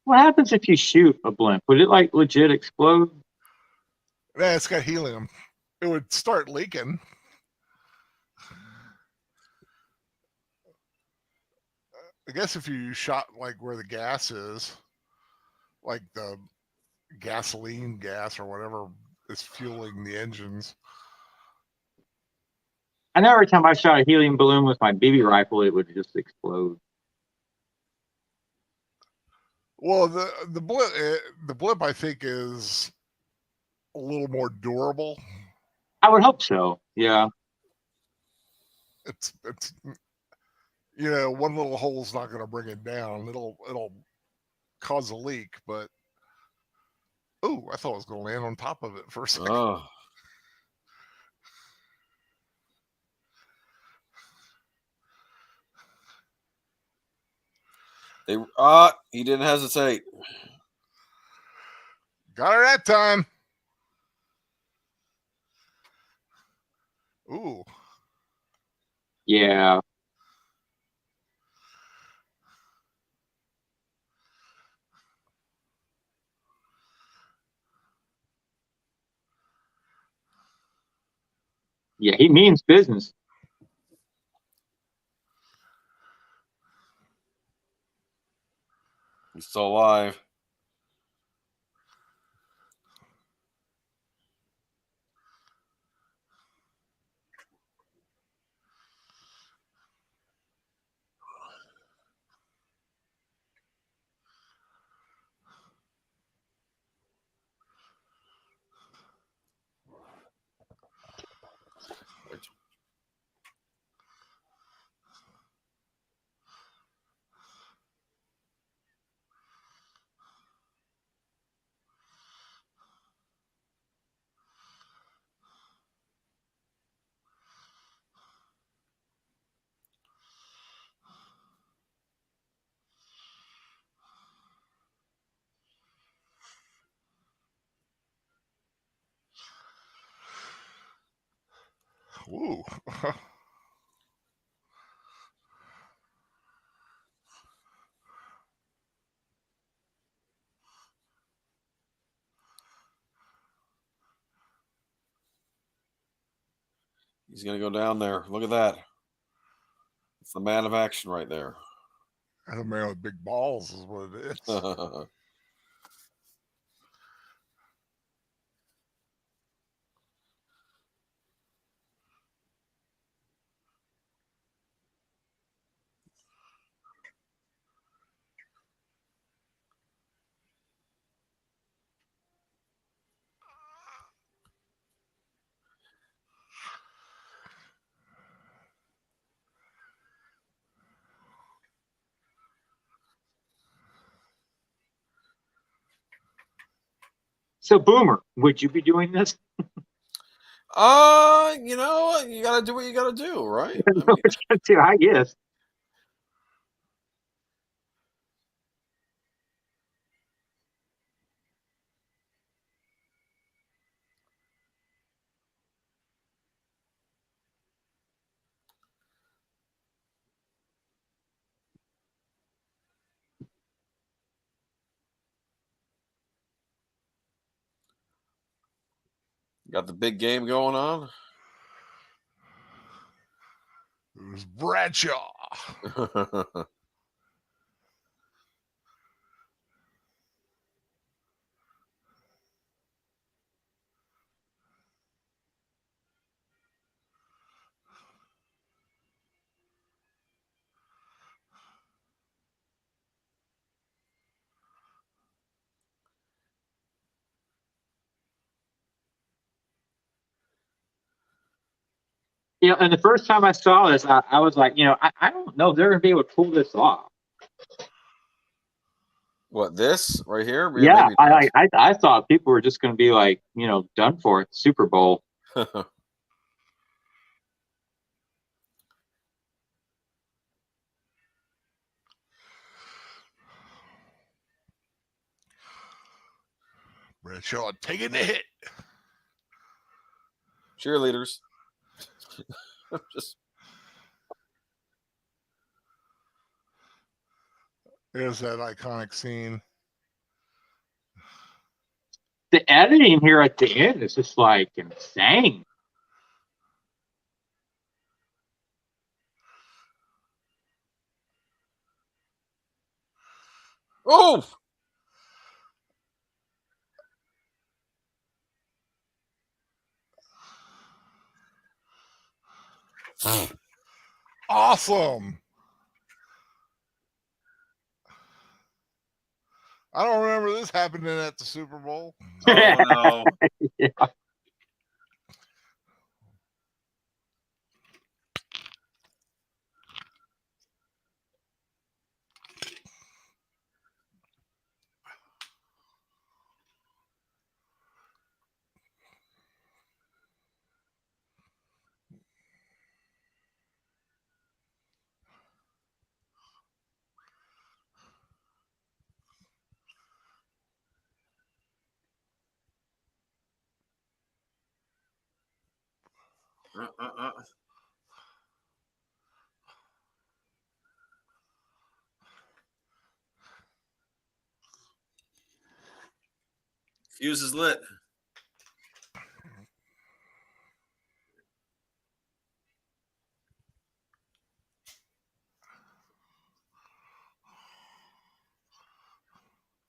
Speaker 1: What happens if you shoot a blimp? Would it like legit explode?
Speaker 3: Yeah, it's got helium. It would start leaking. I guess if you shot like where the gas is, like the gasoline gas or whatever is fueling the engines.
Speaker 1: I know every time I shot a helium balloon with my BB rifle, it would just explode.
Speaker 3: Well, the blip I think is a little more durable.
Speaker 1: I would hope so. Yeah.
Speaker 3: It's you know, one little hole's not going to bring it down. It'll cause a leak, but oh, I thought it was going to land on top of it for a second.
Speaker 2: Oh. He didn't hesitate.
Speaker 3: Got her that time. Ooh.
Speaker 1: Yeah. Yeah, he means business.
Speaker 2: He's still alive.
Speaker 3: Ooh.
Speaker 2: He's going to go down there. Look at that. It's the man of action right there.
Speaker 3: A man with big balls is what it is.
Speaker 1: So, Boomer, would you be doing this?
Speaker 2: You know, you got to do what you got to do, right?
Speaker 1: I know what you do, I guess.
Speaker 2: Got the big game going on.
Speaker 3: It was Bradshaw.
Speaker 1: And the first time I saw this, I was like, I don't know if they're going to be able to pull this off.
Speaker 2: What, this right here?
Speaker 1: Yeah,
Speaker 2: Maybe not.
Speaker 1: I thought people were just going to be like, done for at the Super Bowl.
Speaker 3: Bradshaw taking the hit.
Speaker 2: Cheerleaders. Just
Speaker 3: There's that iconic scene.
Speaker 1: The editing here at the end is just like insane.
Speaker 2: oh.
Speaker 3: Awesome. I don't remember this happening at the Super Bowl.
Speaker 2: Oh no.
Speaker 1: Yeah.
Speaker 2: Fuse is lit.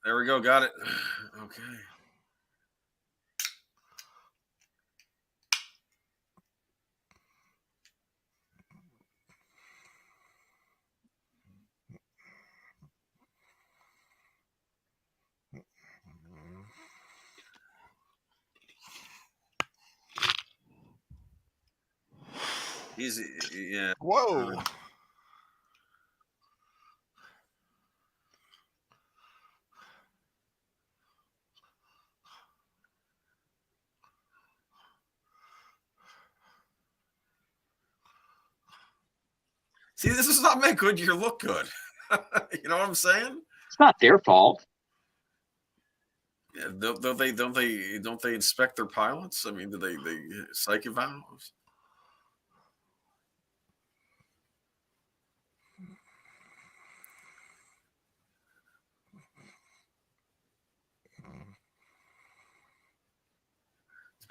Speaker 2: There we go. Got it. Okay. Easy. Yeah.
Speaker 3: Whoa.
Speaker 2: See, this does not make Goodyear look good. You know what I'm saying?
Speaker 1: It's not their fault.
Speaker 2: Yeah, don't they inspect their pilots? I mean, do they psych evals?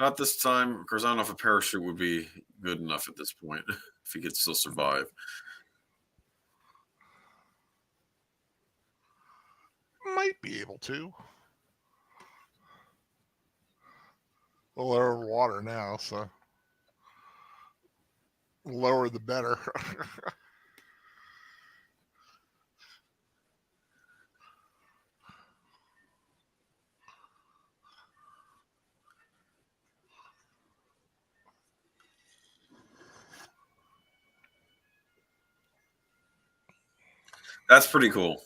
Speaker 2: Not this time. Of course, I don't know if a parachute would be good enough at this point if he could still survive.
Speaker 3: Might be able to. Well, they're in water now, so lower the better.
Speaker 2: That's pretty cool.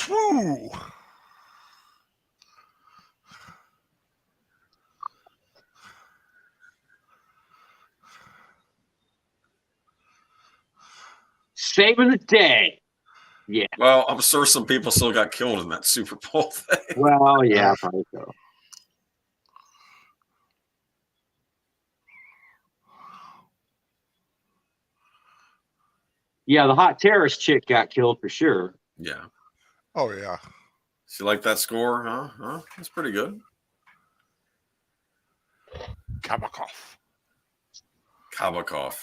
Speaker 3: Whew.
Speaker 1: Saving the day. Yeah.
Speaker 2: Well, I'm sure some people still got killed in that Super Bowl thing.
Speaker 1: Well, yeah, probably so. Yeah, the hot terrorist chick got killed for sure.
Speaker 2: Yeah.
Speaker 3: Oh yeah.
Speaker 2: So you like that score, huh? That's pretty good.
Speaker 3: Kabakov.
Speaker 2: Kabakov.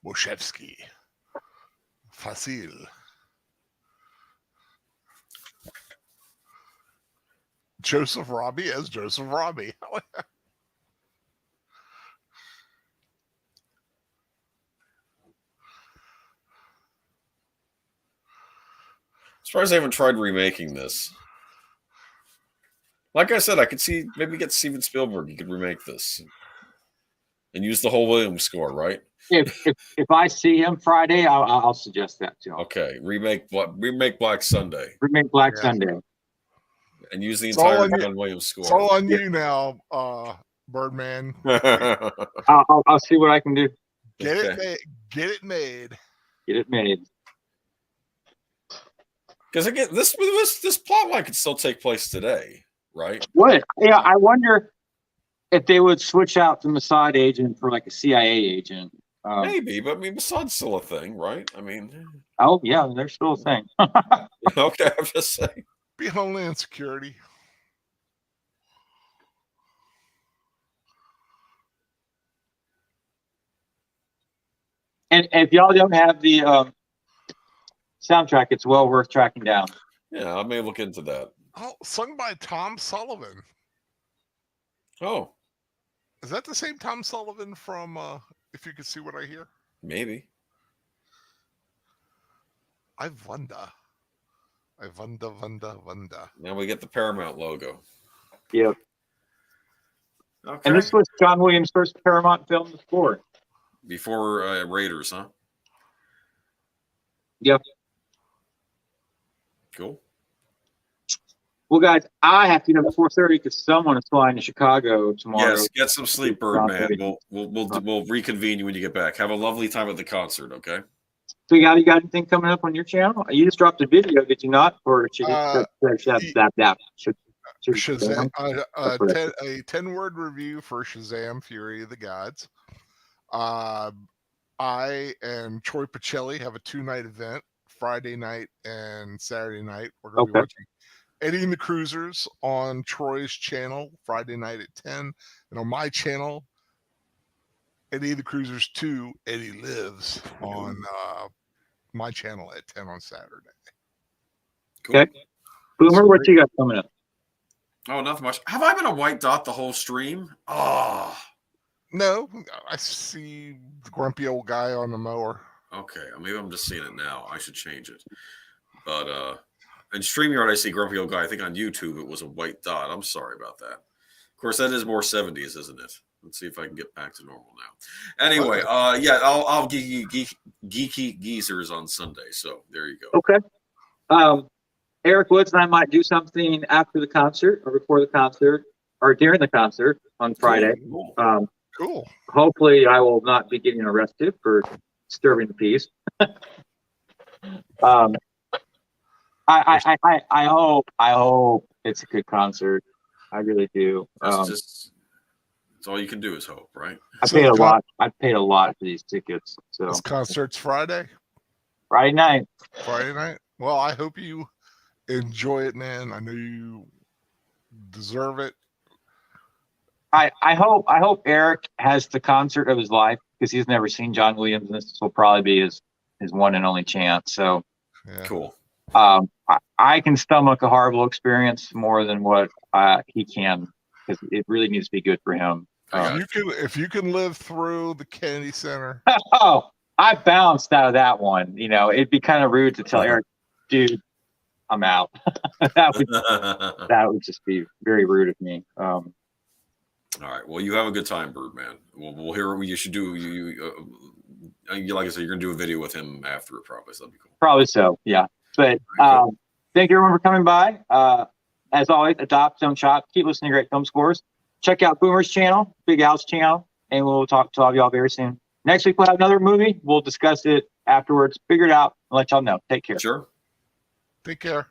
Speaker 3: Moshevsky. Fasil. Joseph Robbie as Joseph Robbie.
Speaker 2: Surprised they haven't tried remaking this. Like I said, I could see maybe get Steven Spielberg. He could remake this and use the whole Williams score, right?
Speaker 1: If I see him Friday, I'll suggest that to him.
Speaker 2: Okay, remake Black Sunday
Speaker 1: Remake Black
Speaker 3: Yeah.
Speaker 1: Sunday.
Speaker 2: and use the
Speaker 3: It's all
Speaker 2: entire
Speaker 3: on
Speaker 2: John Williams score.
Speaker 3: It's all on you now, Birdman.
Speaker 1: I'll see what I can do.
Speaker 3: Get
Speaker 2: Okay.
Speaker 3: it made. Get it made.
Speaker 1: Get it made.
Speaker 2: Because again, this plot line could still take place today, right?
Speaker 1: What? Yeah, I wonder if they would switch out the Mossad agent for like a CIA agent.
Speaker 2: Maybe, but I mean, Mossad's still a thing, right? I mean,
Speaker 1: Oh yeah, they're still a thing.
Speaker 2: okay, I'm just saying.
Speaker 3: Be Homeland Security.
Speaker 1: And if y'all don't have the soundtrack, it's well worth tracking down.
Speaker 2: Yeah, I may look into that.
Speaker 3: Oh, sung by Tom Sullivan.
Speaker 2: Oh,
Speaker 3: Is that the same Tom Sullivan from If You Could See What I Hear?
Speaker 2: maybe.
Speaker 3: I wonder.
Speaker 2: Now we get the Paramount logo.
Speaker 1: Yep.
Speaker 2: Okay.
Speaker 1: And this was John Williams' first Paramount film to score.
Speaker 2: Before Raiders, huh?
Speaker 1: Yep.
Speaker 2: Cool.
Speaker 1: Well, guys, I have to get up at 4:30 because someone is flying to Chicago tomorrow.
Speaker 2: Yes, get some sleep, Birdman. We'll reconvene you when you get back. Have a lovely time at the concert, okay?
Speaker 1: So you got anything coming up on your channel? You just dropped a video, did you not? Or should
Speaker 3: Shazam, a 10-word review for Shazam: Fury of the Gods. I and Troy Pacelli have a 2-night event, Friday night and Saturday night. We're going to be watching Eddie and the Cruisers on Troy's channel Friday night at 10, and on my channel, Eddie and the Cruisers 2, Eddie Lives on my channel at 10 on Saturday.
Speaker 2: Cool.
Speaker 1: Okay. Boomer, what you got coming up?
Speaker 2: Oh, nothing much. Have I been a white dot the whole stream? Oh,
Speaker 3: No, I see the grumpy old guy on the mower.
Speaker 2: okay. Maybe I'm just seeing it now. I should change it. But in StreamYard, I see grumpy old guy. I think on YouTube it was a white dot. I'm sorry about that. Of course, that is more 70s, isn't it? Let's see if I can get back to normal now. Anyway, yeah, I'll geeky geezers on Sunday. So there you go.
Speaker 1: Okay. Eric Woods and I might do something after the concert or before the concert or during the concert on Friday.
Speaker 2: Cool.
Speaker 3: Cool.
Speaker 1: Hopefully I will not be getting arrested for disturbing the peace. I hope it's a good concert. I really do.
Speaker 2: That's all you can do is hope, right?
Speaker 1: I
Speaker 3: So
Speaker 1: paid
Speaker 3: the
Speaker 1: a
Speaker 3: con-
Speaker 1: lot. I paid a lot for these tickets. So
Speaker 3: This concert's Friday
Speaker 1: Friday
Speaker 3: night. Well, I hope you enjoy it, man. I know you deserve it.
Speaker 1: I hope Eric has the concert of his life because he's never seen John Williams, and this will probably be his one and only chance. So
Speaker 3: Yeah.
Speaker 2: Cool.
Speaker 1: I can stomach a horrible experience more than what he can, because it really needs to be good for him.
Speaker 3: If you can live through the Kennedy Center,
Speaker 1: Oh, I bounced out of that one. You know, it'd be kind of rude to tell Eric, dude, I'm out. that would just be very rude of me.
Speaker 2: All right. Well, you have a good time, Birdman. We'll hear what you should do. Like I said, you're gonna do a video with him after it, probably. So that'd be cool.
Speaker 1: Probably so, yeah. But
Speaker 2: Cool.
Speaker 1: thank you everyone for coming by. As always, adopt, don't shop. Keep listening to great film scores. Check out Boomer's channel, Big Al's channel, and we'll talk to all of y'all very soon. Next week we'll have another movie. We'll discuss it afterwards, figure it out, and let y'all know. Take care.
Speaker 2: Sure.
Speaker 3: take care.